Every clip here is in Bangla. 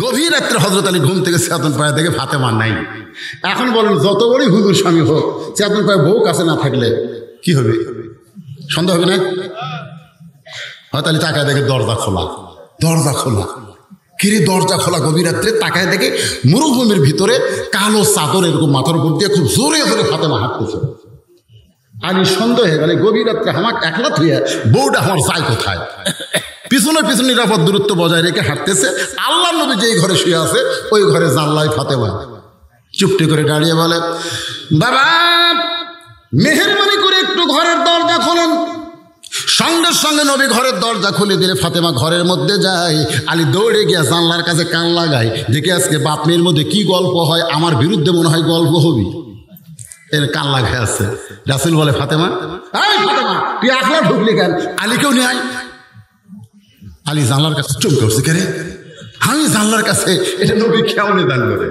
গভীর রাত্রে হযরত আলী ঘুম থেকে চেতন পায়ে দেখে ফাতেমা নাই। এখন বলেন যত বড়ই হুজুর স্বামী হোক, চেতন পায়ে বউ কাছে না থাকলে কি হবে? সন্দেহ হবে না? হয়তো আলী তাকায় দেখে দরজা খোলা, দরজা খোলা। কিরে দরজা খোলা গভীর রাত্রে? তাকায় দেখে মরুভূমির ভিতরে কালো চাদর এরকম মাথার উপর দিয়ে খুব জোরে জোরে ফাতেমা হাঁটতেছে। আলী সন্দেহ হয়ে গেলে গভীর রাত্রে আমাকে একলা থুয়ে বউটা আমার চাই কোথায়? পিছনে পিছনে নিরাপদ দূরত্ব বজায় রেখে হাঁটতেছে। আল্লাহ নবী যেই ঘরে শুয়ে আছে ওই ঘরে জানলায় ফাতেমা চুপটি করে দাঁড়িয়ে বলে, বাবা মেহেরবানি করে একটু ঘরের দরজা খোলেন। সঙ্গে সঙ্গে নবী ঘরের দরজা খুলে দিলে ফাতেমা ঘরের মধ্যে যায়। আলী দৌড়ে গিয়ে জানলার কাছে কান লাগায়, দেখে আজকে বাপ মেয়ের মধ্যে কি গল্প হয়, আমার বিরুদ্ধে মনে হয় গল্প হবি। এর কান লাগায় আছে। রাসূল বলে, ফাতেমা ফাতেমা তুই একলা ঢুকলি কেন? আলীকেও নিয়ে আয়। আলী জানলার কাছে চমকে উঠছে, কে রে? আমি জানলার কাছে, এটা নবী কেমনে দান করে?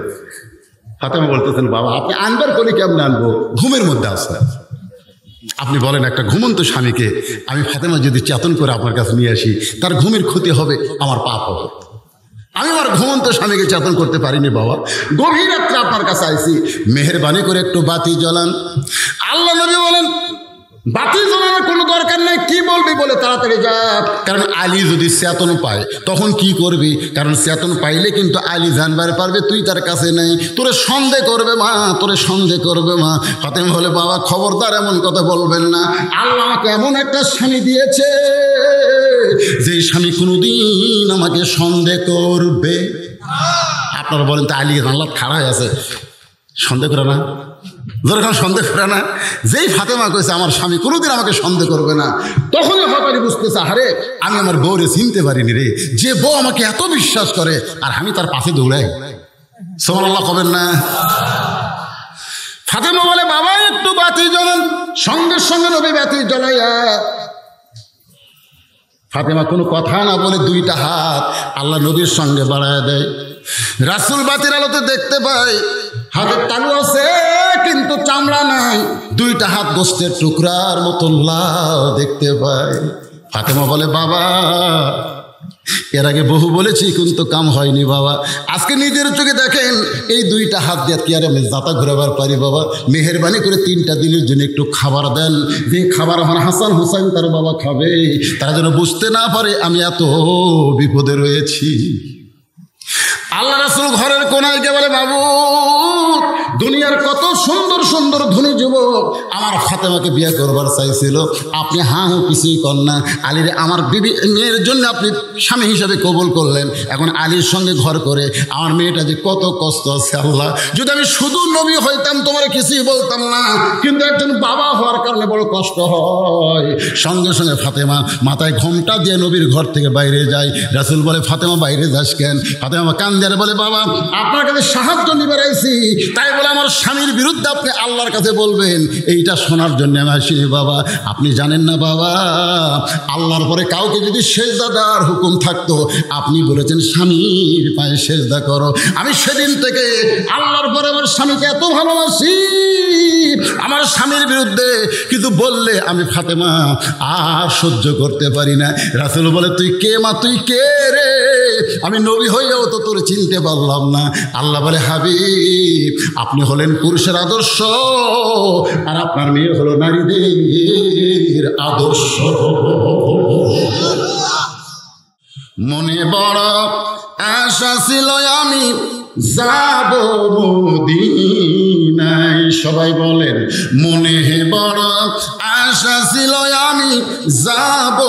ফাতেমা বলতেছেন, বাবা আপনি আনবার করে কেমনে আনবো? ঘুমের মধ্যে আছে। আপনি বলেন একটা ঘুমন্ত স্বামীকে আমি ফাতেমা যদি চেতন করে আপনার কাছে নিয়ে আসি, তার ঘুমের ক্ষতি হবে, আমার পাপ হবে। আমি আমার ঘুমন্ত স্বামীকে চেতন করতে পারিনি বাবা। গভীর রাত্রে আপনার কাছে আইছি, মেহেরবানি করে একটু বাতি জ্বালান। আল্লাহ নবী বলেন, বাতি জ্বালানোর কোনো দরকার নেই, কি বলবি বলে তাড়াতাড়ি যা। কারণ আলী যদি চেতন পায় তখন কি করবি? কারণ চেতন পাইলে কিন্তু আলী জানবার পারবে তুই তার কাছে নেই, তোরে সন্দেহ করবে মা, তোরে সন্দেহ করবে মা। ফাতেমা বলে, বাবা খবরদার এমন কথা বলবেন না। আল্লাহ আমাকে এমন একটা স্বামী দিয়েছে যে স্বামী কোনোদিন আমাকে সন্দেহ করবে। আপনারা বলেন তো আলী জানলা খাড়া হয়ে আছে, সন্দেহ করে না? যখন সন্দেহ করে না, যেই ফাতেমা কইছে আমার স্বামী কোনোদিন আমাকে সন্দেহ করবে না, তখনই হঠাৎ বুঝতেছে, আরে আমি আমার বউরে চিনতে পারিনি রে, যে বউ আমাকে এত বিশ্বাস করে আর আমি তার পাশে দৌড়াই। সুবহানাল্লাহ কবেন না? ফাতেমা বলে, বাবা একটু বাতি জ্বালান। সঙ্গে সঙ্গে নবী বাতি জ্বালাইয়া ফাতেমা কোনো কথা না বলে দুইটা হাত আল্লাহ নবীর সঙ্গে বাড়ায় দেয়। রাসূল বাতির আলোতে দেখতে পায় হাতের তালু আছে কিন্তু চামড়া নাই, দুইটা হাত গোস্তের টুকরার মতো লাল দেখতে পায়। ফাতেমা বলে, বাবা এর আগে বহু বলেছি কিন্তু কাম হয়নি বাবা, আজকে নিজের চোখে দেখেন এই দুইটা হাত দিয়ে কি আর আমি যাতা ঘুরাবার পারি বাবা? মেহেরবানি করে 3টা দিনের জন্য একটু খাবার দেন, যে খাবার আমার হাসান হুসাইন তার বাবা খাবে, তারা যেন বুঝতে না পারে আমি এত বিপদে রয়েছি। আল্লাহ রাসূল ঘরের কোনায় গিয়ে বলে, বাবু দুনিয়ার কত সুন্দর সুন্দর ধনী যুবক আমার ফাতেমাকে বিয়ে করবার চাইছিল, আপনি হা হু কিছুই কর না। আলীর আমার বিবি মেয়ের জন্য আপনি স্বামী হিসাবে কবুল করলেন, এখন আলীর সঙ্গে ঘর করে আমার মেয়েটা যে কত কষ্ট আছে আল্লাহ, যদি আমি শুধু নবী হইতাম তোমার কিছুই বলতাম না, কিন্তু একজন বাবা হওয়ার কারণে বড় কষ্ট হয়। সঙ্গে সঙ্গে ফাতেমা মাথায় ঘোমটা দিয়ে নবীর ঘর থেকে বাইরে যায়। রাসূল বলে, ফাতেমা বাইরে যাস কেন? ফাতেমা কান দিয়ে বলে, বাবা আপনার কাছে সাহায্য নিবে আইছি, তাই বলে আমার স্বামীর বিরুদ্ধে আপনি আল্লাহর কাছে বলবেন, এইটা শোনার জন্য আমি আসিনি বাবা। আপনি জানেন না বাবা, আল্লাহর পরে কাউকে যদি সেজদা দেওয়ার হুকুম থাকতো, আপনি বলেছেন স্বামীর পায়ে সেজদা করো। আমি সেদিন থেকে আল্লাহর পরে আমার স্বামীকে এত ভালোবাসি, আমার স্বামীর বিরুদ্ধে কিন্তু বললে আমি ফাতেমা আর সহ্য করতে পারি না। রাসূল বলে, তুই কে মা, তুই কে রে? আমি নবী হইয়াও তো তোর চিনতে পারলাম না। আল্লাহ বলে, হাবিব আপনি হলেন পুরুষের আদর্শ আর আপনার মেয়ে হলো নারীদের আদর্শ। মনে বড় আশা ছিল আমি যাব মদিনায়, সবাই বলেন মনে বড় আশা ছিল আমি যাব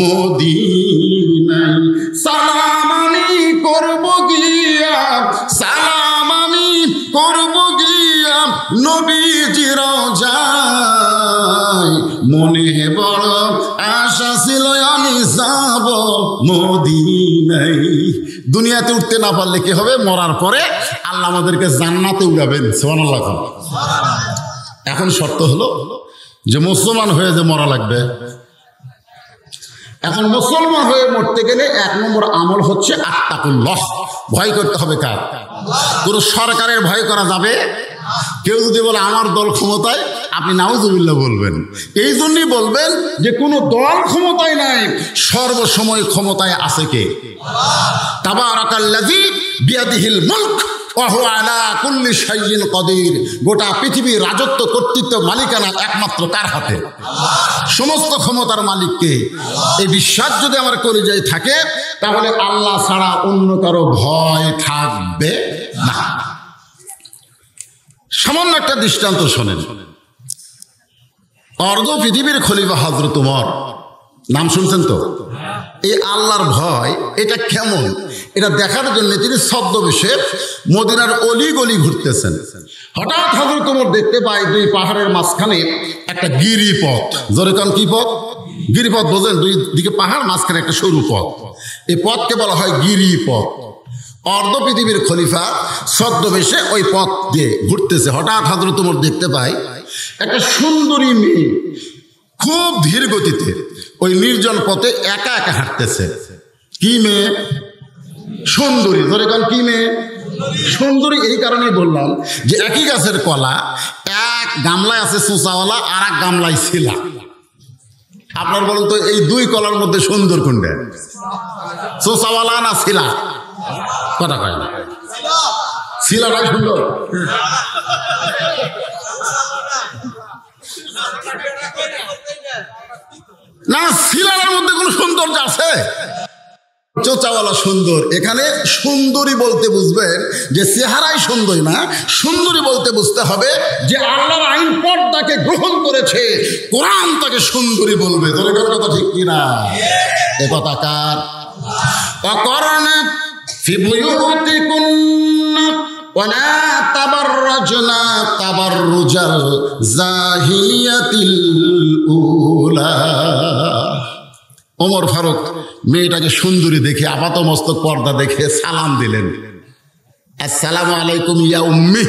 মদিনায়, সালাম আমি করব গিয়া, সালাম আমি করব গিয়া নবীজির রওজায়, মনে বড় আশা ছিল আমি যাব মদিনায়। দুনিয়াতে উঠতে না পারলে কি হবে? মরার পরে আল্লাহ আমাদেরকে জান্নাতে উড়াবেন। সুবহানাল্লাহ। এখন শর্ত হলো যে মুসলমান হয়ে যে মরা লাগবে। এখন মুসলমান হয়ে মরতে গেলে 1 নম্বর আমল হচ্ছে আত্তাকুল্লাহ, ভয় করতে হবে। কার? কোন সরকারের ভয় করা যাবে? কেউ যদি বলে আমার দল ক্ষমতায় আপনি নাউজুবিল্লাহ বলবেন। এই জন্যই বলবেন যে কোনো দল ক্ষমতায় নাই, সর্বসময় ক্ষমতায় আছে কে? তাবারাকাল্লাযী বিয়াদিহিল মুলক ওয়া হুয়া আলা কুল্লি শাইইন কাদির। গোটা পৃথিবীর রাজত্ব, কর্তৃত্ব, মালিকানা একমাত্র কার হাতে? সমস্ত ক্ষমতার মালিককে। এই বিশ্বাস যদি আমার কলিজায় থাকে, তাহলে আল্লাহ ছাড়া অন্য কারো ভয় থাকবে না। সামান্য একটা দৃষ্টান্ত শোনেন। অর্ধ পৃথিবীর খলিফা হযরত ওমর, নাম শুনছেন তো? এই আল্লাহর ভয় এটা কেমন, এটা দেখার জন্য তিনি ছদ্মবেশে মদিনার অলি গলি ঘুরতেছেন। হঠাৎ হযরত ওমর দেখতে পায় দুই পাহাড়ের মাঝখানে একটা গিরিপথ। জোরে কান কি পথ? গিরিপথ বোঝেন? দুই দিকে পাহাড়, মাঝখানে একটা সরু পথ। এই পথকে বলা হয় গিরিপথ। অর্ধ পৃথিবীর খলিফা ছদ্মবেশে ওই পথ দিয়ে ঘুরতেছে। হঠাৎ হযরত ওমর দেখতে পায় একটা সুন্দরী মেয়ে খুব ধীর গতিতে ওই নির্জন পথে একা একা হাঁটতেছে। কি মেয়ে? সুন্দরী। ধরে কাল কি মেয়ে? সুন্দরী। এই কারণেই বললাম যে একই গাছের কলা, এক গামলায় আছে চোঁচাওয়ালা, আর এক গামলায় ছিলা। আপনার বলুন তো এই দুই কলার মধ্যে সুন্দর কোনটা? চোঁচাওয়ালা না ছিলা? কথা কয় না, ছিলাটাই সুন্দর। না, ছিলার মধ্যে কোনো সৌন্দর্য আছে? চোচাওয়ালা সুন্দর। এখানে সুন্দরী বলতে বুঝবেন যে চেহারাই সুন্দরী না, সুন্দরী বলতে বুঝতে হবে যে আল্লাহর আইন পর্দাকে গ্রহণ করেছে, কোরআন তাকে সুন্দরী বলবে। তোর কথা ঠিক কিনা? এ কথা কার? অকরণে ফি বুয়ুতিকুন্না ওয়ালা তাবাররাজনা তাবাররুজাল জাহিলিয়াতিল উলা। ওমর ফারুক মেয়েটাকে সুন্দরী দেখে আপাত মস্তক পর্দা দেখে সালাম দিলেন, আসসালামু আলাইকুম ইয়া উম্মি,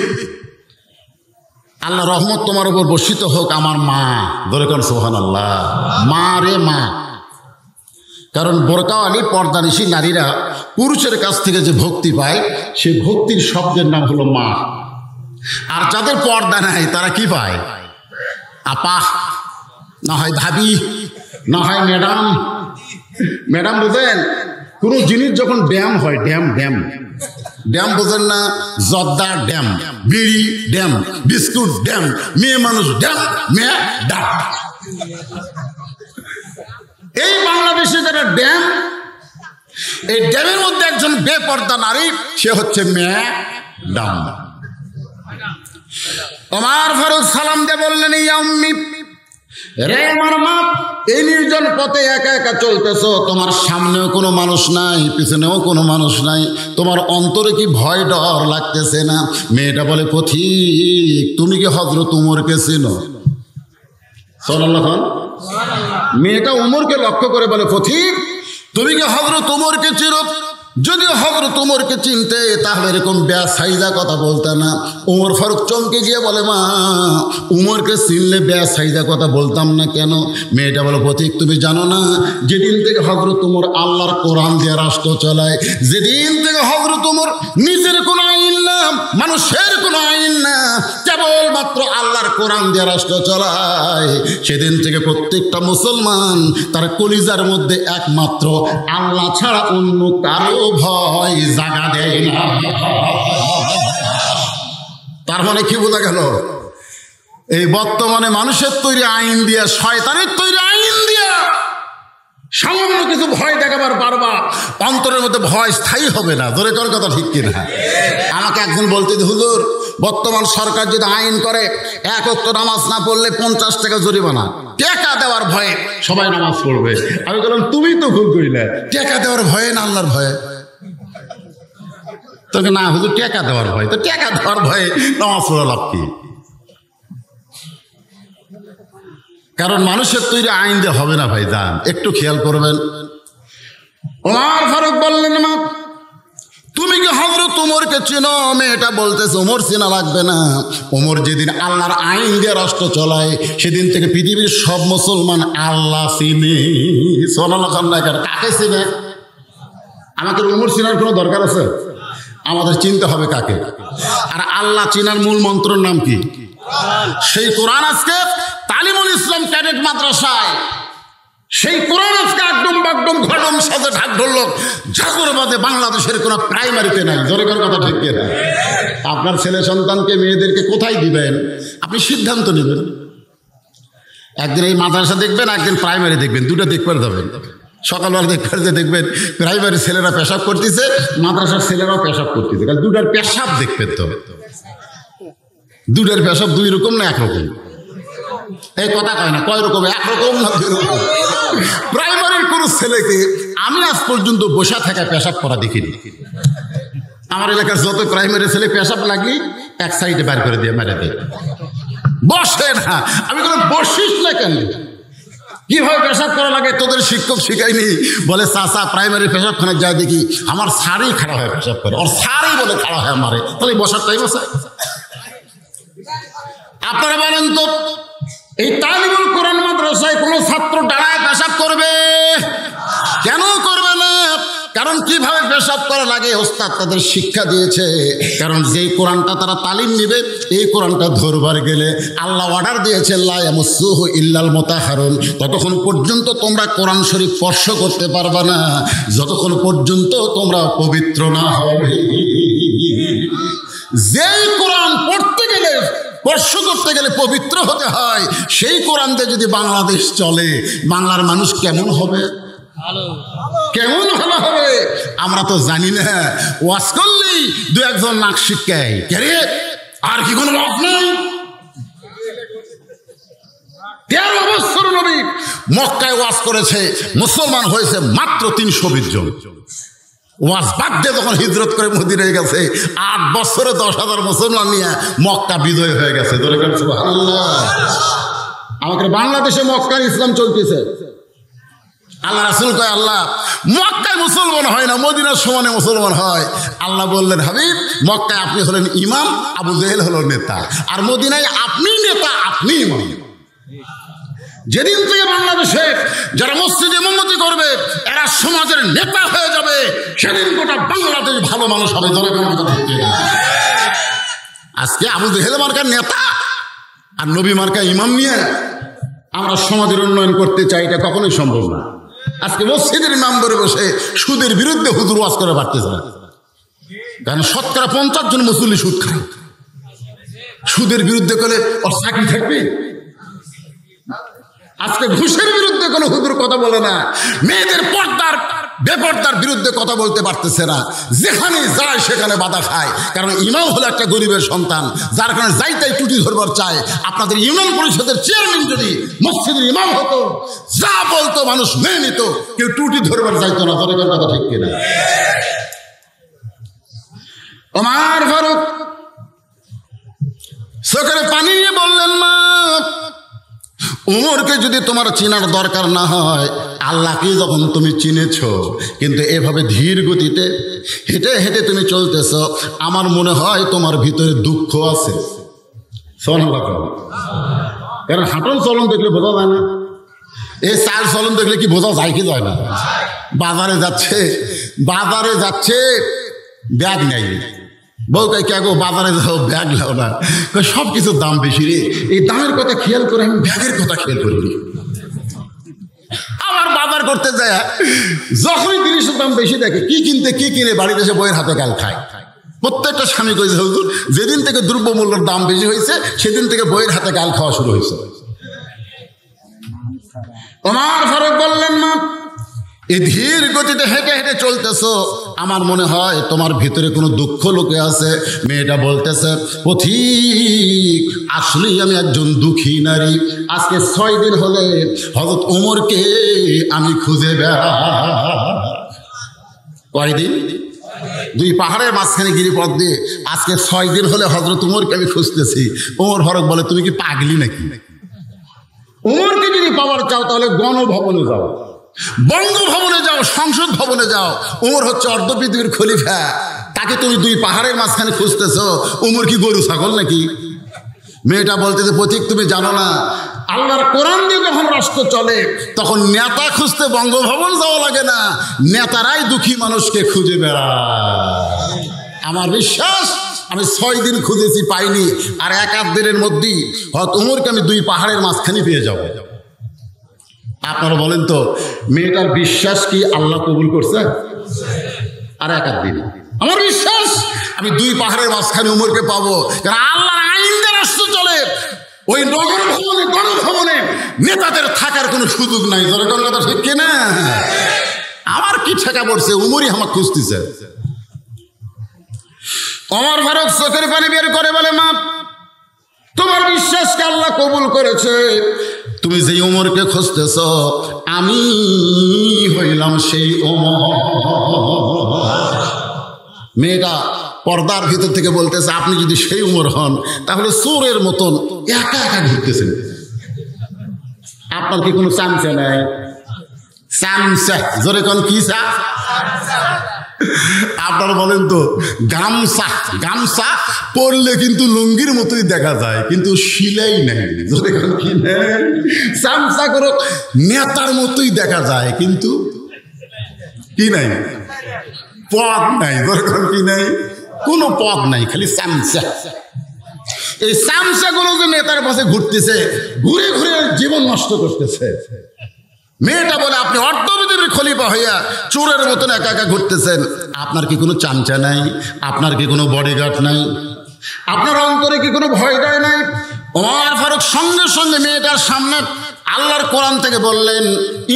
আল্লাহ রহমত তোমার উপর বর্ষিত হোক আমার মা। ধরে কোন সুবহানাল্লাহ। মা রে মা। কারণ বোরকাওয়ালি পর্দানিশী নারীরা পুরুষের কাছ থেকে যে ভক্তি পায়, সে ভক্তির শব্দের নাম হলো মা। আর যাদের পর্দা নাই তারা কি পায়? আপা, না হয় ভাবি, না হয় ম্যাডাম। ম্যাডাম বোঝেন? কোনো জিনিস যখন ড্যাম হয়, ড্যাম ড্যাম ড্যাম বোঝেন না? জর্দার ড্যাম, বিড়ি ড্যাম, বিস্কুট ড্যাম, মেয়ে মানুষ ড্যাম, মেয়ে ড্যাম। এই বাংলাদেশে যারা ড্যাম, এই ড্যামের মধ্যে একজন বেপর্দা নারী, সে হচ্ছে ম্যাডাম। ওমর ফারুক সালাম দিয়ে বললেন, ইয়া উম্মি, রে আমার মা, এই নির্জন পথে একা একা চলতেছ, তোমার সামনেও কোনো মানুষ নাই, পিছনেও কোনো মানুষ নাই, তোমার অন্তরে কি ভয় ডর লাগতেছে না? মেয়েটা বলে, পথিক, তুমি কি হযরত উমরকে চেনো? সাল্লাল্লাহু আলাইহি ওয়াসাল্লাম। মেয়েটা উমরকে লক্ষ্য করে বলে, পথিক, তুমি কি হযরত উমরকে চিনো? যদি হযরত উমরকে চিনতে তাহলে এরকম বেসাইদা কথা বলতে না। উমর ফারুক চমকে গিয়ে বলে, মা, উমরকে চিনলে বেসাইদা কথা বলতাম না কেন? মেয়েটা বলে, পথিক, তুমি জানো না যেদিন থেকে হযরত উমর আল্লাহর কোরআন দিয়ে রাষ্ট্র চালায়, যেদিন থেকে হযরত উমর নিজের কোনো আইন না, মানুষের কোনো আইন না, কেবলমাত্র আল্লাহর কোরআন দিয়ে রাষ্ট্র চালায়, সেদিন থেকে প্রত্যেকটা মুসলমান তার কলিজার মধ্যে একমাত্র আল্লাহ ছাড়া অন্য কারো ভয় জাগা দেয় না। তার মানে কি বোঝা গেল? এই বর্তমানে মানুষের তৈরি আইন দিয়া, শয়তানের তৈরি আইন দিয়া সামান্য কিছু ভয় দেখাবার পারবা, অন্তরের মধ্যে ভয় স্থায়ী হবে না। ধরে কর কথা ঠিক কিনা? আমাকে একজন বলতে, হুজুর, বর্তমান সরকার যদি আইন করে এক ওয়াক্ত নামাজ না পড়লে 50 টাকা জরিমানা, টাকা দেওয়ার ভয়ে সবাই নামাজ পড়বে। আমি বললাম, তুমি তো ভুল করিলে, টাকা দেওয়ার ভয়ে না আল্লাহর ভয়ে? তোকে না হুজুর, টাকা দেওয়ার ভয়। তো টাকা দেওয়ার ভয়ে নামাজ পড়া লাভ কি? কারণ মানুষের তৈরি আইন দিয়ে হবে না ভাই, যান একটু খেয়াল করবেন। ওমর ফারুক বললেন, মা, তুমি কি হযরত উমরকে চেনো? মেয়েটা বলতেছে, ওমর চেনা লাগবে না। ওমর যেদিন আল্লাহর আইন দিয়ে রাষ্ট্র চলায়, সেদিন থেকে পৃথিবীর সব মুসলমান আল্লাহ চিনে। সাল্লাল্লাহু আলাইহি ওয়াসাল্লাম কাকে চিনে? আমাদের উমর চেনার কোনো দরকার আছে? আমাদের চিনতে হবে কাকে? আর আল্লাহ চেনার মূল মন্ত্রের নাম কি? সেই কোরআন আজকে তালিমুল ইসলাম ক্যাডেট মাদ্রাসায়, সেই কোরআন আজকে একদম বাকদম ঘটম সাথে ঢাক ঢোলক জাগরবাদে বাংলাদেশের কোনো প্রাইমারিতে নাই। জোরে করে কথা ঠিক না? আপনার ছেলে সন্তানকে মেয়েদেরকে কোথায় দিবেন আপনি সিদ্ধান্ত নেবেন। একদিন এই মাদ্রাসা দেখবেন, একদিন প্রাইমারি দেখবেন, দুটো দেখবার যাবেন। সকালবেলা দেখবেন প্রাইমারি ছেলেরা পেশাব করতেছে, মাদ্রাসার ছেলেরাও পেশাব করতেছে, কারণ দুটার পেশাব দেখবেন। তো দুটার পেশাব দুই রকম না একরকম? এই কথা কয় না, কয় রকম? একরকম না দুই রকম? প্রাইমারির কোন ছেলেকে আমি আজ পর্যন্ত বসা থাকা পেশাব করা দেখিনি। আমার এলাকার যত প্রাইমারি ছেলে পেশাব লাগলি এক সাইডে বার করে দিয়ে মেরে দেয়, বসে না। আমি কোনো বসিস না কেন? কিভাবে পেশাব করা লাগে তোদের শিক্ষক শিখায়নি? বলে চাচা প্রাইমারি পেশাবখানে যায় দেখি আমার সারই খাড়া হয় পেশাব করে, ওর সারই বলে খাড়া হয় আমারে, তাহলে বসার টাইম আছে? আপনারা বলেন তো, এই তালিমুল কোরআন মাদ্রাসায় কোনো ছাত্র দাঁড়ায় পেশাব করবে? কেন করবে না? কারণ কিভাবে পেশাব করা লাগে ওস্তাদ তাদের শিক্ষা দিয়েছে। কারণ যেই কোরআনটা তারা তালিম নিবে, এই কোরআনটা ধরবার গেলে আল্লাহ অর্ডার দিয়েছে লা ইয়ামাসসুহু ইল্লাল মুতাহহারুন, ততক্ষণ পর্যন্ত তোমরা কোরআন শরীফ স্পর্শ করতে পারবে না যতক্ষণ পর্যন্ত তোমরা পবিত্র না হবে। যেই কোরআন পড়তে গেলে স্পর্শ করতে গেলে পবিত্র হতে হয়, সেই কোরআন দিয়ে যদি বাংলাদেশ চলে, বাংলার মানুষ কেমন হবে? কেমন ভালো হবে? আমরা তো জানি না। ওয়াজ করলেই দু একজন নাক শিক্ষায় কে আর কি কোনো লাভ নেই। 13 বছর নবী মক্কায় ওয়াজ করেছে, মুসলমান হয়েছে মাত্র 320 জন। ওয়াজ বাদ দিয়ে যখন হিজরত করে মদিনায় গেছে, 8 বছরে 10,000 মুসলমান নিয়ে মক্কা বিজয় হয়ে গেছে। আমাদের বাংলাদেশে মক্কার ইসলাম চলতেছে। আল্লাহ রাসূল কয় আল্লাহ মক্কায় মুসলমান হয় না, মদিনার সমানে মুসলমান হয়। আল্লাহ বললেন হাবিব মক্কায় আপনি হলেন ইমাম, আবু জেহেল হলো নেতা, আর মদিনায় আপনি নেতা, আপনি ইমাম। যেদিন থেকে বাংলাদেশে যারা মসজিদে ইমামতি করবে এরা সমাজের নেতা হয়ে যাবে, সেদিন গোটা বাংলাদেশ ভালো মানুষ হবে। আজকে আবু জেহেল মার্কার নেতা আর নবী মার্কা ইমাম নিয়ে আমরা সমাজের উন্নয়ন করতে চাই, এটা কখনোই সম্ভব না। আজকে মসজিদের ইমাম ধরে বসে সুদের বিরুদ্ধে হুজুর ওয়াজ করে পারতেছে না, কারণ 50% জন মুসল্লি সুদ খায়। সুদের বিরুদ্ধে করে ওর চাকরি থাকবে? আজকে ঘুষের বিরুদ্ধে কোনো হুজুর কথা বলে না, মেয়েদের পর্দার বেপর্দার বিরুদ্ধে কথা বলতে পারতেছে না। যেখানে যায় সেখানে বাধা খায়, কারণ ইমাম হলো একটা গরিবের সন্তান, যার কারণে যাইতাই টুটি ধরবার চায়। আপনাদের ইউনিয়ন পরিষদের চেয়ারম্যান যদি মসজিদের ইমাম হতো, যা বলতো মানুষ মেনে নিত, কেউ টুটি ধরবার যাইতো না। গরিবের কথা ঠিক কিনা? ওমর ফারুক চোখের পানি নিয়ে বললেন মা, উমরকে যদি তোমার চিনার দরকার না হয়, আল্লাহকে যখন তুমি চিনেছ, কিন্তু এভাবে ধীর গতিতে হেঁটে হেঁটে তুমি চলতেছ, আমার মনে হয় তোমার ভিতরে দুঃখ আছে। কারণ হাঁটন চলন দেখলে বোঝা যায় না, এই চাল চলন দেখলে কি বোঝা যায় কি যায় না? বাজারে যাচ্ছে ব্যাগ নেই, বউ কে কে গো বাজারে যাও ব্যাগ লাও না, সব কিছুর দাম বেশি রে, এই দামের কথা খেয়াল করে আমি ব্যাগের কথা খেয়াল করিনি। আবার বাজার করতে যায় যখনই জিনিসের দাম বেশি দেখে কি কিনে বাড়িতে এসে বইয়ের হাতে গাল খায়। প্রত্যেকটা স্বামী কইছে হুজুর যেদিন থেকে দ্রব্যমূল্যের দাম বেশি হয়েছে সেদিন থেকে বইয়ের হাতে গাল খাওয়া শুরু হয়েছে। ওমর ফারুক বললেন মা, এই ধীর গতিতে হেঁটে হেঁটে চলতেছ, আমার মনে হয় তোমার ভিতরে কোনো দুঃখ লুকে আছে। মেয়েটা বলতেছে পথিক আসলেই আমি একজন দুঃখী নারী, আজকে 6 দিন হলে হযরত ওমরকে আমি খুঁজে কয়দিন 2 পাহাড়ের মাঝখানে গিরিপথ দিয়ে আজকে 6 দিন হলে হযরত ওমরকে আমি খুঁজতেছি। ওমর ফারুক বলে তুমি কি পাগলি নাকি? ওমরকে যদি পাওয়ার চাও তাহলে গণভবনে যাও, বঙ্গভবনে যাও, সংসদ ভবনে যাও। ওমর হচ্ছে অর্ধ পৃথিবীর খলিফা, তাকে তুমি 2 পাহাড়ের মাঝখানে খুঁজতেছ। ওমর কি গরু ছাগল নাকি? মেয়েটা বলতেছে পথিক তুমি জানো না, আল্লাহর কোরআন দিয়ে যখন রাষ্ট্র চলে তখন নেতা খুঁজতে বঙ্গভবন যাওয়া লাগে না, নেতারাই দুঃখী মানুষকে খুঁজে বেড়ায়। আমার বিশ্বাস আমি 6 দিন খুঁজেছি পাইনি, আর 1-8 দিনের মধ্যেই হয়তো উমরকে আমি 2 পাহাড়ের মাঝখানে পেয়ে যাব। আপনারা বলেন তো মেয়েটার বিশ্বাস কি আল্লাহ কবুল করছে? আর 1-8 দিন আমার বিশ্বাস আমি 2 পাহাড়ের মাঝখানে উমরকে পাবো, কারণ আল্লাহর আইন দিয়ে রাষ্ট্র চলে। ওই নগর ভবনে গণভবনে নেতাদের থাকার কোনো সুযোগ নাই। জনগণ কথা ঠিক কিনা? আমার কি ঠেকা পড়ছে, উমরই আমার খুঁজতেছে। ওমর ফারুক চোখের পানি বের করে বলে, মা তোমার বিশ্বাসকে আল্লাহ কবুল করেছে। তুমি যেই ওমরকে খুঁজতেছ আমি হইলাম সেই ওমর। মেয়েটা পর্দার ভিতর থেকে বলতেছে, আপনি যদি সেই উমর হন তাহলে চোরের মতন একা একা ঘুরতেছেন। আপনার কি কোনো চামচা নাই? চামচা জোরে কোন কি চা? আপনারা বলেন তো গামছা, গামছা পরলে কিন্তু লুঙ্গির মতোই দেখা যায়, কিন্তু সিলাই নাই। জোরে কোন কি নাই? চামচা করো নেতার মতোই দেখা যায়, কিন্তু কি নাই? পদ নাই। জোরে কোন কি নাই? কোনো পদ নাই, খালি চামচা। এই চামচাগুলো যে নেতার পাশে ঘুরতেছে, ঘুরে ঘুরে জীবন নষ্ট করতেছে। মেয়েটা বলে, আপনি অর্থনীতির খলিফা হইয়া চোরের মতন একা একা ঘুরতেছেন, আপনার কি কোনো চামচা নাই? আপনার কি কোনো বডিগার্ড নাই? আপনার অন্তরে কি কোনো ভয় দেয় নাই? ওমর ফারুক সঙ্গে সঙ্গে মেয়েটার সামনে আল্লাহর কোরআন থেকে বললেন,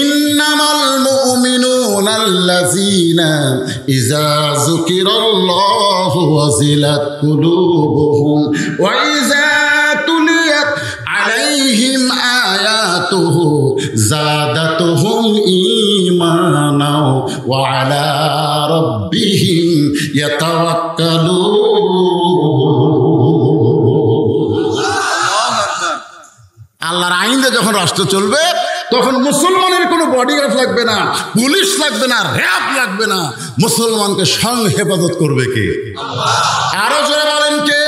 ইন্নামাল মুমিনুনা আল্লাযীনা ইযা যুকিরাল্লাহু ওয়াজিলাত কুলুবুহুম ওয়া ইযা তুলিয়াত আলাইহিম আয়াতুহু যাদাতুহুম ঈমানা ওয়া আলা রাব্বিহিম ইয়াতাওয়াক্কালুন। আল্লাহর আইনে যখন রাষ্ট্র চলবে তখন মুসলমানের কোনো বডিগার্ড লাগবে না, পুলিশ লাগবে না, র‍্যাব লাগবে না। মুসলমানকে সঙ্গে হেফাজত করবে কে? আরো জোরে বলেন কে?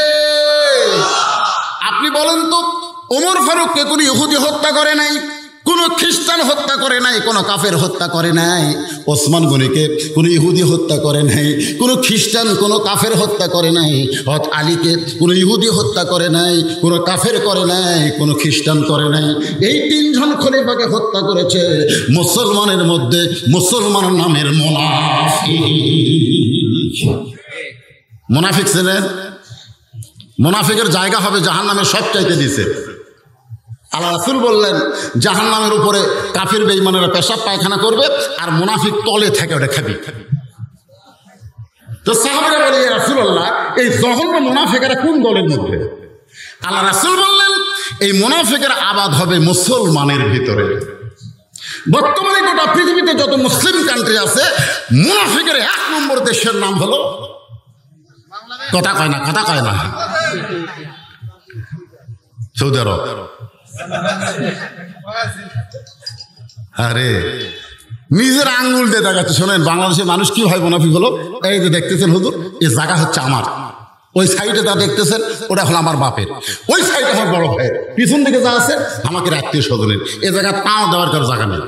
আপনি বলেন তো, ওমর ফারুককে কোনো ইহুদি হত্যা করে নাই, কোনো খ্রিস্টান হত্যা করে নাই, কোনো কাফের হত্যা করে নাই। ওসমান গনিকে কোনো ইহুদি হত্যা করে নাই, কোনো খ্রিস্টান কোনো কাফের হত্যা করে নাই। হযরত আলীকে কোনো ইহুদি হত্যা করে নাই, কোনো কাফের করে নাই, কোনো খ্রিস্টান করে নাই। এই 3 জন খলিফাকে হত্যা করেছে মুসলমানের মধ্যে মুসলমান নামের মুনাফিক। মুনাফিক ছিলেন। মুনাফিকের জায়গা হবে জাহান্নামের সবচাইতে দিছে। আল্লাহ রাসূল বললেন, জাহান্নামের উপরে কাফির বেঈমানেরা পেশাব পায়খানা করবে, আর মুনাফিক তলে থেকে ওটা খাবি। তো সাহাবারা বলে, ইয়া রাসূলুল্লাহ, এই জঘন্য মুনাফিকেরা কোন দলের মধ্যে? আল্লাহ রাসূল বললেন, এই মুনাফিকের আবাদ হবে মুসলমানের ভিতরে। বর্তমানে গোটা পৃথিবীতে যত মুসলিম কান্ট্রি আছে, মুনাফিকের 1 নম্বর দেশের নাম হলো, কথা কয় না, কথা কয় না, সৌদি আরব। আরে নিজের আঙ্গুল দিয়ে দেখাচ্ছে। শোনেন, বাংলাদেশের মানুষ কি হয় মুনাফিক হলো, এই যে দেখতেছেন হুজুর, এই জায়গা হচ্ছে আমার, ওই সাইডে যা দেখতেছেন ওটা হলো আমার বাপের, ওই সাইডে আমার বড় ভাইয়ের, পিছন দিকে যা আছে আমাকে আত্মীয় স্বজনের, এ জায়গা পাও দেওয়ার কারো জায়গা নেই।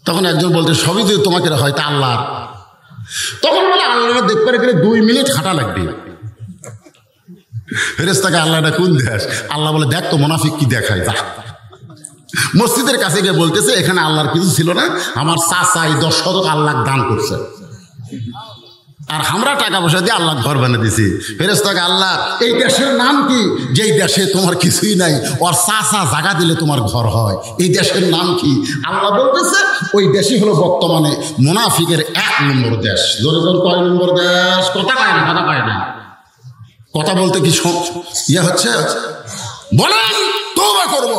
তখন একজন বলতে, সবই যদি তোমাকে হয় তা আল্লাহর। তখন বলে, আল্লাহ দেখতে গেলে 2 মিনিট হাঁটা লাগবে। ফেরেশতাকে আল্লাহ এটা কোন দেশ? আল্লাহ বলে, দেখ তো মুনাফিক কি দেখায়। যা মসজিদের কাছে গিয়ে বলতেছে, এখানে আল্লাহর কিছু ছিল না, আমার চাচা এই 10 শতক আল্লাহ দান করছে, আর আমরা টাকা পয়সা দিয়ে আল্লাহ ঘর বানিয়ে দিছি। ফেরেশতাকে, আল্লাহ এই দেশের নাম কি? যেই দেশে তোমার কিছুই নাই, ওর চাচা জায়গা দিলে তোমার ঘর হয়, এই দেশের নাম কি? আল্লাহ বলতেছে, ওই দেশই হলো বর্তমানে মুনাফিকের 1 নম্বর দেশ। জোরে জোরে কয় নম্বর দেশ? কথা পায় না, কথা পায় না, কথা বলতে কি ইয়ে হচ্ছে? বলেন, তওবা করব।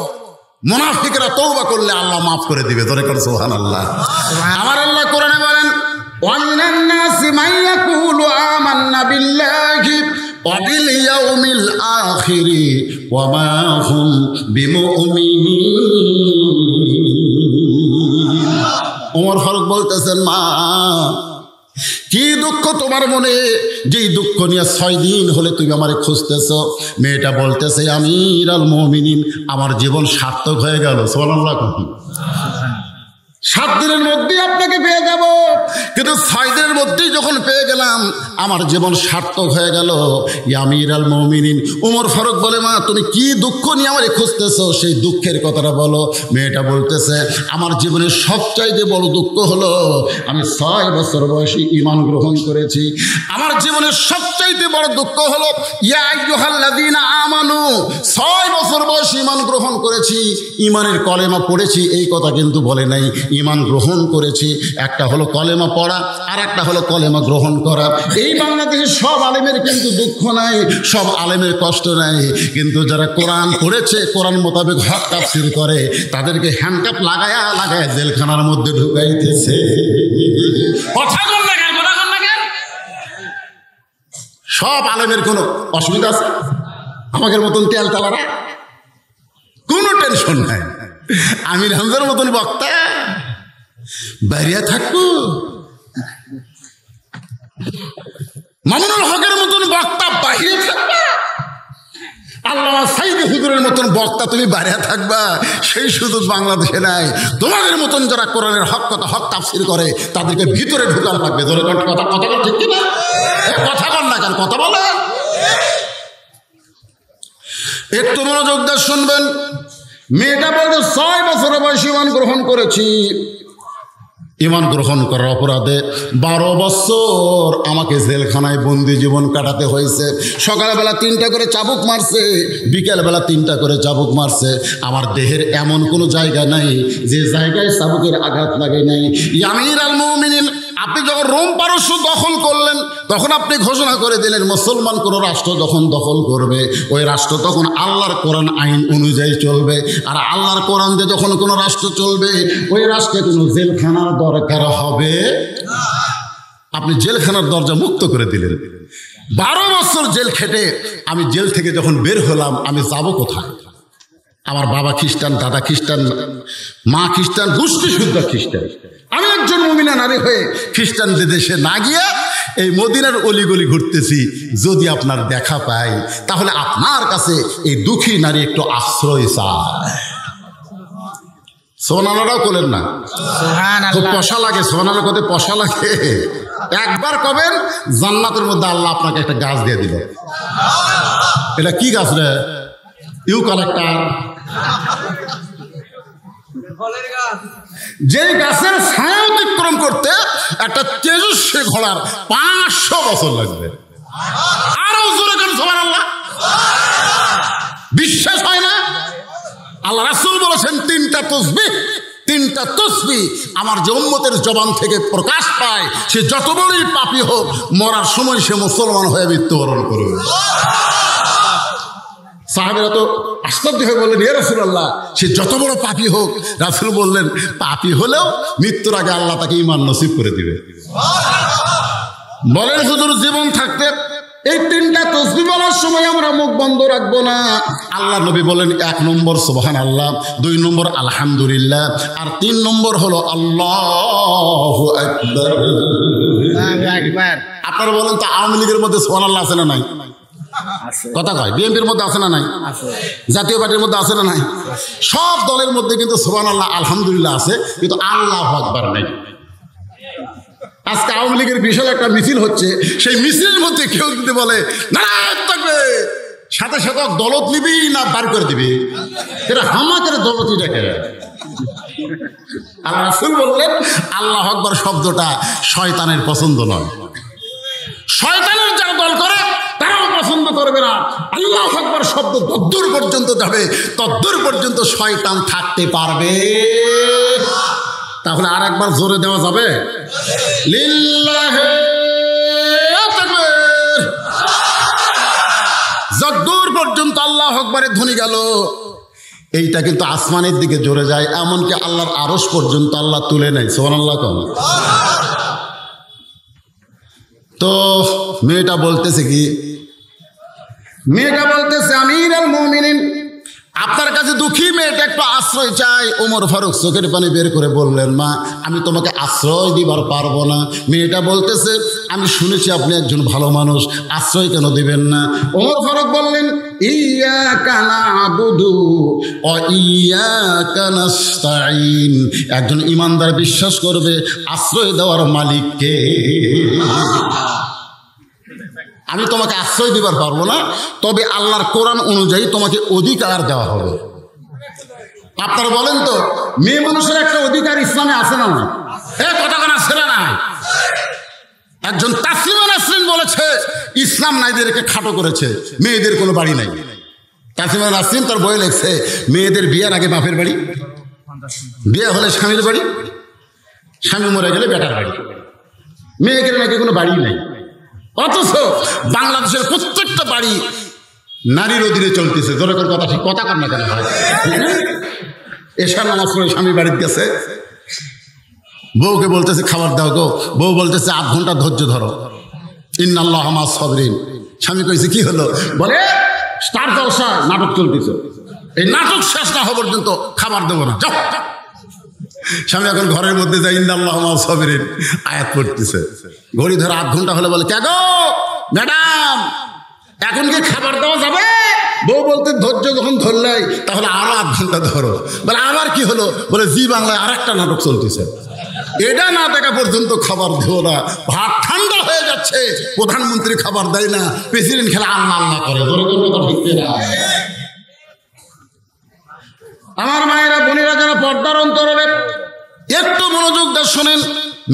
মুনাফিকরা তওবা করলে আল্লাহ মাফ করে দিবে। জোরে করে সুবহানাল্লাহ। আমার আল্লাহ কোরআনে বলেন, ওয়ামিনান নাসি মান ইয়াকুলু আমান্না বিল্লাহি ওয়া বিল ইয়াউমিল আখিরি ওয়া মা হুম বিমুমিনিন। ওমর ফারুক বলতেছেন, মা কি দুঃখ তোমার মনে, যেই দুঃখ নিয়ে 6 দিন হলে তুমি আমারে খুঁজতেছ। মেয়েটা বলতেছে, আমিরুল মুমিনিন, আমার জীবন সার্থক হয়ে গেল। সুবহানাল্লাহ। 7 দিনের মধ্যেই আপনাকে পেয়ে যাব, কিন্তু 6 দিনের মধ্যেই যখন পেয়ে গেলাম আমার জীবন সার্থক হয়ে গেল। ইয়া আমিরাল মুমিনিন, ওমর ফারুক বলে, মা তুমি কি দুঃখ নিয়ে আমারে খুঁজতেছো, সেই দুঃখের কথাটা বলো। মেয়েটা বলতেছে, আমার জীবনের সবচাইতে বড় দুঃখ হলো আমি 6 বছর বয়সে ঈমান গ্রহণ করেছি। আমার জীবনের সবচাইতে বড় দুঃখ হলো ইয়া আইয়ুহাল্লাযীনা আমানু, 6 বছর বয়সে ঈমান গ্রহণ করেছি, ঈমানের কলেমা পড়েছি, এই কথা কিন্তু বলে নাই। ঈমান গ্রহণ করেছি, একটা হলো কলেমা পড়া আর একটা হলো কলেমা গ্রহণ করা। এই বাংলাদেশের সব আলেমের কিন্তু দুঃখ নাই, সব আলেমের কষ্ট নাই, কিন্তু যারা কোরআন পড়েছে, কোরআন মোতাবেক হক তাফসীর করে, তাদেরকে হ্যান্ডকাপ লাগায়া লাগায়া জেলখানার মধ্যে ঢুকাইতেছে। কথা বল না কেন, কথা বল না কেন? সব আলেমের কোনো অসুবিধা আছে? আমাদের মতন তেল তালারা কোনো টেনশন নাই। আমির হামজার মতন বক্তা বাইরে থাকবো, মামুনুল হকের মতন বক্তা বাইরে থাকবা, আল্লামা সাইদি হুজুরের মতন বক্তা তুমি বাইরে থাকবা, সেই সুযোগ বাংলাদেশে নাই। তোমাদের মতন যারা কোরআনের হক কথা হক তাফসীর করে, তাদেরকে ভিতরে ঢুকানো লাগবে। ধরে কথা কথা বল, ঠিক কিনা? কথা বল না কেন, কথা বলে। একটু মনোযোগ দিয়ে শুনবেন। মেয়েটা বলতে 6 বছর বয়সে ঈমান গ্রহণ করেছি। ঈমান গ্রহণ করার অপরাধে 12 বছর আমাকে জেলখানায় বন্দি জীবন কাটাতে হয়েছে। সকালবেলা 3টা করে চাবুক মারছে, বিকেলবেলা 3টা করে চাবুক মারছে। আমার দেহের এমন কোনো জায়গা নাই যে জায়গায় চাবুকের আঘাত লাগে নাই। ইয়া আমিরাল মুমিনিন, আপনি যখন রোম পারস্য দখল করলেন, তখন আপনি ঘোষণা করে দিলেন মুসলমান কোনো রাষ্ট্র যখন দখল করবে, ওই রাষ্ট্র তখন আল্লাহর কোরআন আইন অনুযায়ী চলবে। আর আল্লাহর কোরআন দিয়ে যখন কোনো রাষ্ট্র চলবে, ওই রাষ্ট্রে কোনো জেলখানার দরকার হবে। আপনি জেলখানার দরজা মুক্ত করে দিলেন। 12 বছর জেল খেটে আমি জেল থেকে যখন বের হলাম, আমি যাব কোথায়? আমার বাবা খ্রিস্টান, দাদা খ্রিস্টান, মা খ্রিস্টান, গোষ্ঠী শুদ্ধ খ্রিস্টান। আমি একজন মুমিনা নারী হয়ে খ্রিস্টানদের দেশে না গিয়ে এই মদিনার অলিগলি ঘুরতেছি। যদি আপনার দেখা পাই, তাহলে আপনার কাছে এই দুঃখী নারী একটু আশ্রয় চায়। সোনালারাও বলেন না, খুব পশা লাগে, সোনালা কত পশা লাগে। একবার কবেন জান্নাতের মধ্যে আল্লাহ আপনাকে একটা গাছ দিয়ে দিল। এটা কি গাছ রে? ইউক্যালিপটাস। যে গাছের ছায়া অতিক্রম করতে একটা তেজস্বী ঘোড়ার 500 বছর লাগবে। আরো জোরে গান সুবহানাল্লাহ। বিশ্বাস হয় না? আল্লাহ রাসূল বলেছেন 3টা তাসবিহ, 3টা তাসবিহ আমার যে উম্মতের জবান থেকে প্রকাশ পায়, সে যত বড়ই পাপী হোক, মরার সময় সে মুসলমান হয়ে মৃত্যুবরণ করবে। সাহাবীরা তো আশ্চর্য হয়ে বললেন, ইয়া রাসূলুল্লাহ, সে যত বড় পাপী হোক। রাসূল বললেন, পাপী হলেও মৃত্যুর আগে আল্লাহ তাকে ঈমান নসিব করে দিবে। বলেন হুজুর, জীবন থাকতে এই 3টা তাসবিহ বলার সময় আমরা মুখ বন্ধ রাখবো না। আল্লাহ নবী বলেন, 1 নম্বর সুবহানাল্লাহ, 2 নম্বর আলহামদুলিল্লাহ, আর 3 নম্বর হলো আল্লাহু আকবার। আপনারা বলেন তো, আওয়ামী লীগের মধ্যে সুবহানাল্লাহ আছে না নাই? কথা কয়। বিএনপির মধ্যে আছে না নাই? জাতীয় পার্টির মধ্যে আছে না নাই? সব দলের মধ্যে কিন্তু সুবহানাল্লাহ আলহামদুলিল্লাহ আছে, কিন্তু আল্লাহু আকবার নাই। আজকে আওয়ামী লীগের বিশাল একটা মিছিল হচ্ছে, সেই মিছিলের মধ্যে কেউ যদি বলে নারায়ণ থাকবে, সাথে সাথে দলত নিবি না বার করে দিবি? এটা হামাকের দলতই দেখে। আল্লাহ রাসূল বললেন, আল্লাহু আকবার শব্দটা শয়তানের পছন্দ নয়। শয়তানের যারা দল করে তারাও পছন্দ করবে না। আল্লাহু আকবার শব্দ যতদূর পর্যন্ত যাবে, ততদূর পর্যন্ত শয়তান থাকতে পারবে। তাহলে আর একবার জোরে দেওয়া যাবে? লিল্লাহি তাকবীর। যতদূর পর্যন্ত আল্লাহু আকবারের ধ্বনি গেল, এইটা কিন্তু আসমানের দিকে জোরে যায়, এমনকি আল্লাহর আরশ পর্যন্ত আল্লাহ তুলে নেয়। সুবহানাল্লাহ। তো মেয়েটা বলতেছে কি? মেয়েটা বলতেছে, আমিরাল মুমিনিন, আপনার কাছে দুঃখী মেয়েটা একটু আশ্রয় চাই। ওমর ফারুক চোখের পানি বের করে বললেন, মা আমি তোমাকে আশ্রয় দিবার পারবো না। মেয়েটা বলতেছে, আমি শুনেছি আপনি একজন ভালো মানুষ, আশ্রয় কেন দিবেন না? ওমর ফারুক বললেন, ইয়াকা না'বুদু ওয়া ইয়াকা নাস্তাঈন। একজন ইমানদার বিশ্বাস করবে আশ্রয় দেওয়ার মালিক কে। আমি তোমাকে আশ্রয় দিবার পারবো না, তবে আল্লাহর কোরআন অনুযায়ী তোমাকে অধিকার দেওয়া হবে। আপনারা বলেন তো, মেয়ে মানুষের একটা অধিকার ইসলামে আছে না? কতক্ষণ আছে না? একজন তাসলিমা নাসরিন বলেছে, ইসলাম নারীদেরকে খাটো করেছে, মেয়েদের কোনো বাড়ি নাই। তাসলিমা নাসরিন তার বই লেখছে, মেয়েদের বিয়ের আগে বাপের বাড়ি, বিয়ে হলে স্বামীর বাড়ি, স্বামী মরে গেলে বেটার বাড়ি, মেয়েদের নাকি কোনো বাড়ি নাই। অথচ বাংলাদেশের প্রত্যেকটা বাড়ি নারীর অধীনে চলতেছে। দরকার কথা ঠিক কথা কর না কেন হয়? এশার নামাজ পড়ে স্বামী বাড়িতে গেছে, বউকে বলতেছে খাবার দাও গো, বউ বলতেছে 8 ঘন্টা ধৈর্য ধরো, ইন্নাল্লাহা মা'আস সাবিরিন। স্বামী কইছে কি হলো? বলে স্টার জলসা নাটক চলতেছে, এই নাটক শেষ না হওয়া পর্যন্ত খাবার দেবো না, যাও। স্বামী এখন ঘরের মধ্যে যায়, ইন্নাল্লাহা মা'আস সাবিরিন আয়াত পড়তেছে। ঘড়ি ধরে 8 ঘন্টা হলে বলে, কে গো ম্যাডাম, এখন কি খাবার দেওয়া যাবে? বউ বলতে, ধৈর্য যখন ধরলাই তাহলে আরো 8 ঘন্টা ধরো। বলে আবার কি হলো? বলে জি বাংলায় আর একটা নাটক চলতেছে, এটা না দেখা পর্যন্ত খাবার দেবো না। ভাত ঠান্ডা হয়ে যাচ্ছে, প্রধানমন্ত্রী খাবার দেয় না, প্রেসিডেন্ট খেলে আল্লাহ আল্লাহ করে। আমার মায়েরা বোনেরা যারা পর্দার অন্তরে একটু মনোযোগ দিয়ে শোনেন।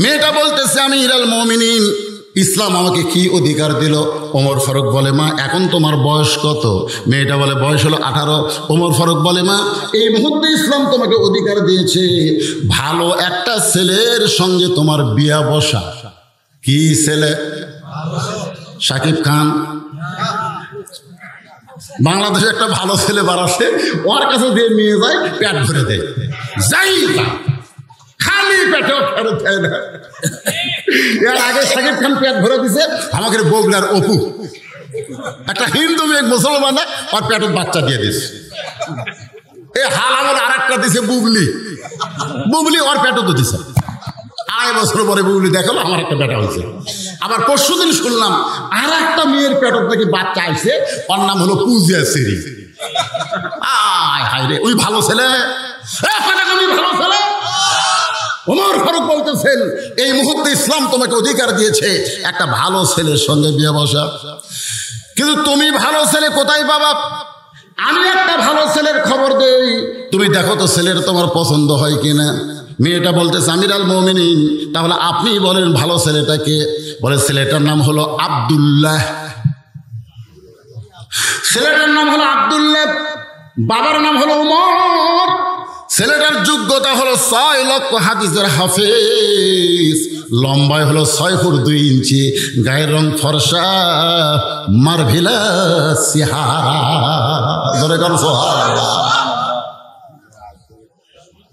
মেয়েটা বলতেছে, আমি আমিরুল মুমিনিন, ইসলাম আমাকে কি অধিকার দিল? ওমর ফারুক বলে, মা এখন তোমার বয়স কত? মেয়েটা বলে বয়স হলো 18। ওমর ফারুক বলে, মা এই মুহূর্তে ইসলাম তোমাকে অধিকার দিয়েছে ভালো একটা ছেলের সঙ্গে তোমার বিয়া বসা। কি ছেলে? শাকিব খান। বাংলাদেশে একটা ভালো ছেলে বাড়াচ্ছে, ওর কাছে দিয়ে নিয়ে যায়, পেট ভরে দেয়, যাই খালি পেটেও ফেরত দেয় না। এর আগে শাকিব খান পেট ভরে দিছে, আমাকে বগুড়ার অপু একটা হিন্দু মেয়ে মুসলমান, আর পেটের বাচ্চা দিয়ে দিছে। এই হাল আমার আর একটা দিছে বুবলি, বুবলি ওর পেটও তো দিছে। 2.5 বছর পরে বুবলি দেখালো আমার একটা বেটা হয়েছে। আবার পরশুদিন শুনলাম আর একটা মেয়ের পেটর থেকে বাচ্চা আইছে, ওর নাম হলো পূজা সেরি। আয় হায় রে, ওই ভালো ছেলে, ভালো ছেলে। ওমর ফারুক বলতেছেন, এই মুহূর্তে ইসলাম তোমাকে অধিকার দিয়েছে একটা ভালো ছেলের সঙ্গে বিয়ে বসা। কিন্তু তুমি ভালো ছেলে কোথায় পাবা? আমি একটা ভালো ছেলের খবর দেই, তুমি দেখো তো ছেলের তোমার পছন্দ হয় কিনা। মেয়েটা বলতেছে, আমিরুল মুমিনিন, তাহলে আপনি বলেন ভালো ছেলেটাকে। বলে ছেলেটার নাম হলো আব্দুল্লাহ। ছেলেটার নাম হলো আব্দুল্লাহ, বাবার নাম হলো ওমর। ছেলেটার যোগ্যতা হলো 6 লক্ষ হাদিসের হাফেজ, লম্বায় হলো 6 ফুট 2 ইঞ্চি, গায়ের রং ফর্সা, মারভিলাস চেহারা। ধরে কর সুবহানাল্লাহ।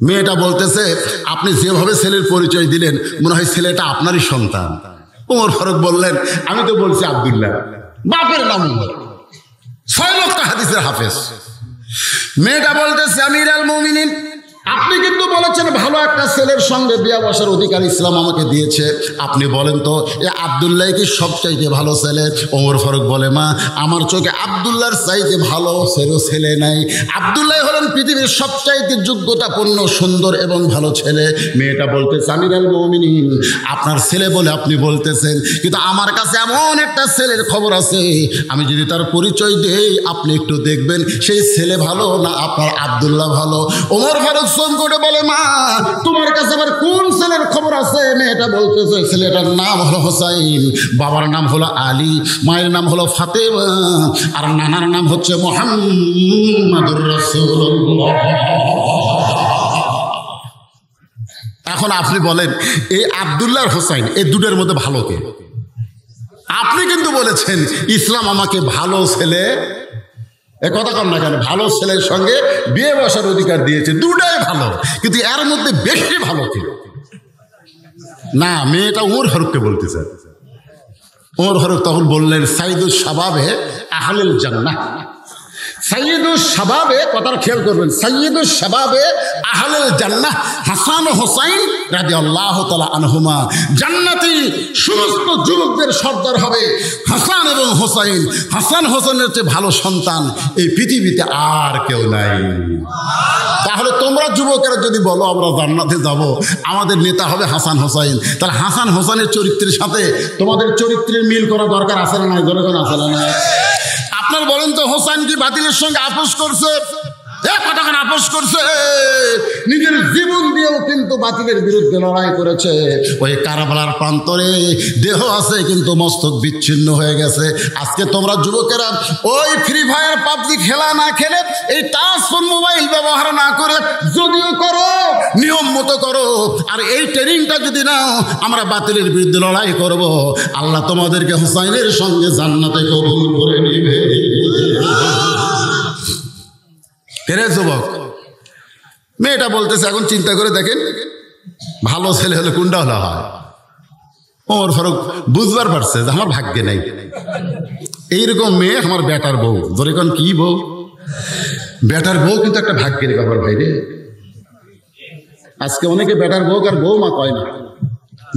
মেয়েটা বলতেছে, আপনি যেভাবে ছেলের পরিচয় দিলেন মনে হয় ছেলেটা আপনারই সন্তান। ওমর ফারুক বললেন, আমি তো বলছি আব্দুল্লাহ, বাপের নাম 6 লক্ষ হাদিসের হাফেজ। মেয়েটা বলতেছে, আমিরুল মুমিনিন, আপনি কিন্তু বলেছেন ভালো একটা ছেলের সঙ্গে বিয়ে বসার অধিকার ইসলাম আমাকে দিয়েছে, আপনি বলেন তো এ আব্দুল্লাহ কি সবচাইতে ভালো ছেলে? ওমর ফারুক বলে, মা আমার চোখে আব্দুল্লাহর চাইতে ভালো ছেলে নাই। আব্দুল্লাহ হলেন পৃথিবীর সবচাইতে যোগ্যতাপূর্ণ, সুন্দর এবং ভালো ছেলে। মেয়েটা বলতেছে, আমিরুল মুমিনিন, আপনার ছেলে বলে আপনি বলতেছেন, কিন্তু আমার কাছে এমন একটা ছেলের খবর আছে, আমি যদি তার পরিচয় দেই আপনি একটু দেখবেন সেই ছেলে ভালো না আপনার আব্দুল্লাহ ভালো। ওমর ফারুক করে বলে, মা তোমার কাছে আবার কোন ছেলের খবর আছে? মেয়েটা বলতেছে, ছেলেটার নাম হলো হোসাইন, বাবার নাম হলো আলী, মায়ের নাম হলো ফাতেমা, আর নানার নাম হচ্ছে মুহাম্মাদুর রাসূলুল্লাহ। এখন আপনি বলেন, এই আব্দুল্লাহ আর হোসাইন এই দুটোর মধ্যে ভালো কে? আপনি কিন্তু বলেছেন ইসলাম আমাকে ভালো ছেলে, এ কথা কম না কেন, ভালো ছেলের সঙ্গে বিয়ে বসার অধিকার দিয়েছে, দুটাই ভালো, কিন্তু এর মধ্যে বেশি ভালো কে? না, মেয়েটা ওমর ফারুককে বলতেছে। ওমর ফারুক তখন বললেন, সাইদুস শাবাবে আহলুল জান্নাহ, সাইয়্যিদুস শাবাবে, কথাটা খেয়াল করবেন, সাইয়্যিদুস শাবাবে আহলুল জান্নাহ হাসান ও হুসাইন রাদিয়াল্লাহু তাআলা আনহুমা। জান্নাতি সমস্ত যুবকদের সর্দার হবে হাসান এবং হুসাইন। হাসান হোসেনের চেয়ে ভালো সন্তান এই পৃথিবীতে আর কেউ নাই। তাহলে তোমরা যুবকেরা যদি বলো আমরা জান্নাতে যাব, আমাদের নেতা হবে হাসান হোসাইন, তাহলে হাসান হোসেনের চরিত্রের সাথে তোমাদের চরিত্রের মিল করা দরকার আছে না নাই? দরকার আছে না নাই? আপনার বলেন তো, হোসেন কি বাতিলের সঙ্গে আপোষ করছে? কতক্ষণ আপোষ করছে? নিজের জীবন দিয়েও কিন্তু বাতিলের বিরুদ্ধে লড়াই করেছে। ওই কারবালার প্রান্তরে দেহ আছে কিন্তু মস্তক বিচ্ছিন্ন হয়ে গেছে। আজকে তোমরা যুবকেরা ওই ফ্রি ফায়ার পাবজি খেলা না খেলে, এই টাচ ফোন মোবাইল ব্যবহার না করে, যদিও করো নিয়ম মতো করো, আর এই ট্রেনিংটা যদি নাও আমরা বাতিলের বিরুদ্ধে লড়াই করব, আল্লাহ তোমাদেরকে হুসাইনের সঙ্গে জান্নাতে কবুল করে নিবে। ফেরে যুবক মেয়েটা বলতেছে, এখন চিন্তা করে দেখেন, ভালো ছেলে হলে কোনটা হলে হয়? ওমর ফারুক বুঝবার পারছে যে আমার ভাগ্যে নাই এইরকম মেয়ে, আমার বেটার বউ। ধরে কোন কি বউ? বেটার বউ কিন্তু একটা ভাগ্যের ব্যাপার ভাই রে। আজকে অনেকে বেটার বউ আর বউ মা কয় না।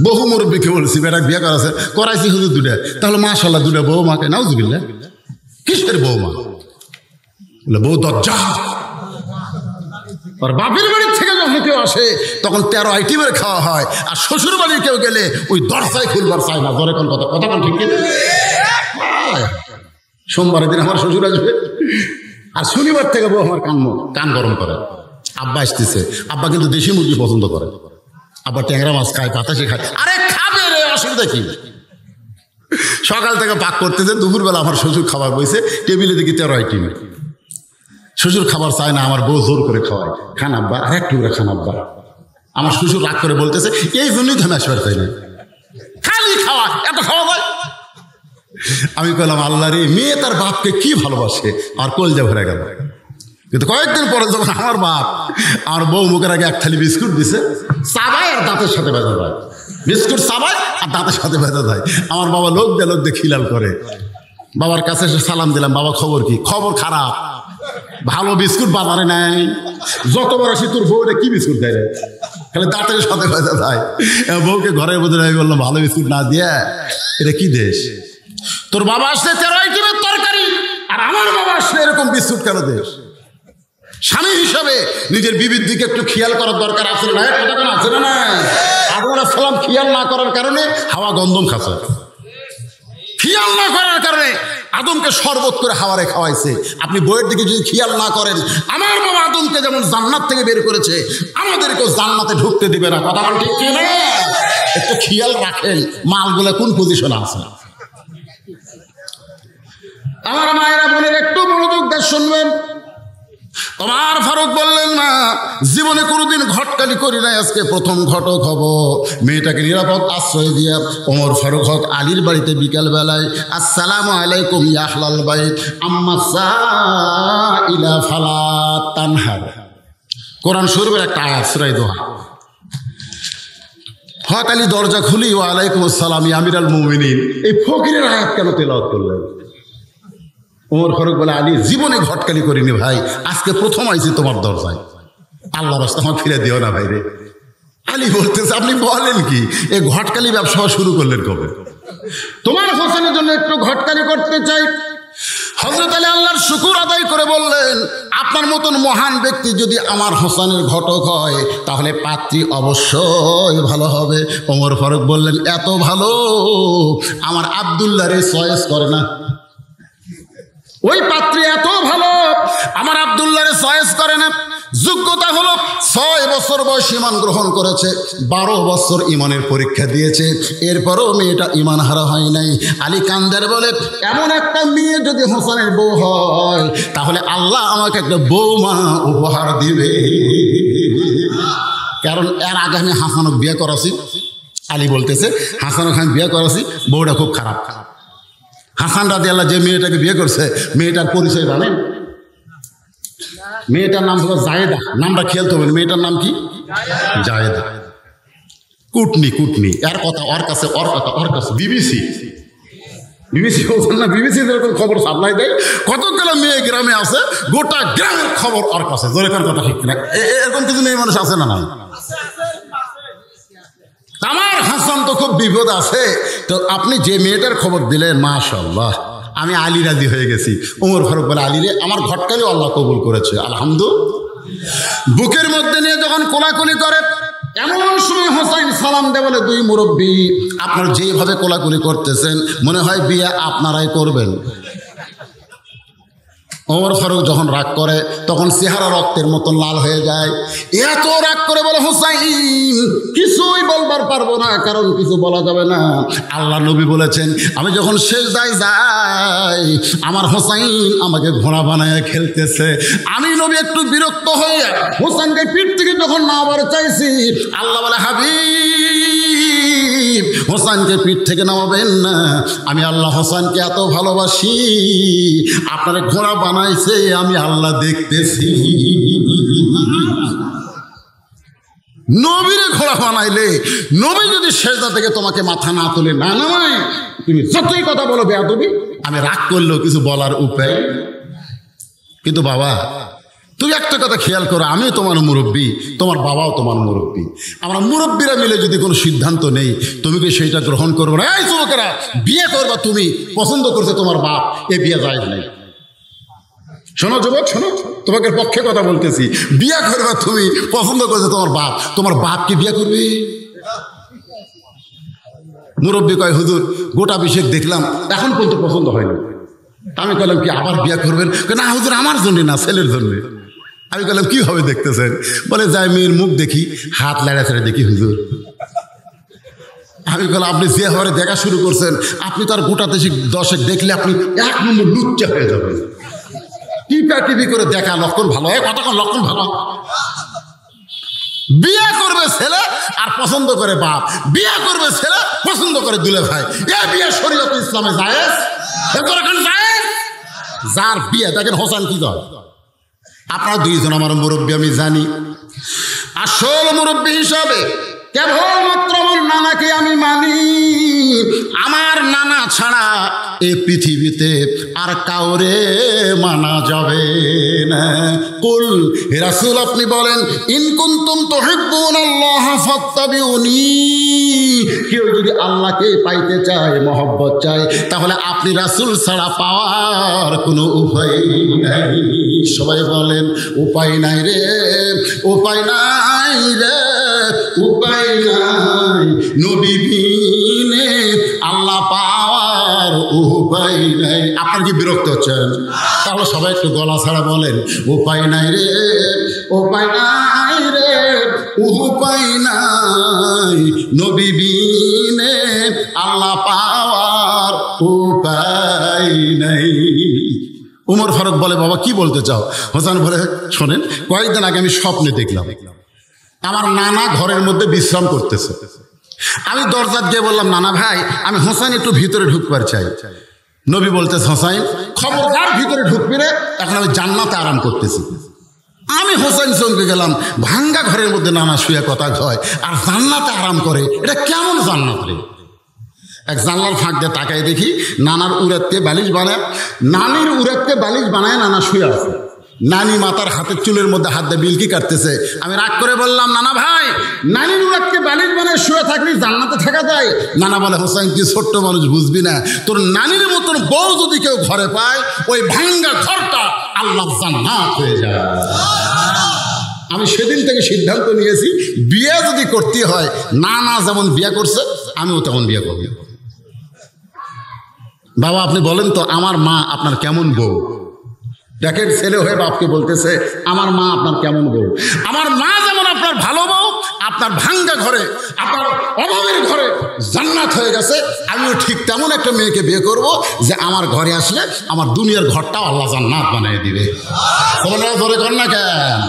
বহু মুরব্বীকে বলছি বেটার বিয়ে করাছে, করাইছি শুধু দুটা, তাহলে মাশাআল্লাহ দুটা বউ মাকে নাউজুবিল্লাহ। কিসের বউ মা? বউ দজ্জা। আর বাপের বাড়ির থেকে যখন কেউ আসে তখন 13 আইটেমের খাওয়া হয়, আর শ্বশুর বাড়ির কেউ গেলে ওই দরজায় খুলবার চায় না। ধরে কোন কথা কথা কোন ঠিক কিনা? সোমবারের দিন আমার শ্বশুর আসবে, আর শনিবার থেকে বউ আমার কান গরম করে। আব্বা আসতেছে, আব্বা কিন্তু দেশি মুরগি পছন্দ করে, আব্বা ট্যাংরা মাছ খায়, পাতাসে খায়। আরে খাবে রে, অসুবিধা কি? সকাল থেকে পাক করতেছে, দুপুরবেলা আমার শ্বশুর খাবার বইছে, টেবিলে দেখি 13 আইটেম। শ্বশুর খাবার চায় না, আমার বউ জোর করে খাওয়ায়, খান আব্বা, আর একটু করে খান আব্বা। আমার শ্বশুর রাগ করে বলতেছে, এই জন্যই তো আমি আসবার চাই না, খালি খাওয়া, এত খাওয়া যায়। আমি বললাম, আল্লাহ রে, মেয়ে তার বাপকে কি ভালোবাসে, আর কলজা ভরে গেল। কিন্তু কয়েকদিন পরে যখন আমার বাপ আমার বউ মুখের আগে এক থালি বিস্কুট দিছে, চাবায় আর দাঁতের সাথে বেঁধে যায়, বিস্কুট চাবায় আর দাঁতের সাথে বেঁধে যায়। আমার বাবা লোক দিয়ে খিলাল করে। বাবার কাছে এসে সালাম দিলাম, বাবা খবর কি? খবর খারাপ, ভালো বিস্কুট বাজারে নাই। যতবার আসি তোর বউরে কি বিস্কুট দেয় রে, খালি দাঁতের সাথে বেঁধে যায়। বউকে ঘরের মধ্যে আমি বললাম, ভালো বিস্কুট না দিয়ে এটা কি দেশ? তোর বাবা আসলে 13 আইটেমের তরকারি, আর আমার বাবা আসলে এরকম বিস্কুট কেন দেশ? স্বামী হিসাবে নিজের বিবির দিকে একটু খেয়াল করার দরকার আছে না? কথা আছে না? আদম আলাইহিস সালাম খেয়াল না করার কারণে হাওয়া গন্ধম খাচ্ছে, খেয়াল না করার কারণে আদমকে শরবত করে হাওয়ারে খাওয়াইছে। আপনি বইয়ের দিকে যদি খেয়াল না করেন, আমার বাবা আদমকে যেমন জান্নাত থেকে বের করেছে, আমাদেরকেও জান্নাতে ঢুকতে দিবে না। কথা ঠিক কি না? একটু খেয়াল রাখেন মালগুলো কোন পজিশনে আছে। আমার মায়েরা বোনের একটু মনোযোগ দিয়ে শুনবেন। ওমর ফারুক বললেন, না, জীবনে কোনোদিন ঘটকালি করি নাই, আজকে প্রথম ঘটক হব। মেয়েটাকে নিরাপদ আশ্রয় দিয়া ওমর ফারুক হক আলীর বাড়িতে বিকাল বেলায়, আসসালামু আলাইকুম ইয়া আহলাল বাইত আম্মা সাইলা ফালা তানহার, কোরআন শরীফের একটা আয়াত, সূরা দোহা। হক আলী দরজা খুলি, ওয়া আলাইকুম আসসালাম ইয়া আমিরাল মুমিনিন, এই ফকিরের আয়াত কেন তেলাওয়াত করলেন? ওমর ফারুক বলে, আলী জীবনে ঘটকালি করিনি ভাই, আজকে প্রথম আইছি তোমার দরজায়, আল্লাহ রাস্তা আমার ফিরে দিও না ভাই রে। আলী বলতেছে, আপনি বলেন কি, এই ঘটকালি ব্যবসা শুরু করলেন কবে? তোমার হোসেনের জন্য একটু ঘটকালি করতে চাই। হযরত আলী আল্লাহর শুকর আদায় করে বললেন, আপনার মতন মহান ব্যক্তি যদি আমার হোসেনের ঘটক হয়, তাহলে পাত্রী অবশ্যই ভালো হবে। ওমর ফারুক বললেন, এত ভালো আমার আব্দুল্লাহরে চয়েস করে না, ওই পাত্রী এত ভালো আমার আব্দুল্লাহরে চয়েস করে না। যোগ্যতা হলো 6 বছর বয়স ইমান গ্রহণ করেছে, 12 বছর ইমানের পরীক্ষা দিয়েছে, এরপরও মেয়েটা ইমান হারা হয় নাই। আলী কান্দার বলে, এমন একটা মেয়ে যদি হোসেনের বউ হয়, তাহলে আল্লাহ আমাকে একটা বৌমা উপহার দিবে। কারণ এর আগে আমি হাসানক বিয়ে করাছি। আলী বলতেছে, হাসানক আমি বিয়ে করাছি, বউটা খুব খারাপ। হাসান রাদিয়াল্লাহু যে মেয়েটাকে বিয়ে করছে, মেয়েটার পরিচয় জানেন? মেয়েটার নাম হলো জায়েদা। নামটা খেয়াল করবেন, মেয়েটার নাম কি? জায়েদা। কুটনি কুটনি, এর কথা ওর কাছে, ওর কথা ওর কাছে, বিবিসি। বিবিসি বলছেন না, বিবিসি যেরকম খবর সাপ্লাই দেয়, কতগুলো মেয়ে গ্রামে আছে, গোটা গ্রামের খবর ওর কাছে। জোরে কোন কথা ঠিক না? এরকম কিছু মেয়ে মানুষ আছে না? নাই। আমার হাসান তো খুব বিপদ আছে। তো আপনি যে মেয়েটার খবর দিলেন, মাশাআল্লাহ, আমি আলী রাজি হয়ে গেছি। ওমর ফারুক বলে, আলী রে, আমার ঘটকালেও আল্লাহ কবুল করেছে, আলহামদুলিল্লাহ। বুকের মধ্যে নিয়ে যখন কোলাকুলি করে, এমন সময় হোসাইন সালাম দেয়, বলে, দুই মুরব্বী, আপনারা যেভাবে কোলাকুলি করতেছেন মনে হয় বিয়ে আপনারাই করবেন। ওমর ফারুক যখন রাগ করে তখন চেহারা রক্তের মতন লাল হয়ে যায়। এত রাগ করে বলে, হোসাইন কিছুই বলবার পারবো না, কারণ কিছু বলা যাবে না। আল্লাহ নবী বলেছেন, আমি যখন সিজদায় যাই আমার হোসাইন আমাকে ঘোড়া বানায় খেলতেছে। আমি নবী একটু বিরক্ত হয়ে হোসাইনকে পিঠ থেকে যখন নামাবার চাইছি, আল্লাহ বলে, হাবিব হোসাইনকে পিঠ থেকে নামাবেন না, আমি আল্লাহ হোসাইনকে এত ভালোবাসি, আপনারা ঘোড়া বানাইছে আমি আল্লাহ দেখতেছি। নবীরে ঘোড়া বানাইলে, নবী যদি সেজদা থেকে তোমাকে মাথা না তুলে না নামায়, তুমি যতই কথা বলো বেয়াদবি, আমি রাগ করলেও কিছু বলার উপায়। কিন্তু বাবা, তুমি একটা কথা খেয়াল করো, আমিও তোমার মুরব্বী, তোমার বাবাও তোমার মুরব্বী। আমরা মুরব্বীরা মিলে যদি কোনো সিদ্ধান্ত নেই, তুমি কি সেইটা গ্রহণ করবো না? এই যুবকেরা, বিয়ে করবা তুমি, পছন্দ করছে তোমার বাপ, এ বিয়ে জায়েজ নাই। শোনো যুবক, শোনো, তোমাকে পক্ষে কথা বলতেছি, বিয়ে করবা তুমি, পছন্দ করছে তোমার বাপ কি বিয়ে করবে? মুরব্বী কয়, হুজুর গোটা বিশেষ দেখলাম, এখন পর্যন্ত পছন্দ হয়নি। আমি বললাম, কি আবার বিয়ে করবেন? না হুজুর, আমার জন্য না, ছেলের জন্য। আমি বললাম, কিভাবে দেখতেছেন? বলে, যাই মেয়ের মুখ দেখি, হাত লাড়া ছেড়ে দেখি হুজুর। আমি বললাম, আপনি যে হারে দেখা শুরু করছেন, আপনি তার গোটা দশেক দেখলে আপনি এক নম্বর লুচ্চা হয়ে যাবেন। টিপি করে দেখা লক্ষণ ভালো হয়, কতক্ষণ লক্ষণ ভালো। বিয়ে করবে ছেলে আর পছন্দ করে বাপ, বিয়ে করবে ছেলে পছন্দ করে দুলে ভাই। এ বিয়ে শরীয়ত ইসলামে জায়েজ, জায়েজ। যার বিয়ে দেখেন হোসেন কি করে। আপনারা দুইজন আমার মুরব্বী, আমি জানি। আসল মুরব্বী হিসাবে কেবলমাত্র আমার নানাকে আমি মানি। আমার নানা ছাড়া এই পৃথিবীতে আর কাউরে মানা যাবে না। কুল, হে রাসূল আপনি বলেন, ইন কুনতুম তুহিব্বুনাল্লাহ ফাত্তাবিউনি, কেউ যদি আল্লাহকে পাইতে চায়, মহব্বত চায়, তাহলে আপনি রাসূল ছাড়া পাওয়ার কোনো উপায় নাই। সবাই বলেন, উপায় নাই রে, উপায় নাই রে, উপায় নাই, নবী বিনে আল্লাহ পাওয়ার উপায় নাই। আপনার কি বিরক্ত হচ্ছেন? তাহলে সবাই একটু গলা ছাড়া বলেন, উপায় নাই রে, উপায় নাই রে, উপায় নাই, নবী বিনে আল্লাহ পাওয়ার উপায় নাই। উমর ফারুক বলে, বাবা কি বলতে চাও? হোসেন বলে, শোনেন, কয়েকদিন আগে আমি স্বপ্নে দেখলাম আমার নানা ঘরের মধ্যে বিশ্রাম করতেছে। আমি দরজা গিয়ে বললাম, নানা ভাই, আমি হোসেন একটু ভিতরে ঢুকবার চাই। নবী বলতেছে, হোসেন খবরদার ভিতরে ঢুকবি রে, এখন আমি জান্নাতে আরাম করতেছি। আমি হোসেন চমকে গেলাম, ভাঙ্গা ঘরের মধ্যে নানা শুয়ে কথা কয় আর জান্নাতে আরাম করে, এটা কেমন জান্নাত রে? এক জানলার ফাঁক দিয়ে তাকায় দেখি নানার উড়াতে বালিশ বানায়, নানির উড়াতে বালিশ বানায় নানা শুয়ে আছে। নানি মাতার হাতের চুলের মধ্যে হাত দিয়ে বিলকি কাটতেছে। আমি রাগ করে বললাম, নানা ভাই, নানির উড়াতকে বালিশ বানায় শুয়ে থাকলে জান্নাতে থাকা যায়? নানা বলে, হোসেন তুই ছোট্ট মানুষ, বুঝবি না, তোর নানির মতন বউ যদি কেউ ঘরে পায়, ওই ভাঙ্গা ঘরটা আল্লাহ জান্নাত হয়ে যায়। আমি সেদিন থেকে সিদ্ধান্ত নিয়েছি, বিয়ে যদি করতে হয়, নানা যেমন বিয়ে করছে আমিও তেমন বিয়ে করব। বাবা আপনি বলেন তো, আমার মা আপনার কেমন বউ? দেখেন, ছেলে হয়ে বাপকে বলতেছে, আমার মা আপনার কেমন বউ? আমার মা যেমন আপনার ভালো বউ, আপনার ভাঙ্গা ঘরে, আপনার অভাবের ঘরে জান্নাত হয়ে গেছে, আমিও ঠিক তেমন একটা মেয়েকে বিয়ে করব যে আমার ঘরে আসলে আমার দুনিয়ার ঘরটাও আল্লাহ জান্নাত বানিয়ে দিবে। ধরে কর না কেন?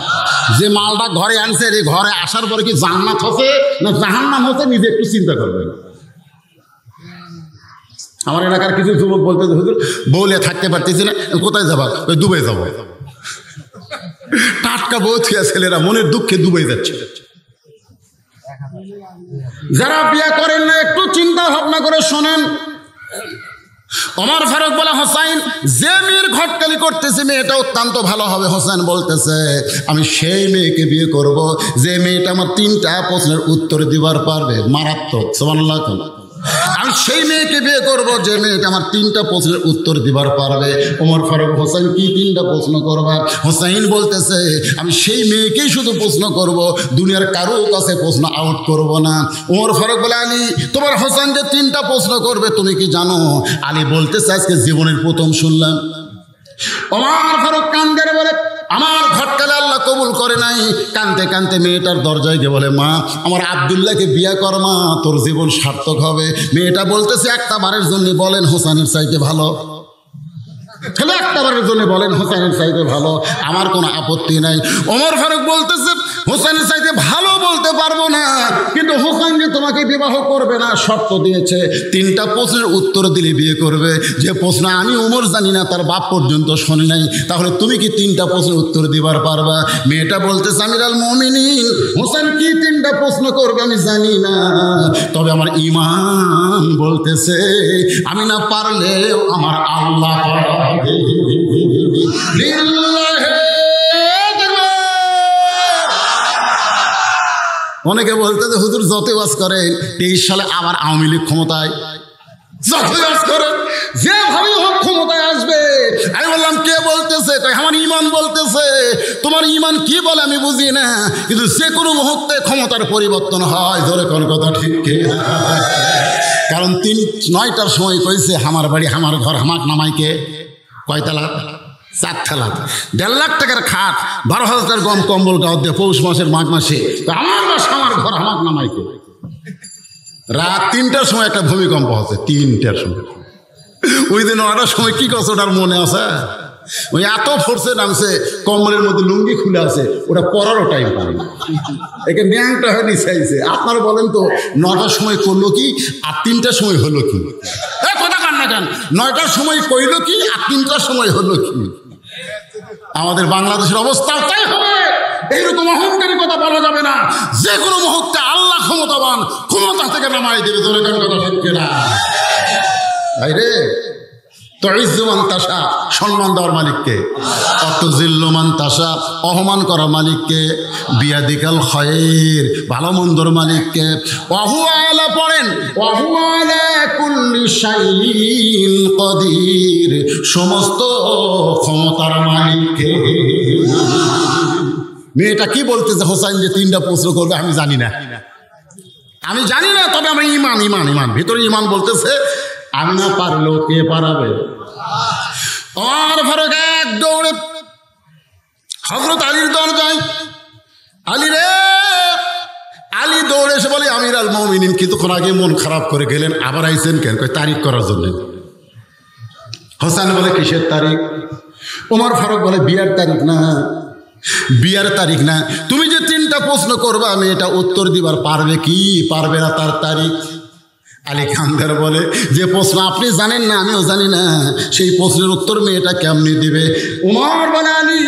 যে মালটা ঘরে আনছে, এই ঘরে আসার পরে কি জান্নাত হচ্ছে না জাহান্নাম হচ্ছে, নিজে একটু চিন্তা করবেন। আমার এলাকার কিছু যুবক বলতে, হুজুর বউলে থাকতে পারতেছি না, কোথায় যাবা? ওই দুবাই যাবো। টাটকা বউ থিয়া ছেলেরা মনের দুঃখে দুবাই যাচ্ছে। যারা বিয়ে করেন না, একটু চিন্তা ভাবনা করে শোনেন। ওমর ফারুক বলে, হোসাইন যে মেয়ের ঘটকালি করতেছে মেয়েটা অত্যন্ত ভালো হবে। হোসেন বলতেছে, আমি সেই মেয়েকে বিয়ে করব যে মেয়েটা আমার 3টা প্রশ্নের উত্তর দিবার পারবে। মারাত্মক, সুবহানাল্লাহ। আমি সেই মেয়েকে বিয়ে করব যে মেয়েটা আমার 3টা প্রশ্নের উত্তর দিবার পারবে। ওমর ফারুক, হোসেন কি 3টা প্রশ্ন করবা? হোসেন বলতেছে, আমি সেই মেয়েকেই শুধু প্রশ্ন করব, দুনিয়ার কারো কাছে প্রশ্ন আউট করব না। ওমর ফারুক বলে, আলী তোমার হোসেন যে 3টা প্রশ্ন করবে তুমি কি জানো? আলী বলতেছে, আজকে জীবনের প্রথম শুনলাম। ওমর ফারুক কান্দের বলে, আমার ঘটকালে আল্লাহ কবুল করে নাই। কানতে কানতে মেয়েটার দরজায় গিয়ে বলে, মা আমার আব্দুল্লাহকে বিয়ে কর মা, তোর জীবন সার্থক হবে। মেয়েটা বলতেছে, একটা বারের জন্য বলেন হোসেনের চাইতে ভালো। তাহলে একটা বারের জন্য বলেন হোসেনের চাইতে ভালো, আমার কোনো আপত্তি নাই। ওমর ফারুক বলতেছে, হোসেনের চাইতে ভালো বলতে পারবো না, কিন্তু হোসেন যে তোমাকে বিবাহ করবে না শর্ত দিয়েছে, 3টা প্রশ্নের উত্তর দিলে বিয়ে করবে। যে প্রশ্ন আমি ওমর জানি না, তার বাপ পর্যন্ত শোনে নাই, তাহলে তুমি কি 3টা প্রশ্নের উত্তর দিবার পারবা? মেয়েটা বলতেছে, আমিরুল মুমিনিন, হোসেন কি 3টা প্রশ্ন করবে আমি জানি না, তবে আমার ঈমান বলতেছে আমি না পারলেও আমার আল্লাহ পারবে। অনেকে বলতে হুজুর যত ওয়াজ করে 23 সালে আবার আওয়ামী লীগ ক্ষমতায়, যত ওয়াজ করে যেভাবে হোক ক্ষমতায় আসবে। আমি বললাম, কে বলতেছে? আমার ঈমান বলতেছে। তোমার ঈমান কি বলে আমি বুঝি না, কিন্তু যে কোনো মুহূর্তে ক্ষমতার পরিবর্তন হয়। ধরে কোন কথা ঠিক কি? কারণ 9টার সময় কইছে, আমার বাড়ি আমার ঘর হামাক নামাইকে কয়তালা? 4 তালা। 1.5 লাখ টাকার খাট, 12,000 টাকার গম কম্বল গাও দিয়ে পৌষ মাসের মাঘ মাসে আমার বাসা আমার ঘর হামাক নামাইকে। রাত 3টার সময় একটা ভূমিকম্প হচ্ছে, 3টার সময়। ওই দিন 9টার সময় কি করছে ওটার মনে আছে? ওই এত ফোর্সে নামছে, কম্বলের মধ্যে লুঙ্গি খুলে আছে, ওটা পরারও টাইম পায় না, একে ন্যাংটা হয়ে নিচাইছে। আপনারা বলেন তো 9টার সময় করলো কি আর 3টার সময় হলো কি? কথা কান না কেন, 9টার সময় কইলো কি আর 3টার সময় হলো কি? আমাদের বাংলাদেশের অবস্থা তাই হবে। এইরকম অহংকারী কথা বলা যাবে না। যে কোনো মুহূর্তে আল্লাহ ক্ষমতাবান, ক্ষমতা থেকে নামাই দেবে। ধরে কেন কথা ঠিক না ভাইরে? তুইজ্জুমান তাশা, সম্মান দেওয়ার মালিককে। অতুজিল্লুমান তাশা, অপমান করার মালিককে। বিয়াদিকাল খায়র, ভালো মন্দর মালিককে। ওয়াহু আলা পড়েন, ওয়াহু আলা কুল্লি শাইইন কাদির, সমস্ত ক্ষমতার মালিককে। মেয়েটা কি বলতেছে? হোসেন যে 3টা প্রশ্ন করবে আমি জানি না, আমি জানি না, তবে আমার ঈমান ঈমান ঈমান ভিতরে ঈমান বলতেছে আমি না পারলেও কে পারাবে? ওমর ফারুক এক দৌড়ে হযরত আলীর দরজায়, আলী রে, আলী দৌড়ে এসে বলে, আমিরুল মুমিনিন কিছুক্ষণ আগে মন খারাপ করে গেলেন, আবার আইছেন কেন? কই তারিখ করার জন্য। হোসেন বলে, কিসের তারিখ? ওমর ফারুক বলে, বিয়ার তারিখ না, বিয়ার তারিখ না, তুমি যে 3টা প্রশ্ন করবা আমি এটা উত্তর দিবার পারবে কি পারবে না তার তারিখ। আলী খানদার বলে, যে প্রশ্ন আপনি জানেন না আমিও জানি না, সেই প্রশ্নের উত্তর মেয়েটা কেমনি দিবে? ওমর বলে, আলী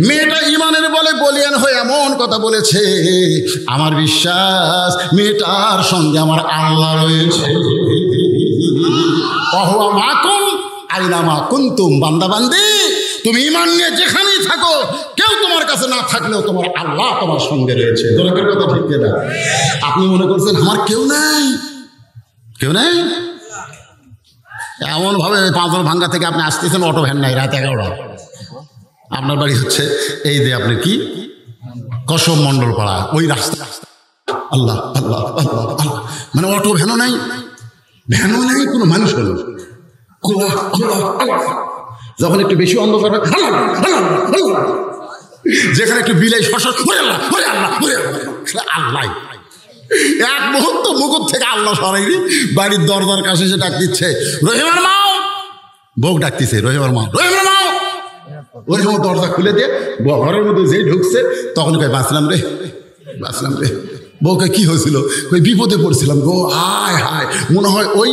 মেয়েটা ঈমানের বলে বলিয়ান হয়ে এমন কথা বলেছে, আমার বিশ্বাস মেয়েটার সঙ্গে আমার আল্লাহ রয়েছে। ওয়া মাকুম আইনামা কুনতুম, বান্দা বান্দি তুমি ঈমান নিয়ে যেখানেই থাকো, কেউ তোমার কাছে না থাকলেও তোমার আল্লাহ তোমার সঙ্গে রয়েছে। দরকার কথা ঠিক না? আপনি মনে করছেন আমার কেউ নাই, কেউ নেই? এমনভাবে 5 ভাঙ্গা থেকে আপনি আসতেছেন, অটো ভ্যান নাই, রাত 11টা, আপনার বাড়ি হচ্ছে এই যে আপনি কি কসম মণ্ডল পাড়া, ওই রাস্তা। আল্লাহ আল্লাহ আল্লাহ আল্লাহ, মানে অটো ভ্যানও নাই, ভ্যানও নাই, কোনো মানুষ হলো। যখন একটু বেশি অন্ধকার হয়, যেখানে একটু বিলাই শশা, আল্লাহ এক মুহূর্ত মুকুট থেকে আল্লাহ সরাইনি, বাড়ির দরজার কাছে এসে ডাক দিচ্ছে, রহিমার মাও, বউ ডাকতেছে, রহিমার মা, রহিমার মাও। ওই সময় দরজা খুলে দিয়ে ঘরের মধ্যে যেই ঢুকছে তখন কই, বাঁচলাম রে, বাঁচলাম রে। বউকে কি হয়েছিল? ওই বিপদে পড়ছিলাম গো, হায় হায়, মনে হয় ওই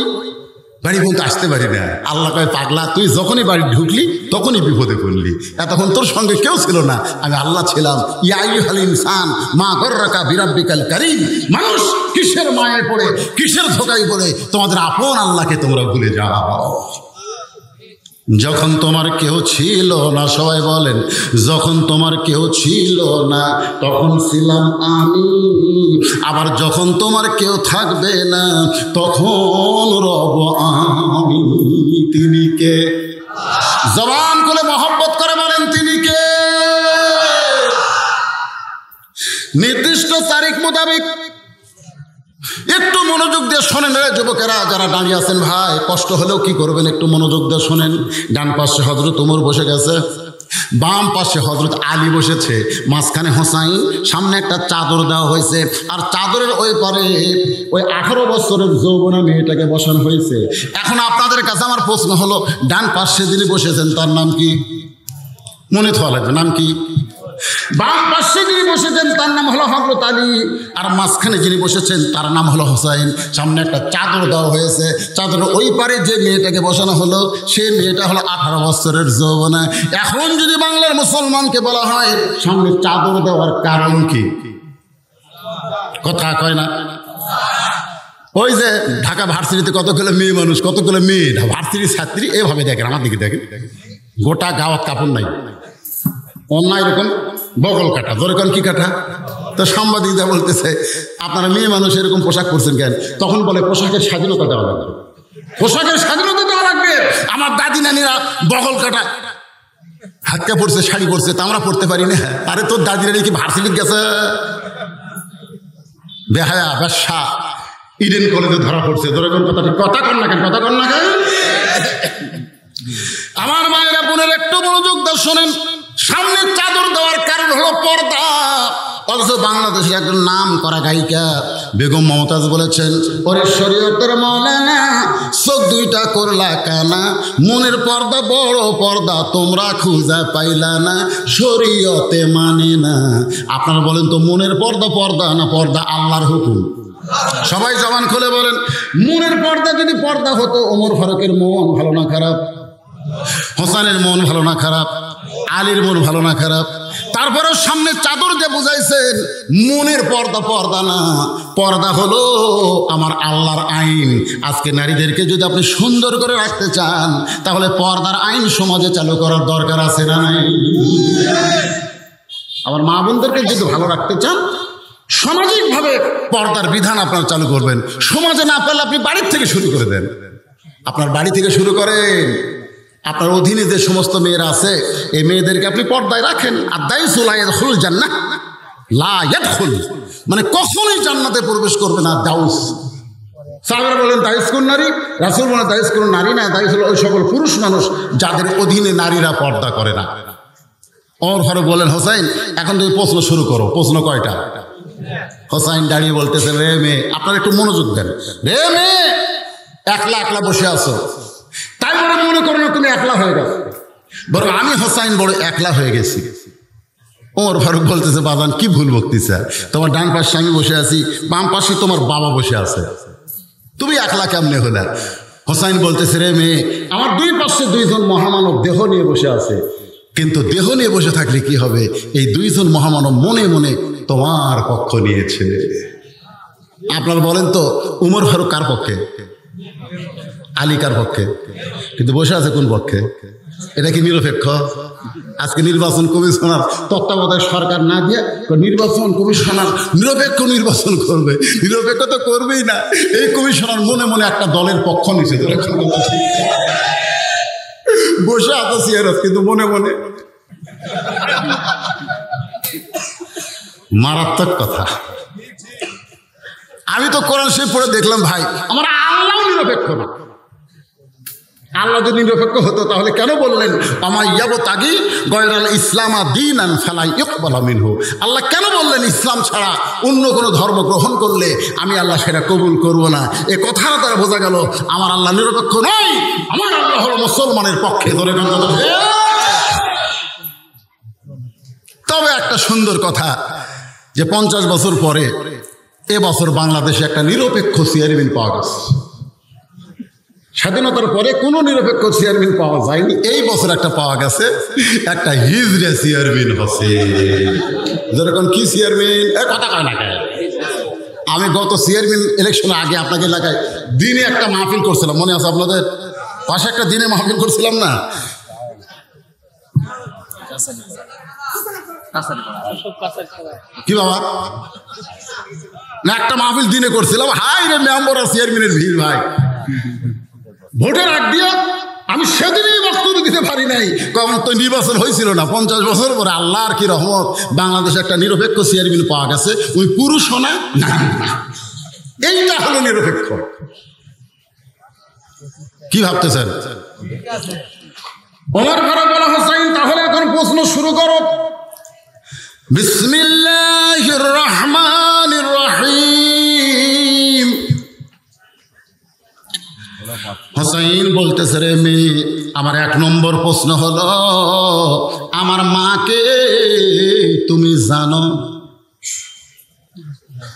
বাড়ি পর্যন্ত আসতে পারি না। আল্লাহ কয় পাগলা, তুই যখনই বাড়ি ঢুকলি তখনই বিপদে পড়লি, এতক্ষণ তোর সঙ্গে কেউ ছিল না, আমি আল্লাহ ছিলাম। ইয়া আইয়ুহাল ইনসান মা গররাকা বিরাব্বিকাল কারীম, মানুষ কিসের মায়ায় পড়ে, কিসের ধোকায় পড়ে তোমাদের আপন আল্লাহকে তোমরা ভুলে যাও। যখন তোমার কেউ ছিল না, সবাই বলেন, যখন তোমার কেউ ছিল না তখন ছিলাম আমি, আবার যখন তোমার কেউ থাকবে না তখন রব আমি। তিনি কে? জবান খুলে মহব্বত করে বলেন তিনি কে? নির্দিষ্ট তারিখ মোতাবেক একটু মনোযোগ দিয়ে শোনেন রে যুবকেরা, যারা দাঁড়িয়ে আছেন ভাই, কষ্ট হলেও কি করবেন, একটু মনোযোগ দিয়ে শোনেন। ডান পাশে হযরত ওমর বসে গেছে, বাম পাশে হযরত আলী বসেছে, মাঝখানে হোসাইন, সামনে একটা চাদর দেওয়া হয়েছে, আর চাদরের ওই পারে ওই 18 বছরের যৌবনা মেয়েটাকে বসানো হয়েছে। এখন আপনাদের কাছে আমার প্রশ্ন হলো, ডান পাশে যিনি বসেছেন তার নাম কি? মনে থাকা লাগবে, নাম কি? বাম পাশে যিনি বসেছেন তার নাম হলো হযরত আলী, আর মাঝখানে যিনি বসেছেন তার নাম হলো হোসাইন। সামনে একটা চাদর দেওয়া হয়েছে, চাদরের ওই পারে যে মেয়েটাকে বসানো হলো সেই মেয়েটা হলো 18 বছরের যৌবনা। এখন যদি বাংলার মুসলমানকে বলা হয় সামনে চাদর দেওয়ার কারণ কি, কথা কয় না? ওই যে ঢাকা ভার্সিটিতে কতগুলো মেয়ে মানুষ, কতগুলো মেয়ে ভার্সিটির ছাত্রী, এভাবে দেখেন, আমার দিকে দেখেন, গোটা গাওয়াত কাপড় নাই, অন্য এরকম বগল কাটা, যেরকম কি কাটা। তো সাংবাদিকরা বলতেছে আপনারা মেয়ে মানুষ এরকম পোশাক পরছেন কেন? তখন বলে পোশাকের স্বাধীনতা দেওয়া লাগবে, পোশাকের স্বাধীনতা দেওয়া লাগবে। আমার দাদি নানিরা বগল কাটা হাতকা পড়ছে, শাড়ি পরছে, তা আমরা পড়তে পারি না। আরে তোর দাদি নানি কি ভার্সিটি গেছে? বেহায়া ব্যবসা ইডেন কলেজে ধরা পড়ছে, যেরকম কথা ঠিক, কথা কর না কেন, কথা কর না কেন? আমার মায়েরা বোনের একটু মনোযোগ দিয়ে শোনেন। সামনে চাদর দেওয়ার কারণ হলো পর্দা। অথচ বাংলাদেশের একজন নাম করা গায়িকা বেগম মমতাজ বলেছেন, ওরে শরীয়তের মৌলানা চোখ দুইটা করলা কানা, মনের পর্দা বড় পর্দা তোমরা খুঁজা পাইলা না, শরীয়তে মানে না। আপনারা বলেন তো মনের পর্দা পর্দা না পর্দা আল্লাহর হুকুম? সবাই জবান খুলে বলেন, মনের পর্দা যদি পর্দা হতো, ওমর ফারুকের মন ভালো না খারাপ, হোসেনের মন ভালো না খারাপ, আলীর মন ভালো না খারাপ, তারপরেও সামনে চাদর দিয়ে বুঝাইছেন মনের পর্দা পর্দা না, পর্দা হলো আমার আল্লাহর আইন। আজকে নারীদেরকে যদি আপনি সুন্দর করে রাখতে চান তাহলে পর্দার আইন সমাজে চালু করার দরকার আছে না নাই? আমার মা বোনদেরকে যদি ভালো রাখতে চান সামাজিকভাবে পর্দার বিধান আপনারা চালু করবেন। সমাজে না পারলে আপনি বাড়ির থেকে শুরু করে দেন, আপনার বাড়ি থেকে শুরু করেন। আপনার অধীনে যে সমস্ত মেয়েরা আছে এই মেয়েদেরকে আপনি পর্দায় রাখেন। আর দায়ুসু লা ইয়াদখুল জান্নাহ, লা ইয়াদখুল মানে কখনোই জান্নাতে প্রবেশ করবে না। দাউস সাহাবারা বলেন দায়ুস কোন নারী? রাসূল বলেন দায়ুস কোন নারী না, দায়ুস হলো ওই সকল পুরুষ মানুষ যাদের অধীনে নারীরা পর্দা করে না। ওমর ফারুক বলেন হোসাইন এখন তুমি প্রশ্ন শুরু করো। প্রশ্ন কয়টা? হোসাইন দাঁড়িয়ে বলতেছে, রে মেয়ে, আপনারা একটু মনোযোগ দেন, রে মেয়ে, একলা একলা বসে আছো, তাই বলে মনে করো না তুমি একলা হয়ে গেছো, বরং আমি হোসাইন বড় একলা হয়ে গেছি। ওমর ফারুক বলতেছে, বাবান কি ভুল বকতেছে, তোমার ডান পাশে আমি বসে আছি, বাম পাশে তোমার বাবা বসে আছে, তুমি একলা কেমনে হলে? হোসাইন বলতেছে, রে মেয়ে, আমার দুই পাশে দুইজন মহামানব দেহ নিয়ে বসে আছে, কিন্তু দেহ নিয়ে বসে থাকলে কি হবে? এই দুইজন মহামানব মনে মনে তোমার পক্ষ নিয়েছে। আপনারা বলেন তো উমর ফারুক কার পক্ষে? আলী কার পক্ষে? কিন্তু বসে আছে কোন পক্ষে? এটা কি নিরপেক্ষ? আজকে নির্বাচন কমিশনার তত্ত্বাবধায়ক সরকার না দিয়ে নির্বাচন কমিশনার নিরপেক্ষ নির্বাচন করবে, নিরপেক্ষ তো করবেই না। এই কমিশনার মনে মনে একটা দলের পক্ষ নিছে, বসে আছে সিয়ারত, কিন্তু মনে মনে মারাত্মক কথা। আমি তো কোরআন শরীফ পড়ে দেখলাম ভাই, আমার আল্লাহ নিরপেক্ষ না। আল্লাহ যদি নিরপেক্ষ হতো তাহলে কেন বললেন আমাইয়াবতাগি গায়রাল ইসলামা দীনান ফালা ইকবালা মিনহু? আল্লাহ কেন বললেন ইসলাম ছাড়া অন্য কোনো ধর্ম গ্রহণ করলে আমি আল্লাহ সেটা কবুল করব না? এ কথার দ্বারা বোঝা গেল আমার আল্লাহ নিরপেক্ষ নয়, আমার আল্লাহ হলো মুসলমানের পক্ষে। ধরে তবে একটা সুন্দর কথা যে 50 বছর পরে এবছর বাংলাদেশে একটা নিরপেক্ষ চেয়ারম্যান পাওয়া গেছে। স্বাধীনতার পরে কোনো নিরপেক্ষ চেয়ারম্যান পাওয়া যায়নি। এই বছর একটা পাওয়া গেছে, একটা হিজড়া চেয়ারম্যান হচ্ছে। যেরকম কি চেয়ারম্যান কথা কয় না কেন? আমি গত চেয়ারম্যান ইলেকশনের আগে আপনাকে এলাকায় দিনে একটা মাহফিল করছিলাম, মনে আছে আপনাদের? পাশে একটা দিনে মাহফিল করছিলাম না? কি বাবা না, একটা মাহফিল দিনে করছিলাম। হাই রে মেম্বার আর চেয়ারম্যানের ভিড় ভাই। ভোটের আগ দিয়ে আমি সেদিনই বক্তব্য দিতে পারি নাই, কারণ তো নির্বাচন হয়েছিল না। 50 বছর পরে আল্লাহর কি রহমত, বাংলাদেশে একটা নিরপেক্ষ চেয়ারম্যান পাওয়া গেছে। ওই পুরুষ না, এইটা হলো নিরপেক্ষ। কি ভাবতেছেন? ওমর ফারুক বলা হোসেন, তাহলে এখন প্রশ্ন শুরু করো। বিসমিল্লাহির রহমানির রহিম। হোসেন বলতেছে, রে মেয়ে, আমার 1 নম্বর প্রশ্ন হলো, আমার মাকে তুমি জানো?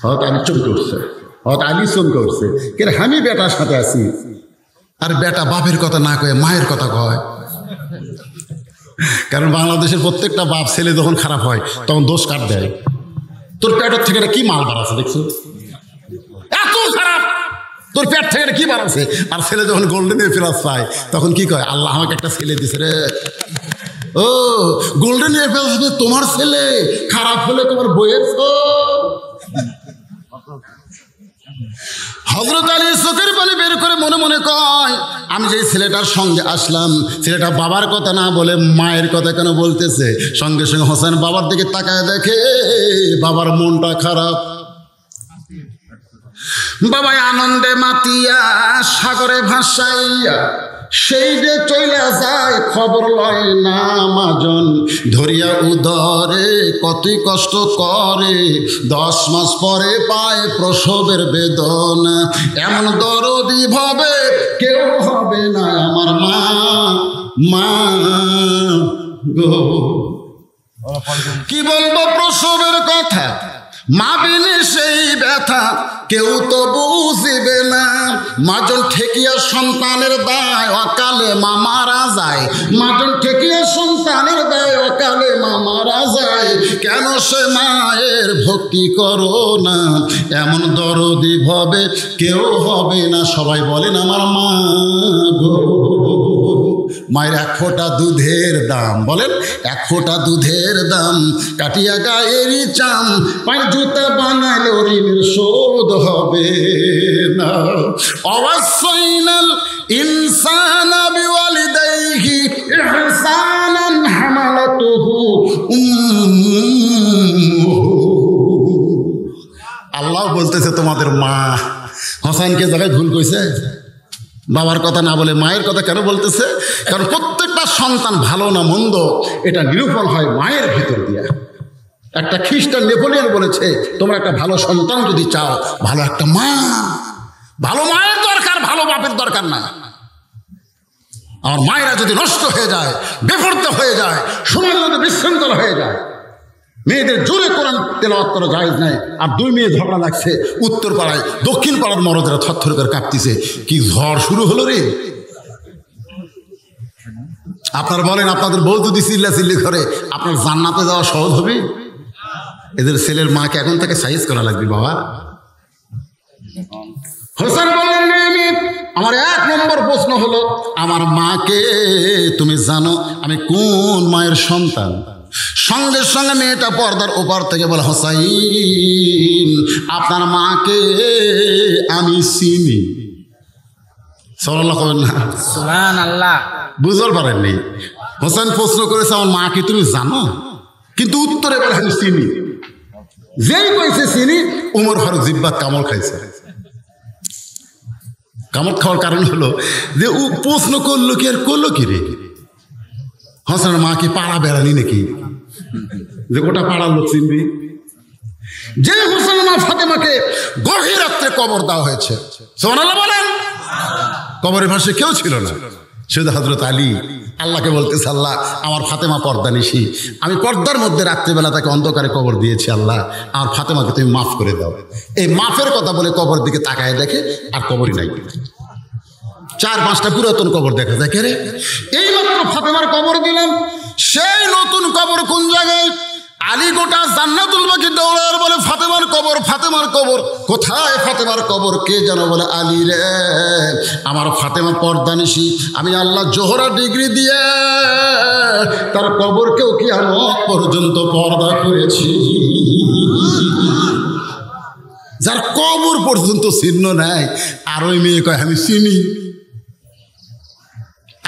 হয়তো আমি চুপ করছে, হয়তো আমি চুপ করছে, কিন্তু আমি বেটার সাথে আছি। আর বেটা বাপের কথা না কয়ে মায়ের কথা কয়। কারণ বাংলাদেশের প্রত্যেকটা বাপ ছেলে যখন খারাপ হয় তখন দোষ কাট দেয়। তোর পেটের থেকে কি মাল বাড়াচ্ছে দেখছো, এত খারাপ, তোর পেট থেকে কি বাড়াচ্ছে। আর ছেলে যখন গোল্ডেন প্লাস পায় তখন কি কয়, আল্লাহ আমাকে একটা ছেলে দিছে রে। ও গোল্ডেন প্লাস তোমার ছেলে, খারাপ হলে তোমার বইয়ের। হযরত আলী চোখের পানি বের করে মনে মনে কয়, আমি যে ছেলেটার সঙ্গে আসলাম, ছেলেটা বাবার কথা না বলে মায়ের কথা কেন বলতেছে? সঙ্গে সঙ্গে হোসেন বাবার দিকে তাকায় দেখে বাবার মনটা খারাপ। বাবা আনন্দে মাতিয়া সাগরে ভাসাইয়া সেই যে চইলা যায়, খবর লয় না মাজন ধরিয়া উদরে, কতই কষ্ট করে 10 মাস পরে পায় প্রসবের বেদনা। এমন দরদি ভাবে কেউ হবে না আমার মা, মা গো। কি বলবো প্রসবের কথা, মা বিনে সেই ব্যথা কেউ তো বুঝিবে না। মাজন ঠেকিয়া সন্তানের দায় অকালে মা মারা যায়, মাজন ঠেকিয়া সন্তানের দায় অকালে মা মারা যায়। কেন সে মায়ের ভক্তি করো না, এমন দরদি ভাবে কেউ হবে না। সবাই বলেন আমার মা গো। মায়ের 1 ফোঁটা দুধের দাম, বলেন 1 ফোঁটা দুধের দাম, কাটিয়া গায়েরই চাম, পায়ের জুতা বানাইলেও ঋণের শোধ হবে না। অবশ্যইনাল ইনসানা বিওয়ালিদাইহি ইহসানান হামালাতুহু উম্মুহু। আল্লাহ বলতেছে তোমাদের মা। হোসেনকে জায়গায় ভুল কইছে, বাবার কথা না বলে মায়ের কথা কেন বলতেছে? কারণ প্রত্যেকটা সন্তান ভালো না মন্দ এটা নিরূপণ হয় মায়ের ভিতর দিয়া। একটা খ্রিস্টান নেপোলিয়ন বলেছে, তোমরা একটা ভালো সন্তান যদি চাও, ভালো একটা মা, ভালো মায়ের দরকার, ভালো বাপের দরকার না। আমার মায়েরা যদি নষ্ট হয়ে যায়, বেপরদা হয়ে যায়, সমাজ যদি বিশৃঙ্খলা হয়ে যায়, মেয়েদের জোরে কোরআন তেলাওয়াত করা জায়েজ নাই। আর 2 মেয়ে ঝগড়া লাগছে উত্তর পাড়ায়, দক্ষিণ পাড়ার মরদেরা থরথর করে কাঁপতেছে। কি ঝড় শুরু হলো রে! আপনারা বলেন, আপনাদের বউ যদি চিল্লাচিল্লি করে, আপনার জান্নাতে যাওয়া সহজ হবে? এদের ছেলের মাকে এখন থেকে সাইজ করা লাগবে বাবা। হোসেন বললেন, আমার 1 নম্বর প্রশ্ন হলো, আমার মাকে তুমি জানো? আমি কোন মায়ের সন্তান? সঙ্গে সঙ্গে মেয়েটা পর্দার ওপার থেকে বলে, হোসাইন আপনার মাকে আমি চিনি। সাল্লাল্লাহু আলাইহি ওয়া সাল্লাম, সুবহানাল্লাহ। বুঝতে পারেননি? হোসেন প্রশ্ন করেছে, আমার মাকে তুমি জানো? কিন্তু উত্তরে বলে আমি চিনি। যেই কইছে চিনি, ওমর ফারুক জিব্বা কামড় খাইছে। কামড় খাওয়ার কারণ হলো যে ও প্রশ্ন করলো কি আর করলো কি রে? হোসেনের মা কি পাড়া বেড়ানি নাকি যে গোটা পাড়ার লোক চিনবি? যে হোসেনের মা ফাতেমাকে গভীর রাত্রে কবর দেওয়া হয়েছে, সুবহানাল্লাহ বলেন। কবরের পাশে কেউ ছিল না, শুধু হযরত আলী। আল্লাহকে বলতেছে, আল্লাহ আমার ফাতেমা পর্দা নিশি, আমি পর্দার মধ্যে রাত্রিবেলা তাকে অন্ধকারে কবর দিয়েছি, আল্লাহ আমার ফাতেমাকে তুমি মাফ করে দাও। এই মাফের কথা বলে কবরের দিকে তাকায় দেখে আর কবরই নাই। 4-5টা পুরাতন কবর দেখা যায়। কে রে? এইমাত্র ফাতেমার কবর দিলাম। সেই নতুন কবর কোন জায়গায়? আলী গোটা জান্নাতুল বাকি দৌড়ার বলে ফাতেমার কবর, ফাতেমার কবর কোথায়? ফাতেমার কবর কে যেন বলে আলী রে। আমার ফাতেমা পর্দানিশী, আমি আল্লাহ জোহরা ডিগ্রি দিয়ে তার কবরকেও কিয়ামত পর্যন্ত পর্দা করেছি। যার কবর পর্যন্ত চিহ্ন নাই, আর ওই মেয়ে কয় আমি চিনি।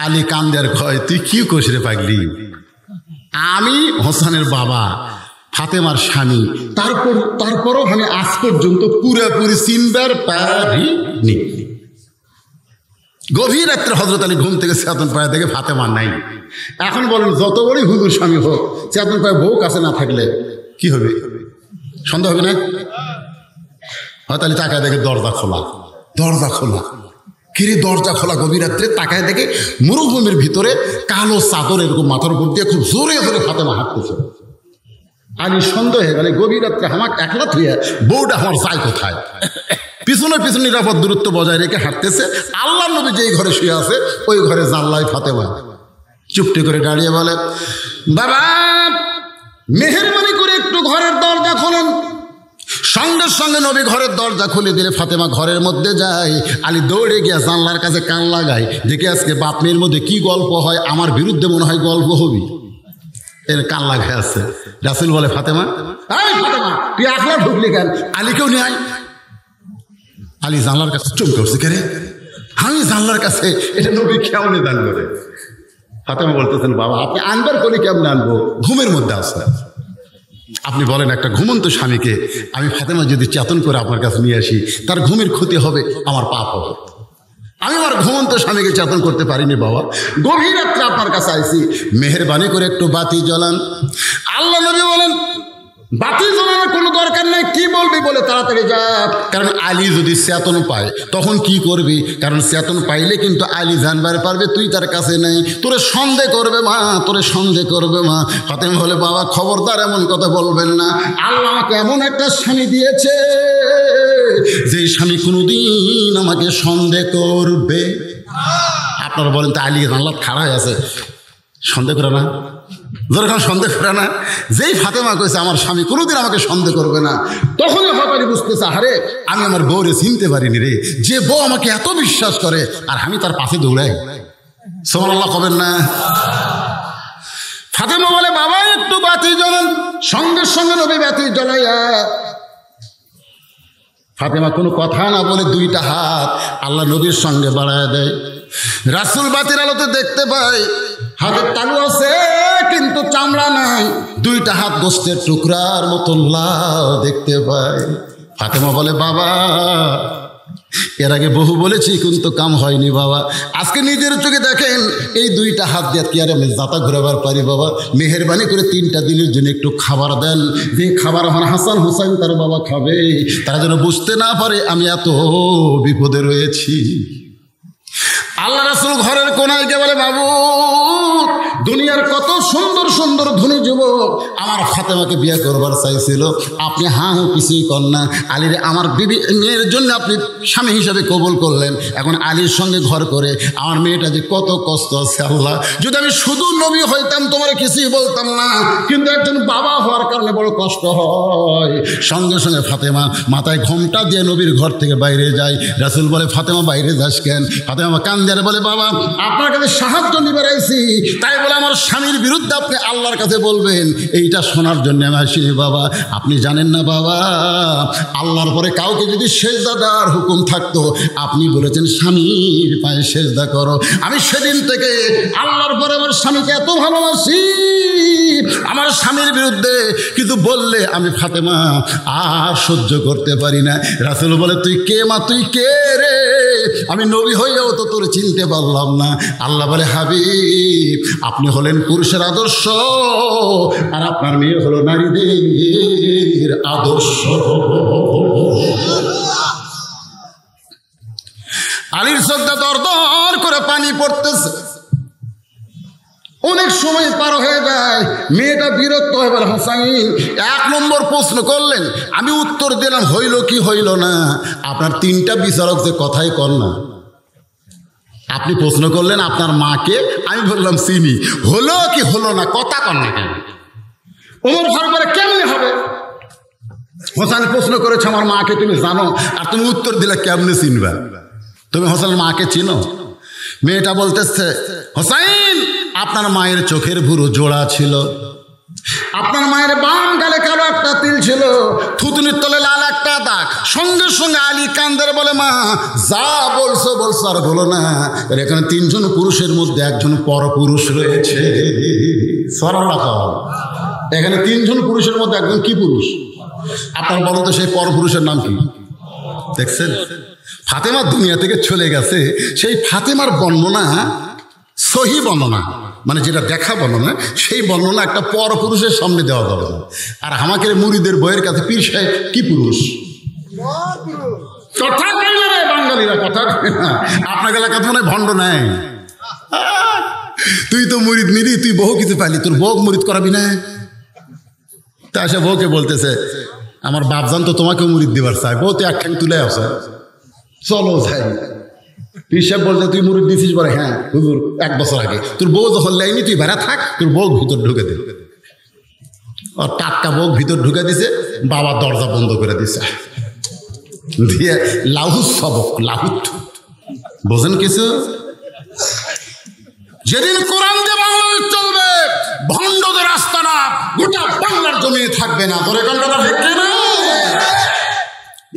আলী কান্দের কয় তুই কি কোষ রে পাগলি, আমি হোসেনের বাবা, ফাতেমার স্বামী, তারপরও আমি আজ পর্যন্ত পুরোপুরি চিনবার পারিনি। গভীর রাত্রে হযরত আলী ঘুম থেকে চেতন পায়, দেখে ফাতেমা নাই। এখন বলেন যত বড়ই হুজুর স্বামী হোক, চেতন পায় বউ কাছে না থাকলে কি হবে? সন্দেহ হবে না? হয়তো আলী তাকায় দেখে দরজা খোলা, দরজা খোলা। কিরে দরজা খোলা? গভীর রাত্রে তাকায় দেখে মরুভূমির ভিতরে কালো চাদর এরকম মাথার উপর দিয়ে খুব জোরে জোরে ফাতেমা হাঁটতেছে। আলী সন্দেহ হয়ে গেলে গভীর রাত্রে আমাকে একলা থুয়ে বউটা আমার যায় কোথায়? পিছনে পিছনে নিরাপদ দূরত্ব বজায় রেখে হাঁটতেছে। আল্লাহ নবী যেই ঘরে শুয়ে আছে ওই ঘরে জানলায় ফাতেমা চুপটি করে দাঁড়িয়ে বলে, বাবা মেহেরবানি করে একটু ঘরের দরজা খোলেন। সঙ্গে সঙ্গে নবী ঘরের দরজা খুলে দিলে ফাতেমা ঘরের মধ্যে যায়। আলী দৌড়ে গিয়ে জানলার কাছে কান লাগায়, দেখে আজকে বাপ মেয়ের মধ্যে কি গল্প হয়, আমার বিরুদ্ধে মনে হয় গল্প হবি। এর কান লাগায় আছে। রাসূল বলে ফাতেমা, এই ফাতেমা তুই একলা ঢুকলি কেন? আলীকেও নিয়ে আয়। আলী জানলার কাছে চমকে উঠছে, কে রে? আমি জানলার কাছে, এটা নবী কেমনে দান করে? ফাতেমা বলতেছেন, বাবা আপনি আনবার করে কেমনে আনবো? ঘুমের মধ্যে আছে। আপনি বলেন একটা ঘুমন্ত স্বামীকে আমি ফাতেমা যদি চেতন করে আপনার কাছে নিয়ে আসি, তার ঘুমের ক্ষতি হবে, আমার পাপ হবে। আমি আমার ঘুমন্ত স্বামীকে চেতন করতে পারিনি বাবা। গভীর রাত্রে আপনার কাছে আইছি, মেহেরবানি করে একটু বাতি জ্বালান। আল্লাহ নবী বলেন, বাতি জ্বালানোর কোনো দরকার নাই, কি বলবি বলে তাড়াতাড়ি যা। কারণ আলী যদি চেতন পায় তখন কি করবি? কারণ চেতন পাইলে কিন্তু আলী জানবার পারবে তুই তার কাছে নেই, তোরে সন্দেহ করবে মা, তোরে সন্দেহ করবে মা। ফাতেমা বলে, বাবা খবরদার এমন কথা বলবেন না। আল্লাহ আমাকে এমন একটা স্বামী দিয়েছে যে স্বামী কোনোদিন আমাকে সন্দেহ করবে। আপনারা বলেন তো আলী আল্লাহ খাড়া হয়ে আছে, সন্দেহ করে না? যখন সন্দেহ করে না, যেই ফাতেমা কইছে আমার স্বামী কোনোদিন আমাকে সন্দেহ করবে না, তখনই হঠাৎই বুঝতেছে, আরে আমি আমার বউরে চিনতে পারিনি রে। যে বউ আমাকে এত বিশ্বাস করে আর আমি তার পাশে দৌড়াই। সুবহানাল্লাহ কবেন না? ফাতেমা বলে, বাবা একটু বাতি জ্বালান। সঙ্গে সঙ্গে নবী বাতি জ্বালাইয়া ফাতেমা কোনো কথা না বলে দুইটা হাত আল্লাহ নবীর সঙ্গে বাড়ায় দেয়। রাসূল বাতির আলোতে দেখতে পায় হাতের তালু আছে কিন্তু চামড়া নাই, দুইটা হাত গোস্তের টুকরার মতো লাল দেখতে পায়। ফাতেমা বলে, বাবা এর আগে বহু বলেছি কিন্তু কাম হয়নি বাবা, আজকে নিজের চোখে দেখেন এই দুইটা হাত দিয়ে কি আর আমি যাতা ঘুরাবার পারি বাবা? মেহেরবানি করে 3টা দিনের জন্য একটু খাবার দেন, যে খাবার আমার হাসান হোসেন তার বাবা খাবে, তারা যেন বুঝতে না পারে আমি এত বিপদে রয়েছি। আল্লাহ রাসূল ঘরের কোনায় গিয়ে বলে, বাবু দুনিয়ার কত সুন্দর সুন্দর ধনী যুবক আমার ফাতেমাকে বিয়ে করবার চাইছিল, আপনি হ্যাঁ কিছুই কর না। আলীর আমার বিবি মেয়ের জন্য আপনি স্বামী হিসাবে কবুল করলেন, এখন আলীর সঙ্গে ঘর করে আমার মেয়েটা যে কত কষ্ট আছে আল্লাহ, যদি আমি শুধু নবী হইতাম তোমার কিছুই বলতাম না, কিন্তু একজন বাবা হওয়ার কারণে বড় কষ্ট হয়। সঙ্গে সঙ্গে ফাতেমা মাথায় ঘোমটা দিয়ে নবীর ঘর থেকে বাইরে যায়। রাসূল বলে, ফাতেমা বাইরে যাস কেন? ফাতেমা কান্দে বলে, বাবা আপনার কাছে সাহায্য নিবে আইছি, তাই বলে আমার স্বামীর বিরুদ্ধে আপনি আল্লাহর কাছে বলবেন, এইটা শোনার জন্য আমি আসিনি বাবা। আপনি জানেন না বাবা, আল্লাহর পরে কাউকে যদি সেজদা দেওয়ার হুকুম থাকতো আপনি বলেছেন স্বামীর পায়ে সেজদা করো। আমি সেদিন থেকে আল্লাহর পরে আমার স্বামীকে এত ভালোবাসি, আমার স্বামীর বিরুদ্ধে কিন্তু বললে আমি ফাতেমা আর সহ্য করতে পারি না। রাসূল বলে, তুই কে মা, তুই কে রে? আমি নবী হইয়াও তো তোর চিনতে পারলাম না। আল্লাহ বলে, হাবিব আপনি হলেন পুরুষের আদর্শ আর আপনার মেয়ে হলো নারীদের আদর্শ। আলীর চোখটা দরদর করে পানি পড়তেছে। অনেক সময় পার হয়ে যায়, মেয়েটা বিরক্ত হয়ে বলে, হোসাইন 1 নম্বর প্রশ্ন করলেন, আমি উত্তর দিলাম, হইল কি হইল না? আপনার 3টা বিচারক যে কথাই কর না, আপনি প্রশ্ন করলেন আপনার মাকে, আমি বললাম চিনি। হলো কি হলো না, কথা কন না কেন? ওমর ফারুক বলে কেমনে হবে? হোসেন প্রশ্ন করেছে আমার মাকে তুমি জানো, আর তুমি উত্তর দিলে কেমনে চিনবা? তুমি হোসেনের মাকে চিনো? মেয়েটা বলতেছে হোসেন আপনার মায়ের চোখের ভুরু জোড়া ছিল, আপনার মায়ের বাম গালে কালো একটা তিল ছিল, থুতনির তলে লাল একটা দাগ। সঙ্গে সঙ্গে আলী কান্দের বলে মা যা বলছো বলছো আর বলো না, এখানে তিনজন পুরুষের মধ্যে একজন পরপুরুষ রয়েছে। এখানে তিনজন পুরুষের মধ্যে একজন কি পুরুষ? আপনার বলো তো সেই পরপুরুষের নাম কি? দেখছেন, ফাতেমা দুনিয়া থেকে চলে গেছে, সেই ফাতেমার বর্ণনা সহি বর্ণনা, মানে যেটা দেখা বর্ণনা, সেই বর্ণনা একটা পরপুরুষের সামনে দেওয়া যাবে না। আর আমাকে মুরিদের বইয়ের কাছে পীর সাহেব কি পুরুষ? কথা কই না রে বাঙালিরা, কথা কই না। আপনার এলাকাতে মনে হয় ভণ্ড নাই। তুই তো মুরিদ নিরি, তুই বহু কিছু পাইলি, তোর বউ মুরিদ করাবি না? তা সে বউকে বলতেছে আমার বাপজান তো তোমাকেও মুরিদ দিবার চাই। বউ তো এক ঠ্যাং তুলে আসে, চলো যাই। পীর সাহেব বলতে তুই মুরিদ দিছিস? বলে হ্যাঁ হুজুর 1 বছর আগে। তোর বউ যখন লাইনি তুই বেড়া থাক, তোর বউ ভিতর ঢুকে দে। আর টাটকা বউ ভিতর ঢুকে দিছে, বাবা দরজা বন্ধ করে দিছে, দিয়ে লাহুত সবক লাহুত। বোঝেন কিছু? যেদিন কোরআন দিয়ে বাংলাদেশ চলবে, ভণ্ডদের আস্তানা গোটা বাংলার জমিয়ে থাকবে না। তোর এখান কথা ঠিক না?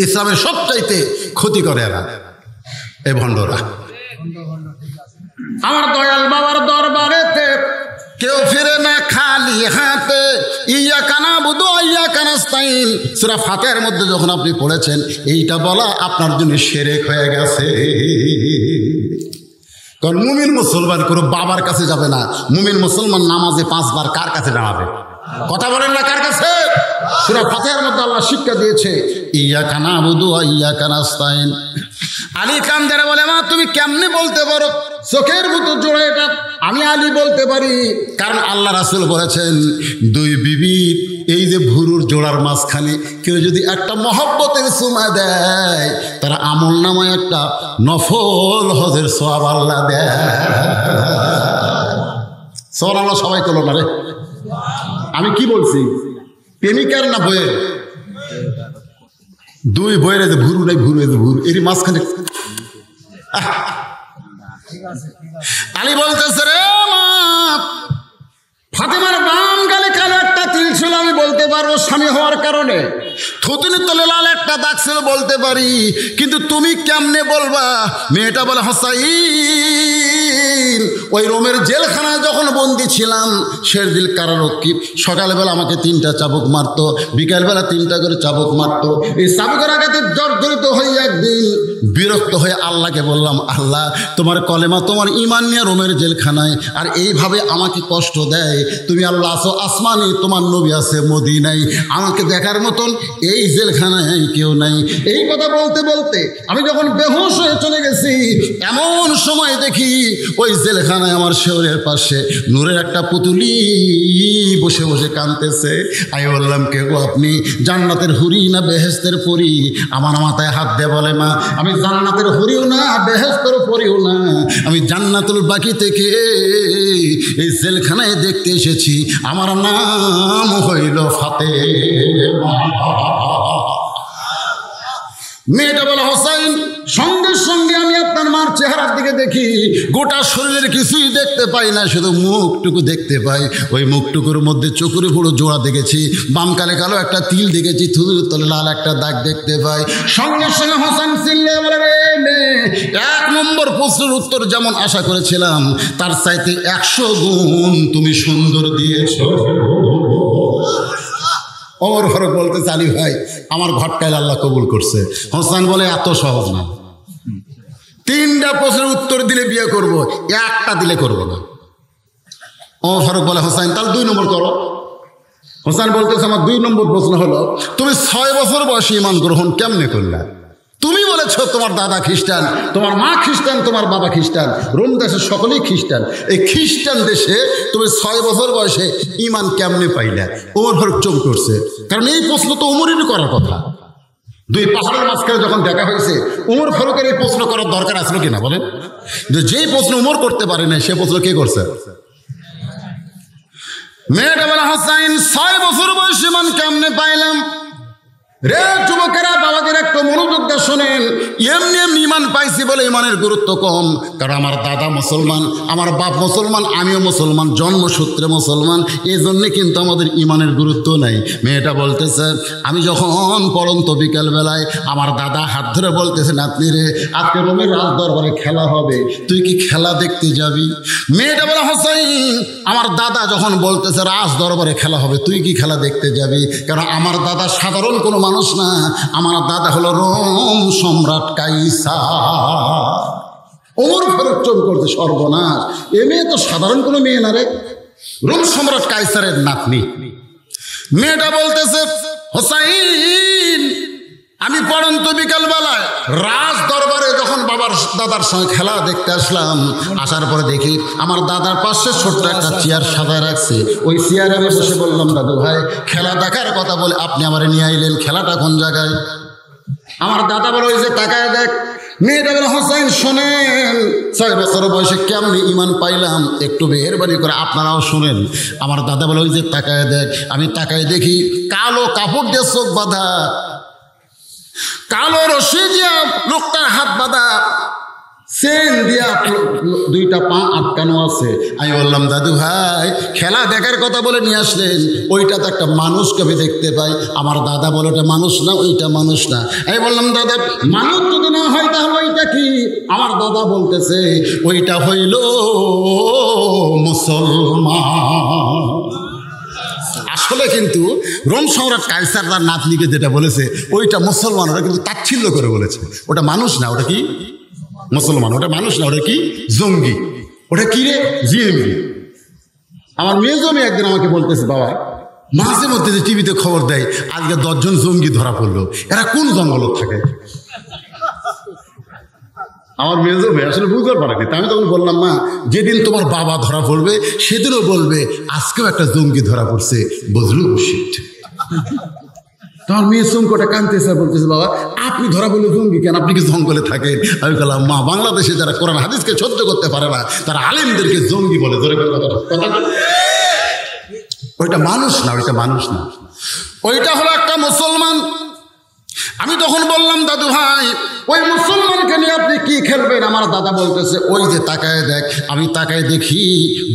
ইসলামের সবচাইতে ক্ষতি করে এরা, এই ভণ্ডরা। আমার দয়াল বাবার দরবারেতে কেউ ফিরে না খালি হাতে, ইয়াকা নাবুদু ওয়া ইয়াকা নাস্তাইন। সূরা ফাতিহার মধ্যে যখন আপনি পড়েছেন, এইটা বলা আপনার জন্য শিরক হয়ে গেছে। কারণ মুমিন মুসলমান কোনো বাবার কাছে যাবে না। মুমিন মুসলমান নামাজে 5 বার কার কাছে দাঁড়াবে? কথা বলেন না, কার কাছে? সূরা ফাতিহার মধ্যে আল্লাহ শিক্ষা দিয়েছে ইয়াকা নাবুদু ওয়া ইয়াকা নাস্তাইন। আলী কান্দারে বলে মা তুমি কেমনে বলতে পারো চোখের ভিতর জোড়া? এটা আমি আলী বলতে পারি, কারণ আল্লাহ রাসূল বলেছেন 2 বিবির এই যে ভুরুর জোড়ার মাঝখানে কেউ যদি একটা মহব্বতের চুমা দেয়, তারা আমল নামায় একটা নফল হজের সওয়াব আল্লাহ দেয়। সুবহানাল্লাহ। সবাই করলো না রে? আমি কি বলছি, প্রেমিকার না বইয়ের? 2 বইয়ের যে ভুরু নাই, ভুরু এই যে ভুরু, এর মাঝখানে আলী বলতেছে রে মা, ফাতেমার বাম গালে কালো একটা তিল ছিল, আমি বলতে পারবো স্বামী হওয়ার কারণে। থুতনির তলে লাল একটা দাগ ছিল, বলতে পারি, কিন্তু তুমি কেমনে বলবা? মেয়েটা বলে হোসাইন ওই রোমের জেলখানায় যখন বন্দি ছিলাম, শেরদিল কারারক্ষী সকালবেলা আমাকে 3টা চাবুক মারতো, বিকালবেলা 3টা করে চাবুক মারতো। এই চাবুকের আঘাতে জর্জরিত হয়ে একদিন বিরক্ত হয়ে আল্লাহকে বললাম, আল্লাহ তোমার কলেমা তোমার ঈমান নিয়ে রোমের জেলখানায়, আর এইভাবে আমাকে কষ্ট দেয়। তুমি আল্লাহ আছো আসমানে, তোমার নবী আছে মদিনায়, আমাকে দেখার মতন এই জেলখানায় কেউ নাই। এই কথা বলতে বলতে আমি যখন বেহুশ হয়ে চলে গেছি, এমন সময় দেখি ওই জেলখানায় আমার শেওরের পাশে নূরের একটা পুতুলি বসে বসে কাঁদতেছে। আমি বললাম কে গো আপনি? জান্নাতের হুরি না বেহেশতের পরি? আমার মাথায় হাত দিয়ে বলে মা আমি জান্নাতের হুরিও না বেহেশতের পরিও না, আমি জান্নাতুল বাকি থেকে এই জেলখানায় দেখতে এসেছি, আমার নাম হইল ফাতেমা। মেয়েটা বলে হোসাইন সঙ্গে সঙ্গে আমি আপনার মার চেহারার দিকে দেখি, গোটা শরীরের কিছুই দেখতে পাই না, শুধু মুখটুকু দেখতে পাই। ওই মুখটুকুর মধ্যে চোখের পুরো জোড়া দেখেছি, বাম কালে কালো একটা তিল দেখেছি, থুতুর তলে লাল একটা দাগ দেখতে পাই। সঙ্গে সঙ্গে হোসেন চিল্লে বলে রে মেয়ে, 1 নম্বর প্রশ্নের উত্তর যেমন আশা করেছিলাম তার চাইতে 100 গুণ তুমি সুন্দর দিয়েছ। ওমর ফারুক বলতে চালি ভাই আমার ঘটকায় আল্লাহ কবুল করছে। হোসেন বলে এত সহজ না, 3টা প্রশ্নের উত্তর দিলে বিয়ে করব, 1টা দিলে করব না। ওমর ফারুক বলে হোসেন তাহলে 2 নম্বর করো। হোসেন বলতেছে আমার 2 নম্বর প্রশ্ন হলো তুমি 6 বছর বয়সে ঈমান গ্রহণ কেমনে করলা? তুমি বলেছ তোমার দাদা খ্রিস্টান, তোমার মা খ্রিস্টান, তোমার বাবা খ্রিস্টান, রোম দেশে সকলেই খ্রিস্টান, এই খ্রিস্টান দেশে তুমি 6 বছর বয়সে ঈমান কেমনে পাইলা? ওমর ফারুক চোখ করছে, কারণ এই প্রশ্ন তো ওমরেরই করার কথা। দুই পাহাড়ের মাঝখানে যখন দেখা হয়েছে, উমর ফারুকের এই প্রশ্ন করার দরকার আসলো কিনা বলেন? যে যেই প্রশ্ন উমর করতে পারে না, সে প্রশ্ন কে করছে? মেয়েটা বলে, হাসাইন 6 বছর বয়সী মান কেমনে পাইলাম? রে যুবকেরা, বাবাদের একটু মনোযোগ দিয়ে শোনেন। এমনি এমনি ইমান পাইছি বলে ইমানের গুরুত্ব কম। কারণ আমার দাদা মুসলমান, আমার বাপ মুসলমান, আমিও মুসলমান, জন্মসূত্রে মুসলমান, এই জন্যে কিন্তু আমাদের ইমানের গুরুত্ব নাই। মেয়েটা বলতেছে, আমি যখন পড়ন্ত বিকাল বেলায় আমার দাদা হাত ধরে বলতেছে, নাতনি রে, আজকে রোমের রাজ দরবারে খেলা হবে, তুই কি খেলা দেখতে যাবি? মেয়েটা বলে, হোসাইন, আমার দাদা যখন বলতেছে রাজ দরবারে খেলা হবে, তুই কি খেলা দেখতে যাবি? কারণ আমার দাদা সাধারণ কোনো মানুষ না, আমার দাদা হলো রোম সম্রাট কাইসার। ওমর ফারুক চোখ করতে, সর্বনাশ, এ মেয়ে তো সাধারণ কোনো মেয়ে না রে, রোম সম্রাট কাইসারের নাতনি। মেয়েটা বলতেছে, হোসাইন, আমি পড়ন্ত বিকাল বেলায় রাজ দরবারে যখন বাবার দাদার সঙ্গে খেলা দেখতে আসলাম, আসার পরে দেখি আমার দাদার পাশে ছোট্ট একটা চেয়ার সাজায় রাখছে। ওই চেয়ারে আমি বসে বললাম, দাদু ভাই, খেলা দেখার কথা বলে আপনি আমার নিয়ে আইলেন, খেলাটা কোন জায়গায়? আমার দাদা বলে, ওই যে তাকায় দেখ। মেয়েটা বলে, হোসাইন শোনেন, 6 বছর বয়সে কেমনি ইমান পাইলাম, একটু মেহেরবানি করে আপনারাও শোনেন। আমার দাদা বলে, ওই যে তাকায় দেখ। আমি তাকায় দেখি কালো কাপড় দিয়ে চোখ বাঁধা, কালো রশি দিয়া লোকটার হাত বাঁধা, চেন দিয়া 2টা পা আটকানো আছে। আমি বললাম, দাদু ভাই, খেলা দেখার কথা বলে নিয়ে আসলেন, ওইটা তো একটা মানুষকে আমি দেখতে পাই। আমার দাদা বলে, ওটা মানুষ না, ওইটা মানুষ না। আমি বললাম, দাদা, মানুষ যদি না হয় তাহলে ওইটা কি? আমার দাদা বলতেছে, ওইটা হইল মুসলমান। আসলে কিন্তু রোম সম্রাট কাইসার তার নাতনিকে যেটা বলেছে, ওইটা মুসলমান, ওটা কিন্তু তাচ্ছিল্য করে বলেছে। ওটা মানুষ না, ওটা কি? মুসলমান। ওটা মানুষ না, ওটা কি? জঙ্গি। ওটা কি রে? জিএমবি। আমার মেয়ে জমি একদিন আমাকে বলতেছে, বাবা, মাঝে মধ্যে যে টিভিতে খবর দেয় আজকে 10 জন জঙ্গি ধরা পড়লো, এরা কোন জঙ্গল থাকে? আমার মেয়ে জমি আসলে বুঝতে পারেনি। তা আমি তখন বললাম, মা, যেদিন তোমার বাবা ধরা পড়বে সেদিনও বলবে আজকেও একটা জঙ্গি ধরা পড়ছে, বুঝলো? তোমার মেয়ে চমকটা কানতেছে, বলতেছে, বাবা, আপনি ধরা বলে জঙ্গি কেন? আপনি কি জঙ্গলে থাকেন? আমি বললাম, মা, বাংলাদেশে যারা কোরআন হাদিসকে সহ্য করতে পারে না, তারা আলেমদেরকে জঙ্গি বলে। ধরে ওইটা মানুষ না, ওইটা মানুষ না, ওইটা হলো একটা মুসলমান। আমি তখন বললাম, দাদু ভাই, ওই মুসলমানকে নিয়ে আপনি কি খেলবেন? আমার দাদা বলতেছে, ওই যে তাকায় দেখ। আমি তাকায় দেখি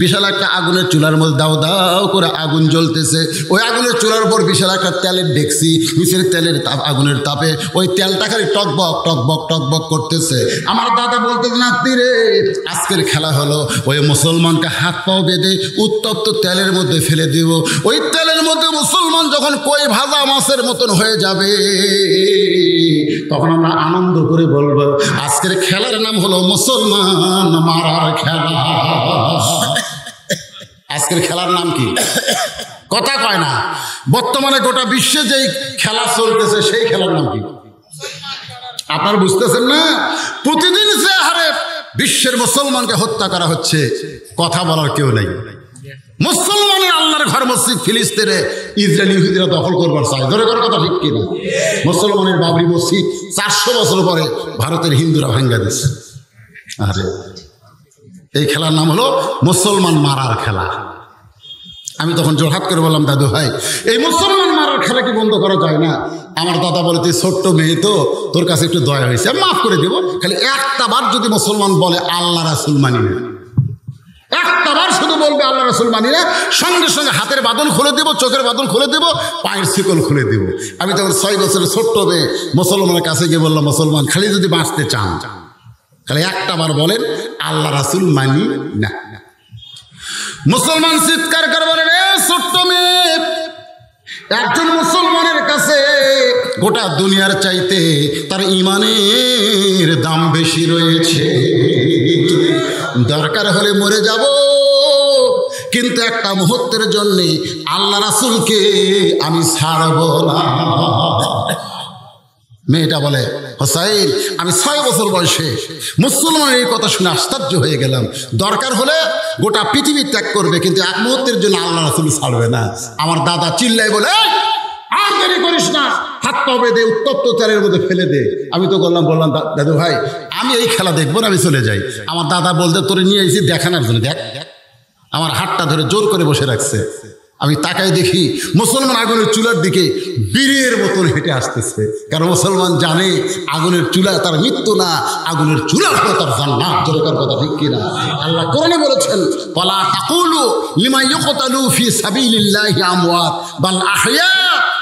বিশাল একটা আগুনের চুলার মধ্যে দাও দাও করে আগুন জ্বলতেছে। ওই আগুনের চুলার উপর বিশাল একটা তেলের ডেকসি, নিচের তেলের আগুনের তাপে ওই তেলটা খালি টকবক টকবক টকবক করতেছে। আমার দাদা বলতেছে, নাতি রে, আজকের খেলা হলো ওই মুসলমানকে হাত পাও বেঁধে উত্তপ্ত তেলের মধ্যে ফেলে দিব। ওই তেলের মধ্যে মুসলমান যখন কই ভাজা মাছের মতন হয়ে যাবে, তখন আমরা আনন্দ করে বলবো, আজকের খেলার নাম হলো মুসলমান মারার খেলা। আজকের খেলার নাম কি? কথা কয় না। বর্তমানে গোটা বিশ্বে যেই খেলা চলতেছে সেই খেলার নাম কি? আপনারা বুঝতেছেন না? প্রতিদিন যে হারে বিশ্বের মুসলমানকে হত্যা করা হচ্ছে, কথা বলার কেউ নেই। মুসলমানের আল্লাহর ঘর মসজিদ ফিলিস্তিনে ইসরায়েলি ইহুদিরা দখল করবার চায়। ধরে করার কথা ঠিক কিনা? মুসলমানের বাবরি মসজিদ 400 বছর পরে ভারতের হিন্দুরা ভেঙ্গা দিচ্ছে। আরে এই খেলার নাম হলো মুসলমান মারার খেলা। আমি তখন জোরহাত করে বললাম, দাদু ভাই, এই মুসলমান মারার খেলা কি বন্ধ করা যায় না? আমার দাদা বলে, তুই ছোট্ট মেয়ে তো, তোর কাছে একটু দয়া হয়েছে, আমি মাফ করে দেবো। খালি একটা বার যদি মুসলমান বলে আল্লাহ রাসূল মানি না, একটা বার শুধু বলবে আল্লাহ রাসূল মানি না, সঙ্গে সঙ্গে হাতের বাঁধন খুলে দেবো, চোখের বাঁধন খুলে দেবো, পায়ের শিকল খুলে দেবো। আমি তখন 6 বছরের ছোট্ট মেয়ে মুসলমানের কাছে গিয়ে বললাম, মুসলমান, খালি যদি বাঁচতে চান, খালি একটা বার বলেন আল্লাহ রাসূল মানি না। মুসলমান চিৎকার করে বলেন, এ ছোট্ট মেয়ে, একজন মুসলমানের কাছে গোটা দুনিয়ার চাইতে তার ইমানের দাম বেশি রয়েছে। দরকার হলে মরে যাব, কিন্তু একটা মুহূর্তের জন্য আল্লাহ রাসূলকে আমি ছাড়ব না। মেয়েটা বলে, হোসাইন, আমি 6 বছর বয়সে মুসলমানের এই কথা শুনে আশ্চর্য হয়ে গেলাম। দরকার হলে গোটা পৃথিবী ত্যাগ করবে, কিন্তু এক মুহূর্তের জন্য আল্লাহ রাসূল ছাড়বে না। আমার দাদা চিল্লাই বলে, আর দেরি করিস না, হাত পা বেঁধে উত্তপ্ত তেলের মধ্যে ফেলে দে। আমি তো বললাম দাদু ভাই আমি এই খেলা দেখবো না, আমি চলে যাই। আমার দাদা বলতে তোরে নিয়ে এসেছি দেখানোর জন্য, দেখ আমার হাতটা ধরে জোর করে বসে রাখছে। আমি তাকাই দেখি মুসলমান আগুনের চুলার দিকে বীরের মতন হেঁটে আসতেছে, কারণ মুসলমান জানে আগুনের চুলা তার মৃত্যু না, আগুনের চুলা হলো তার জান্নাত। জোরকার কথা ঠিক কিনা? আল্লাহ কোরআনে বলেছেন ওয়ালা তাকুলু লিমা ইউকতালু ফি সাবিলিল্লাহি আমওয়াত বাল আহইয়া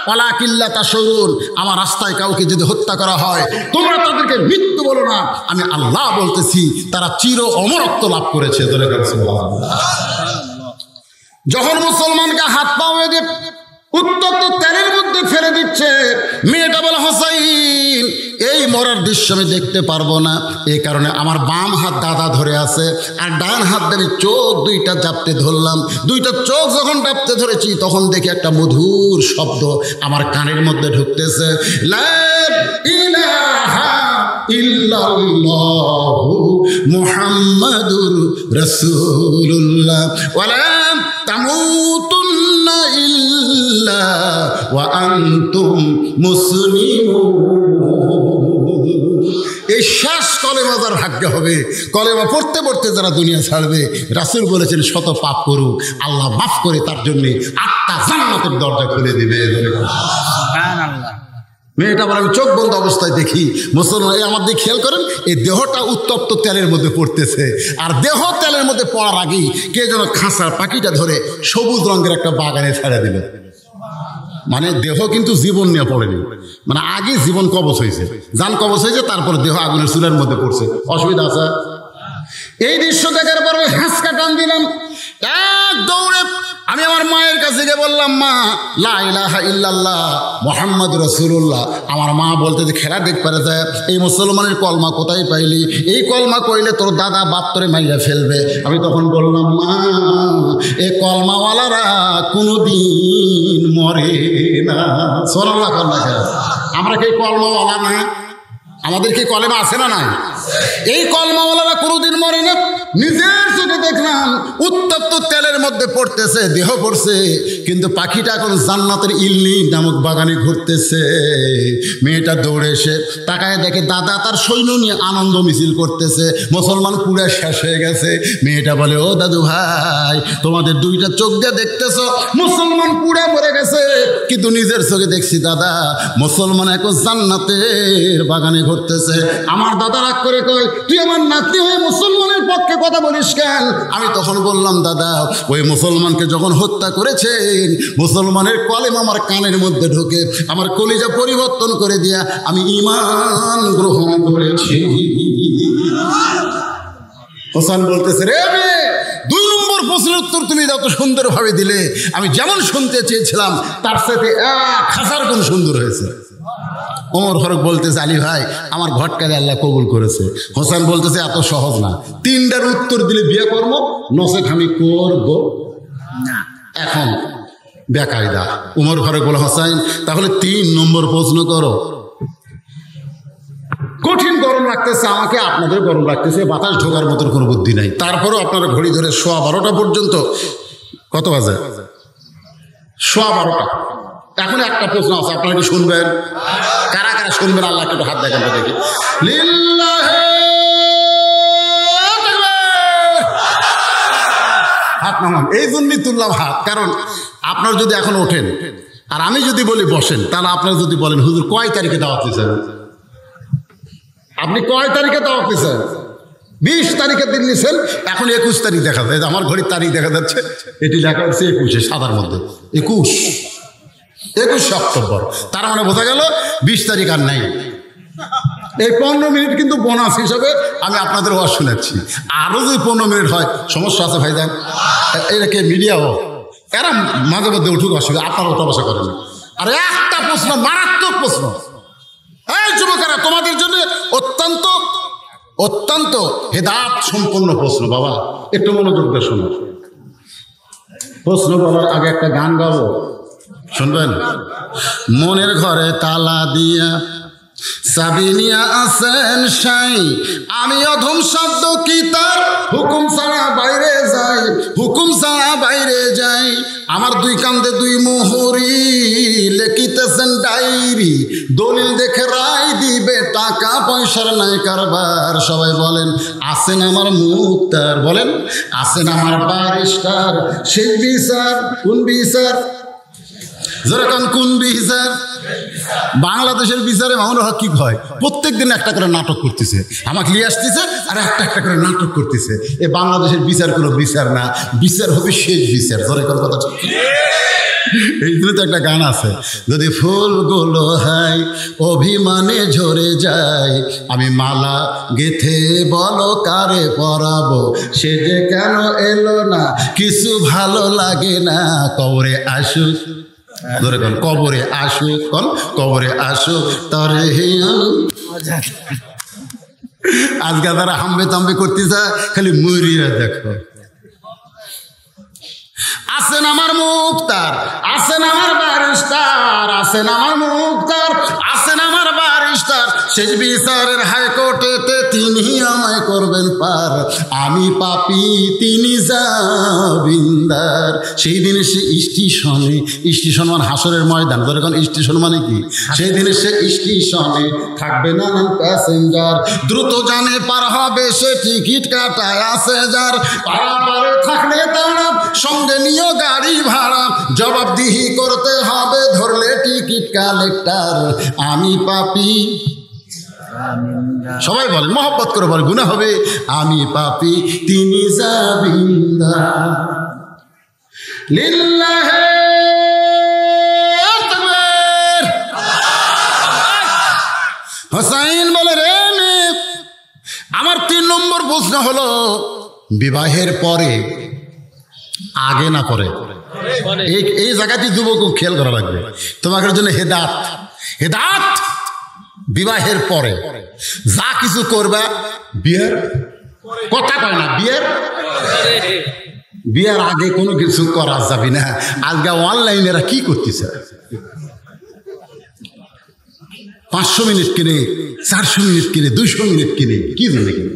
ওয়ালাকিন লা তাশউরুন। আমার রাস্তায় কাউকে যদি হত্যা করা হয় তোমরা তাদেরকে মৃত্যু বলো না, আমি আল্লাহ বলতেছি তারা চির অমরত্ব লাভ করেছে। জোরকার সুবহানাল্লাহ। যখন মুসলমানকে হাত পা বেঁধে উত্তপ্ত তেলের মধ্যে ফেলে দিচ্ছে, মেয়েটা বলে হোসাইন এই মরার দৃশ্য আমি দেখতে পারবো না, এই কারণে আমার বাম হাত দাদা ধরে আছে আর ডান হাত ধরে চোখ দুইটা চাপতে ধরলাম। দুইটা চোখ যখন চাপতে ধরেছি তখন দেখি একটা মধুর শব্দ আমার কানের মধ্যে ঢুকতেছে, লা ইলাহা ইল্লাল্লাহু মুহাম্মাদুর রাসূলুল্লাহ ওয়ালা তামুতুন্না ইল্লা ওয়া আনতুম মুসলিমুন। এই শেষ কলেমা যার ভাগ্য হবে, কলেমা পড়তে পড়তে যারা দুনিয়া ছাড়বে, রাসূল বলেছেন শত পাপ করুক আল্লাহ মাফ করে তার জন্য 8টা জান্নাতের দরজা খুলে দিবে। সুবহানাল্লাহ। মেয়েটা বলে আমি চোখ বন্ধ অবস্থায় দেখি মুসলমান এই আমার দিকে খেয়াল করেন, এই দেহটা উত্তপ্ত তেলের মধ্যে পড়তেছে, আর দেহ তেলের মধ্যে পড়ার আগেই কে যেন খাঁচার পাখিটা ধরে সবুজ রঙের একটা বাগানে ছেড়ে দিল। মানে দেহ কিন্তু জীবন নিয়ে পড়েনি, মানে আগে জীবন কবচ হয়েছে, জান কবচ হয়েছে, তারপর দেহ আগুনের চুলার মধ্যে পড়ছে। অসুবিধা আছে? এই দৃশ্য দেখার পর হাঁসকা টান দিলাম, এক দৌড়ে আমি আমার মায়ের কাছে গিয়ে বললাম মা লা ইলাহা ইল্লাল্লাহ মুহাম্মাদুর রাসূলুল্লাহ। আমার মা বলতে যে খেলা দেখ পারে যায় এই মুসলমানের কলমা কোথায় পাইলি, এই কলমা কইলে তোর দাদা বাপ তোরে মাইরা ফেলবে। আমি তখন বললাম মা এই কলমাওয়ালারা কোনোদিন মরে না। সুবহানাল্লাহ। আমরা কি কলমাওয়ালা না? আমাদের কি কলেমা আছে না নাই? এই কলমাওয়ালারা কোনোদিন মরে না। নিজের চোখে দেখলাম উত্তপ্ত তেলের মধ্যে পড়তেছে, দেহ পড়ছে, কিন্তু পাখিটা এখন জান্নাতের ইল্লি নামক বাগানে ঘুরতেছে। মেয়েটা দৌড়ে এসে তাকায় দেখে দাদা তার সৈন্য নিয়ে আনন্দ মিছিল করতেছে, মুসলমান পুরো শেষ হয়ে গেছে। মেয়েটা বলে ও দাদু ভাই তোমাদের দুইটা চোখ দিয়ে দেখতেছো মুসলমান পুরো মরে গেছে, কিন্তু নিজের চোখে দেখছি দাদা মুসলমান এখন জান্নাতের বাগানে ঘুরতেছে। আমার দাদা রাগ করে কয় তুই আমার নাতি হয়ে মুসলমানের পক্ষে কথা বলিস কেন? আমি তখন বললাম দাদা ওই মুসলমানকে যখন হত্যা করেছেন মুসলমানের কলেমা আমার কানের মধ্যে ঢোকে, আমার কলিজা পরিবর্তন করে দিয়া আমি ঈমান গ্রহণ করেছি। হোসেন বলতেছে রে মেয়ে 2 নম্বর প্রশ্নের উত্তর তুমি যত সুন্দরভাবে দিলে, আমি যেমন শুনতে চেয়েছিলাম তার সাথে 1000 গুণ সুন্দর হয়েছে। ওমর ফারুক বলতেছে আলী ভাই আমার ঘটকারে আল্লাহ কবুল করেছে। হোসেন বলতেছে এত সহজ না, 3টার উত্তর দিলে বিয়ে করবো, নচেত আমি করবো না। এখন বেকায়দা। ওমর ফারুক বলে হোসেন তাহলে 3 নম্বর প্রশ্ন করো। কঠিন গরম লাগতেছে আমাকে, আপনাদের গরম লাগতেছে, বাতাস ঢোকার মতো কোনো বুদ্ধি নাই। তারপরেও আপনারা ঘড়ি ধরে 12:15 পর্যন্ত, কত বাজে? 12:15। এখন একটা প্রশ্ন আছে, আপনারা কি শুনবেন? কারা কারা শুনবেন আল্লাহ একটু হাত দেখেন তো দেখি। লিল্লাহি হাত নামান। এই জন্যই তুললাম হাত, কারণ আপনার যদি এখন ওঠেন আর আমি যদি বলি বসেন, তাহলে আপনারা যদি বলেন হুজুর কয় তারিখে দাওয়াত দিয়েছেন, আপনি কয় তারিখে দাওয়াত দিয়েছেন? 20 তারিখের দিন নিছেন, এখন 21 তারিখ দেখা যায়। আমার ঘড়ির তারিখ দেখা যাচ্ছে, এটি লেখা হচ্ছে 21 সাদার মধ্যে 21 অক্টোবর। তার মানে বোঝা গেল 20 তারিখ আর নাই। এই 15 মিনিট কিন্তু বোনাস হিসাবে আমি আপনাদের ওয়াজ শোনাচ্ছি। আরও যদি 15 মিনিট হয় সমস্যা আছে ভাইজান, এটাকে মিডিয়াও এরা মাঝে মধ্যে উঠুক, অসুবিধা, আপনারা ওঠা বসা করেন। আর একটা প্রশ্ন, মারাত্মক প্রশ্ন, এই যুবকেরা তোমাদের জন্য অত্যন্ত অত্যন্ত হেদায়েত সম্পন্ন প্রশ্ন। বাবা একটু মনোযোগ দিয়ে শোনো। প্রশ্ন বলার আগে একটা গান গাবো, শুনবেন? মনের ঘরে তালা দিয়া চাবি নিয়া আছেন সাই, আমি অধম শব্দ কি তার হুকুম ছাড়া বাইরে যাই, হুকুম ছাড়া বাইরে যাই। আমার দুই কান্দে দুই মোহরি, লেখিতেছেন ডায়েরি, দলিল দেখে রায় দিবে, টাকা পয়সার নাই কারবার। সবাই বলেন আছেন আমার মুক্তার, বলেন আছেন আমার ব্যারিস্টার। সেই বিচার কোন বিচার? যেরকম কোন বিচার? বাংলাদেশের বিচারে মামুনুল হক কি হয়, প্রত্যেক দিন একটা করে নাটক করতেছে, আমাকে নিয়ে আসতেছে আর একটা করে নাটক করতেছে। এ বাংলাদেশের বিচার কোনো বিচার না, বিচার হবে শেষ বিচার। ধরে কোন কথা ঠিক? এই জন্য তো একটা গান আছে, যদি ফুলগুলো হয় অভিমানে ঝরে যায়, আমি মালা গেথে বলো কারে পরাবো, সে যে কেন এলো না, কিছু ভালো লাগে না, কবরে আসুক, ধরে কোন কবরে আসুক, কোন কবরে আসুক তরে। আজকে তারা হাম্বে তাম্বে করতেছে, খালি মরিয়া দেখো। আছেন আমার মুক্তার, আছেন আমার ব্যারিস্টার, আছেন আমার মুক্তার, আছেন আমার ব্যারিস্টার। শেষ বিচারের হাইকোর্টেতে তিনি আমায় করবেন পার, আমি পাপী তিনি জামিনদার। সেই দিনে সে স্টেশনে, স্টেশন মানে হাসরের ময়দান, ধরে কোন স্টেশন মানে কি? সেই দিনে সে স্টেশনে থাকবে না প্যাসেঞ্জার, দ্রুত জানে পার হবে সে, টিকিট কাটায় আছে যার, পারাপারে থাকলে তারা সঙ্গে নিয়ে গাড়ি ভাড়া, জবাবদিহি করতে হবে ধরলে টিকিট কালেক্টর। আমি পাপী, সবাই বলেন মহব্বত করে বলে, গুনাহ হবে, আমি পাপী তিনি জামিনদার। লিল্লাহে তাকবীর। হোসাইন বলে রে মেয়ে, আমার 3 নম্বর প্রশ্ন হলো বিবাহের পরে, আগে না পরে? এই জায়গাটি যুবক খেয়াল করা লাগবে, তোমাদের জন্য হেদাত। হেদাত বিবাহের পরে যা কিছু করবা, বিয়ের কথা কয় না, বিয়ের আগে কোনো কিছু করা যাবে না। আজকে অনলাইনেরা কি করতেছে, 500 মিনিট কিনে, 400 মিনিট কিনে, 200 মিনিট কিনে, কি জন্য কিনে?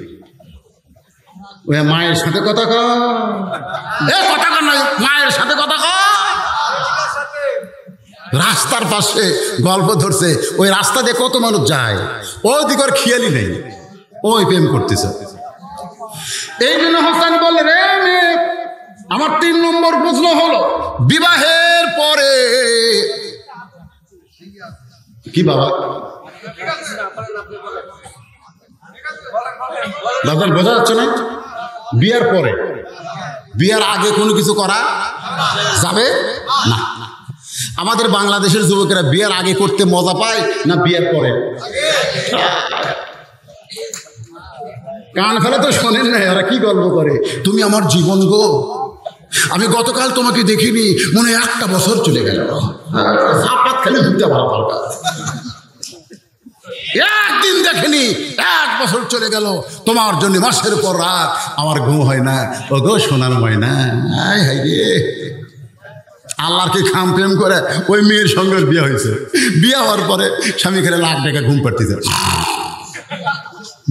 ওই মায়ের সাথে কথা কয়, কথা কয় না, মায়ের সাথে কথা কয়। রাস্তার পাশে গল্প ধরছে, ওই রাস্তা দিয়ে কত মানুষ যায়, ওই দিকে খেয়ালই নেই, ওই প্রেম করতেছে। এই জন্য হোসেন বলে রে মেয়ে, আমার 3 নম্বর প্রশ্ন হলো বিবাহের পরে কি বাবা দাদা বোঝা যাচ্ছে না? বিয়ের পরে, বিয়ের আগে কোনো কিছু করা যাবে না। আমাদের বাংলাদেশের যুবকেরা বিয়ের আগে করতে মজা পায় না বিয়ের পরে? কান ফেলে তো শোনেন না, এরা কি গল্প করে, তুমি আমার জীবন গো, আমি গতকাল তোমাকে দেখিনি, মনে 1টা বছর চলে গেল, খালি দুটা ভালো পাল্টা, একদিন দেখেনি 1 বছর চলে গেল, তোমার জন্য মাসের পর রাত আমার ঘুম হয় না, ও গো সোনার ময়না। হাই রে, আল্লাহর কি খাম প্রেম করে ওই মেয়ের সঙ্গে বিয়ে হয়েছে, বিয়ে হওয়ার পরে স্বামী খেলে লাখ টাকা ঘুম পাড়তেছে,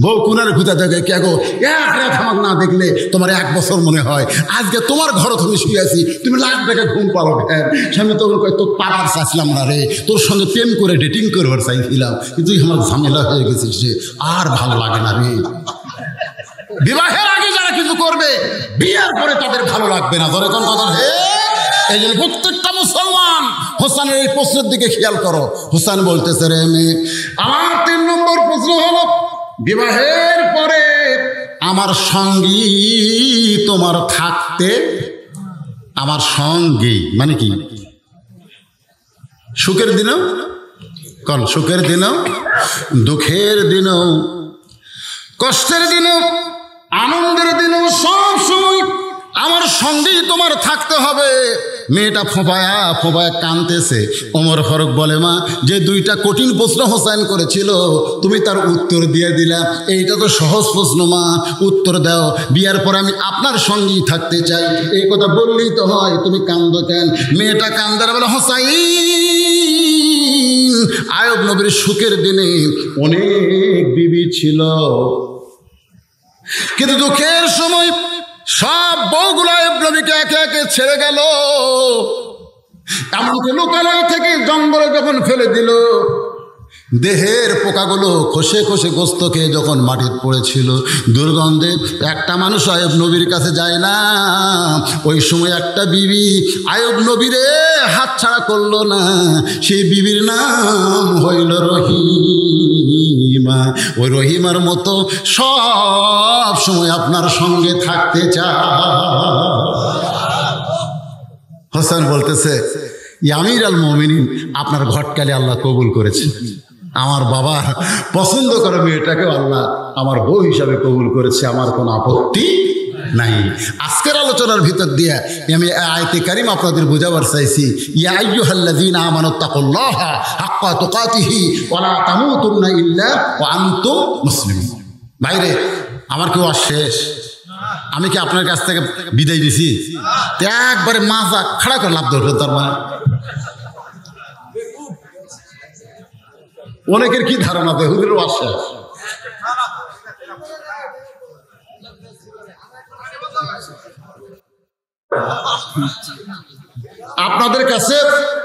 বউ কুনার খুঁজা দেখে, কে গো এক রাত আমাকে না দেখলে তোমার 1 বছর মনে হয়, আজকে তোমার ঘরে তুমি শুয়ে আছি, তুমি লাখ টাকা ঘুম পারো কেন? স্বামী তখন কয়, তোর পাড়ার চাইছিলাম না রে, তোর সঙ্গে প্রেম করে ডেটিং করবার চাইছিলাম, কিন্তু আমার ঝামেলা হয়ে গেছিস রে, আর ভালো লাগে না রে। বিবাহের আগে যারা কিছু করবে, বিয়ের পরে তাদের ভালো লাগবে না, ধরে কোন কথা। হে, এই জন্য প্রত্যেকটা মুসলমান হোসেনের এই প্রশ্নের দিকে খেয়াল করো। হোসেন বলতেছে রে মেয়ে, আমার 3 নম্বর প্রশ্ন হলো বিবাহের পরে আমার সঙ্গী তোমার থাকতে, আমার সঙ্গী মানে কি? সুখের দিনেও, কোন সুখের দিনেও, দুঃখের দিনেও, কষ্টের দিনেও, আনন্দের দিনেও, সব সময় আমার সঙ্গেই তোমার থাকতে হবে। মেয়েটা ফোঁপায়া ফোঁপায়া কাঁদতেছে। ওমর ফারুক বলে, মা, যে 2টা কঠিন প্রশ্ন হোসেন করেছিল তুমি তার উত্তর দিয়ে দিলা, এইটা তো সহজ প্রশ্ন মা, উত্তর দাও। বিয়ার পর আমি আপনার সঙ্গেই থাকতে চাই, এই কথা বললেই তো হয়, তুমি কান্দো কেন? মেয়েটা কান্দার বলে, হোসাইন, আয়ব নবীর সুখের দিনে অনেক বিবি ছিল, কিন্তু দুঃখের সময় সব বউগুলো আইয়ুব নবীকে একে একে ছেড়ে গেল। এমনকি লোকালয় থেকে জঙ্গলে যখন ফেলে দিল, দেহের পোকাগুলো খসে খসে গোস্ত খেয়ে যখন মাটিতে পড়েছিল দুর্গন্ধে, একটা মানুষ আইয়ুব নবীর কাছে যায় না। ওই সময় একটা বিবি আইয়ুব নবীরে হাতছাড়া করলো না। সেই বিবির নাম হইল রহিমা। ওই রহিমার মতো সব সময় আপনার সঙ্গে থাকতে চায়। হোসেন বলতেছে, আমির আল মুমিনিন, আপনার ঘটকালি আল্লাহ কবুল করেছে। আমার বাবা পছন্দ করে মেয়েটাকে আল্লাহ আমার বউ হিসাবে কবুল করেছে, আমার কোনো আপত্তি নাই। আজকের আলোচনার ভিতর দিয়ে আমি আয়াতে কারিম আপনাদের বোঝাবার চাইছি, ইয়া আইয়ুহাল্লাযীনা আমানুত্তাকুল্লাহা হাক্কা তুকাতিহি ওয়া লা তামুতুন্না ইল্লা ওয়া আনতুম মুসলিমুন। ভাইরে, আমার কেউ আর শেষ? আমি কি আপনার কাছ থেকে বিদায় দিছি? একবারে মাজা খাড়া করে লাভ ধরলো। তার মানে অনেকের কি ধারণা হুজুরের আসে? আপনাদের কাছে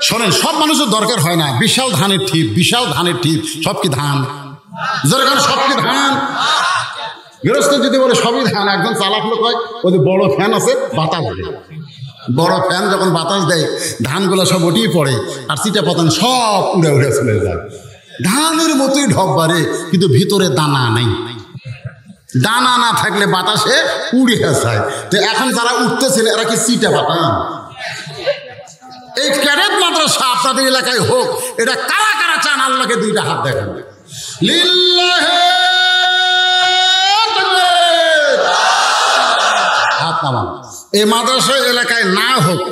শোনেন, সব মানুষের দরকার হয় না। বিশাল ধানের ঠিপ, বিশাল ধানের ঠিপ, সব কি ধান? সব কি ধান? গৃহস্থ যদি বলে সবই ধান, একজন চালাক লোক হয়, ওদের বড় ফ্যান আছে, বাতাস দেয়। বড় ফ্যান যখন বাতাস দেয়, ধানগুলো সব উঠিয়ে পড়ে, আর চিটা পাতান সব উড়ে উড়ে চলে যায়। ধানের মতোই ঢপ বাড়ে, কিন্তু ভিতরে দানা নেই। দানা না থাকলে বাতাসে উড়িয়ে যায়। তো এখন যারা উঠতেছিল এরা কি চিটা পাতান? এই ক্যাডেট মাদ্রাসা আপনাদের এলাকায় হোক, এটা কারা কারা চান? আল্লাহকে দুইটা হাত দেখান। লিল্লাহি হাত নামান। এই মাদ্রাসা এলাকায় না হোক,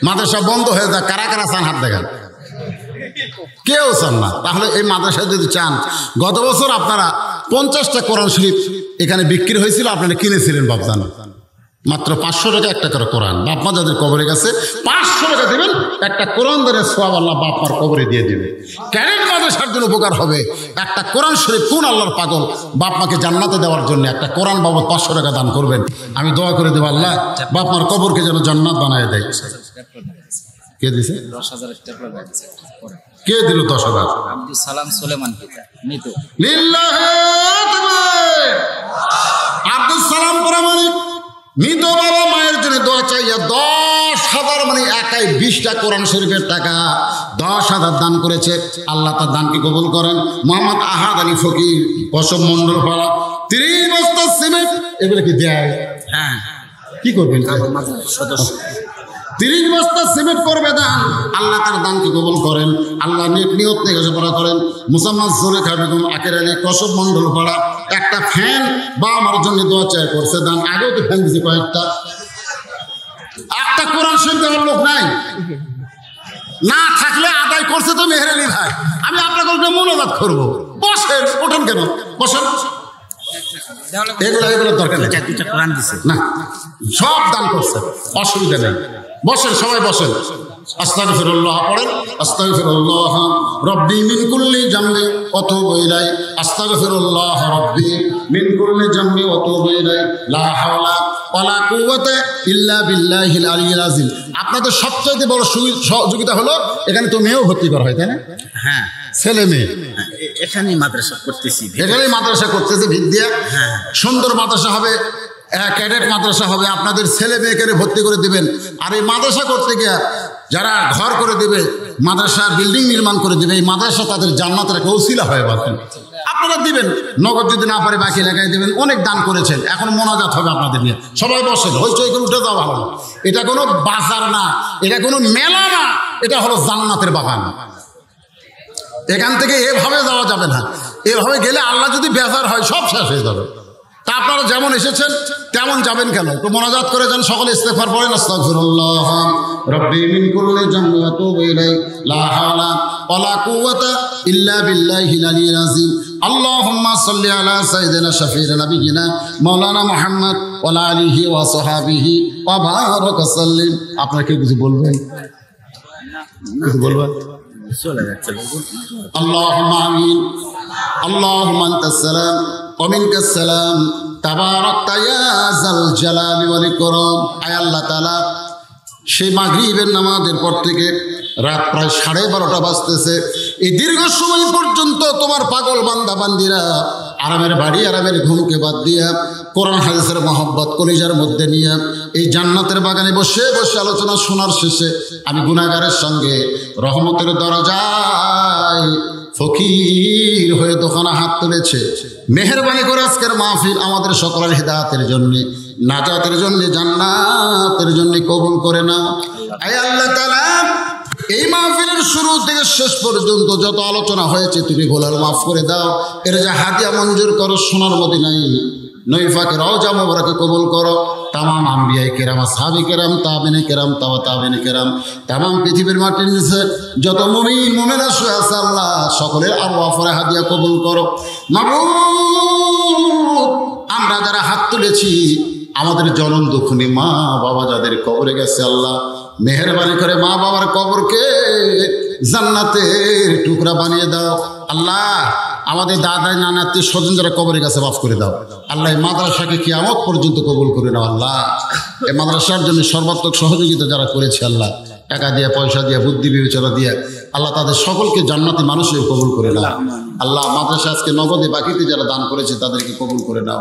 মাদ্রাসা বন্ধ হয়ে যায়, কারা কারা চান? হাত দেখান। কেউ চান না। তাহলে এই মাদ্রাসায় যদি চান, গত বছর আপনারা 50টা কোরআন শরীফ এখানে বিক্রি হয়েছিল, আপনারা কিনেছিলেন বাপজান, মাত্র 500 টাকা একটা করে কোরআন। বাপমা যাদের কবরে গেছে 500 টাকা দেবেন, একটা কোরআন দানের সওয়াব আল্লাহ বাপমার কবরে দিয়ে দেবে। কেন মাদ্রাসার জন্য উপকার হবে? একটা কোরআন শরীফ, কোন আল্লাহর পাগল বাপমাকে জান্নাতে দেওয়ার জন্য একটা কোরআন বাবদ 500 টাকা দান করবেন। আমি দোয়া করে দেবো, আল্লাহ বাপমার কবরকে যেন জান্নাত বানায় দেয়। কে দিছে? 10,000 কে দিল 10,000? আব্দুল সালাম সুলেমান পিতা মৃত। লিল্লাহি তাকবীর। আব্দুল সালাম প্রামাণিক মৃত বাবা মায়ের জন্য দোয়া চাইয়া 10,000, মানে একাই 20টা কোরআন শরীফের টাকা 10,000 দান করেছে। আল্লাহ তার দানকে কবুল করেন। মোহাম্মদ আহাদ আলী ফকির, অসম মন্ডল পাড়া, 30 বস্তা সিমেন্ট, এগুলো কি দেয়? হ্যাঁ, কি করবেন? সদস্য 30 বস্তা সিমেন্ট করবে দান। আল্লাহ তার দানকে কবুল করেন। আল্লাহ নিয়ত থেকে পড়া করেন। মুসাম্মাদ জুলেখা বেগম, আকের আলী, কসব মন্ডল পাড়া, একটা ফ্যান বা আমার জন্য দোয়া চাই করছে দান। আগেও তো ফ্যান দিয়েছে কয়েকটা। একটা কোরআন শরীফ দেওয়ার লোক নাই, না থাকলে আদায় করছে তো মেহের আলী ভাই। আমি আপনার গল্পে মনোবাদ করবো। বসেন, ওঠেন কেন? বসেন। এগুলো দরকার নেই। 2টা কোরআন দিছে না, সব দান করছে, অসুবিধা নেই। বসেন, সবাই বসেন। আস্তাগফিরুল্লাহ পড়েন। আস্তাগফিরুল্লাহ রব্বি মিন কুল্লি জামবি ওয়া তুবু ইলাইহি। আস্তাগফিরুল্লাহ রব্বি মিন কুল্লি জামবি ওয়া তুবু ইলাইহি। লা হাওলা ওয়া লা কুওয়াতা ইল্লা বিল্লাহিল আলিয়্যিল আযীম। আপনাদের সবচেয়ে বড় সহযোগিতা হলো এখানে তো মেয়েও ভর্তি করা হয়, তাই না? হ্যাঁ, ছেলে মেয়ে এখানেই মাদ্রাসা করতেছি। এখানেই মাদ্রাসা করতেছে ভিড়। হ্যাঁ, সুন্দর মাদ্রাসা হবে, ক্যাডেট মাদ্রাসা হবে। আপনাদের ছেলে মেয়েকে ভর্তি করে দিবেন। আর এই মাদ্রাসা করতে গিয়ে যারা ঘর করে দেবে, মাদ্রাসা বিল্ডিং নির্মাণ করে দেবে, এই মাদ্রাসা তাদের জান্নাতের একটা ওসিলা হয়ে বলছেন। আপনারা দিবেন, নগদ যদি না পারে বাকি এলাকায় দেবেন। অনেক দান করেছেন, এখন মোনাজাত হবে আপনাদের নিয়ে। সবাই বসেন, হইচই করে উঠে যাওয়া ভালো না। এটা কোনো বাজার না, এটা কোনো মেলা না, এটা হলো জান্নাতের বাগান। এখান থেকে এভাবে যাওয়া যাবে না। এভাবে গেলে আল্লাহ যদি বেজার হয় সব শেষ হয়ে যাবে। তা আপনারা যেমন এসেছেন তেমন যাবেন কেন? তো মোনাজাত করে যান, সকলে ইস্তেগফার পড়েন। আস্তাগফিরুল্লাহ রব্বি মিন কুল্লি জামবি ওয়া তুবু ইলাইহি। লা হাওলা ওয়া লা কুওয়াতা ইল্লা বিল্লাহিল আলিয়্যিল আযীম। আল্লাহুম্মা সাল্লি আলা সাইয়্যিদিনা শাফিঈনা নাবিয়িনা মাওলানা মুহাম্মদ ওয়া আলা আলিহি ওয়া সাহবিহি ওয়া বারাক সাল্লিম। আপনারা কি কিছু বলবেন? কিছু বলবেন? চলে যাচ্ছে। আল্লাহুম্মা আমিন। আল্লাহুম্মা আনতাস সালাম ওয়া মিনকাস সালাম তাবারাকতা ইয়া যাল জালালি ওয়াল ইকরাম। আয় আল্লাহ তাআলা, সেই মাগরিবের নামাজের পর থেকে রাত প্রায় 12:30 বাজতেছে, এই দীর্ঘ সময় পর্যন্ত তোমার পাগল বান্দা বান্দিরা আরামের বাড়ি আরামের ঘুমকে বাদ দিয়া কোরআন হাদিসের মহব্বত কলিজার মধ্যে নিয়ে এই জান্নাতের বাগানে বসে বসে আলোচনা শোনার শেষে আমি গুনাহগারের সঙ্গে রহমতের দরজায় ফকির হয়ে দোকানে হাত তুলেছে। মেহেরবানি করে আজকের মাহফিল আমাদের সকলের হিদায়াতের জন্য, নাজাতের জন্য, জান্নাতের জন্য কবুল করে নাও। আয় আল্লাহ তাআলা, এই মাহফিলের শুরু থেকে শেষ পর্যন্ত যত আলোচনা হয়েছে তুমি গোলাল মাফ করে দাও। এর যে হাদিয়া মঞ্জুর করো সোনার মদিনায় নৈফাকে রওজা মোবারকে কবুল করো। তামাম আম্বিয়ায়ে কেরাম, আসহাবে কেরাম, তাবেঈনে কেরাম, তাবেঈনে কেরাম, তামাম পৃথিবীর মাটির নিচে যত মুমিন মুমিনা শুয়ে আছে আল্লাহ সকলের আরওয়াফের হাদিয়া কবুল করো। মাবুদ, আমরা যারা হাত তুলেছি আমাদের জনম দুঃখনী মা বাবা যাদের কবরে গেছে আল্লাহ মেহেরবানি করে মা বাবার কবরকে জান্নাতের টুকরা বানিয়ে দাও। আল্লাহ আমাদের দাদা নানা আত্মীয় স্বজন যারা কবরে গেছে মাফ করে দাও। আল্লাহ এই মাদ্রাসাকে কিয়ামত পর্যন্ত কবুল করে নাও। আল্লাহ এই মাদ্রাসার জন্য সর্বাত্মক সহযোগিতা যারা করেছে আল্লাহ, টাকা দিয়ে, পয়সা দিয়ে, বুদ্ধি বিবেচনা দিয়ে আল্লাহ তাদের সকলকে জান্নাতি মানুষের কবুল করে নাও। আল্লাহ মাদ্রাসা আজকে নগদে বাকিতে যারা দান করেছে তাদেরকে কবুল করে নাও।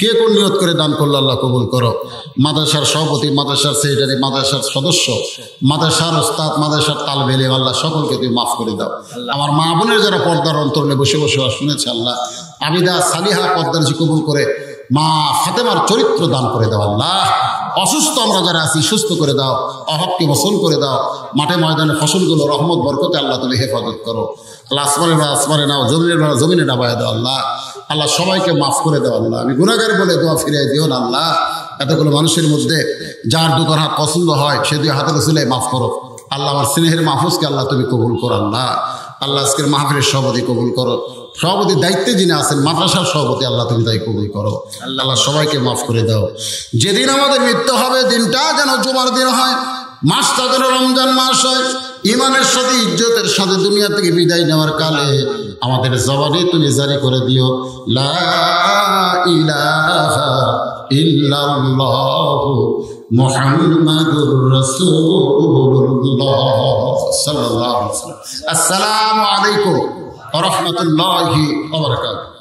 কে কোন নিয়ত করে দান করলো আল্লাহ কবুল করো। মাদ্রাসার সভাপতি, মাদ্রাসার সেক্রেটারি, মাদ্রাসার সদস্য, মাদ্রাসার ওস্তাদ, মাদ্রাসার তালবে ইলম আল্লাহ সকলকে তুমি মাফ করে দাও। আমার মা বোনের যারা পর্দার অন্তরণে বসে বসে শুনেছে আল্লাহ আবিদা সালিহা পর্দারজি কবুল করে মা ফাতেমার চরিত্র দান করে দাও। আল্লাহ অসুস্থ আমরা যারা আছি সুস্থ করে দাও, অভাবকে বসন করে দাও, মাঠে ময়দানে ফসলগুলো রহমত বরকতে আল্লাহ তুমি হেফাজত করো। আল্লাহ আসমানে নাও, জমিনে ডাবায় দাও। আল্লাহ আল্লাহ সবাইকে মাফ করে দাও। আল্লাহ আমি গুনাহগার বলে দোয়া ফিরিয়ে দিও না। আল্লাহ এতগুলো মানুষের মধ্যে যার দুটোর হাত পছন্দ হয় সে দুই হাতের উসিলে মাফ করো। আল্লাহ আমার স্নেহের মাহফুজকে আল্লাহ তুমি কবুল করো। আল্লাহ আল্লাহ আজকের মাহফিলের সভাপতি কবুল করো। সভাপতির দায়িত্বে যিনি আছেন মাদ্রাসার সভাপতি আল্লাহ তুমি তাই কবুল করো। আল্লাহ সবাইকে মাফ করে দাও। যেদিন আমাদের মৃত্যু হবে দিনটা যেন জুমার দিন হয়, মাসটা যেন রমজান মাস হয়, ইমানের সাথে ইজ্জতের সাথে দুনিয়া থেকে বিদায় নেওয়ার কালে আমাদের জবানে তুমি জারি করে দিও লা ইলাহা ইল্লাল্লাহু মুহাম্মাদুর রাসূলুল্লাহ সাল্লাল্লাহু আলাইহি ওয়াসাল্লাম। আসসালামু আলাইকুম ওয়া রাহমাতুল্লাহি ওয়া বারাকাতুহু।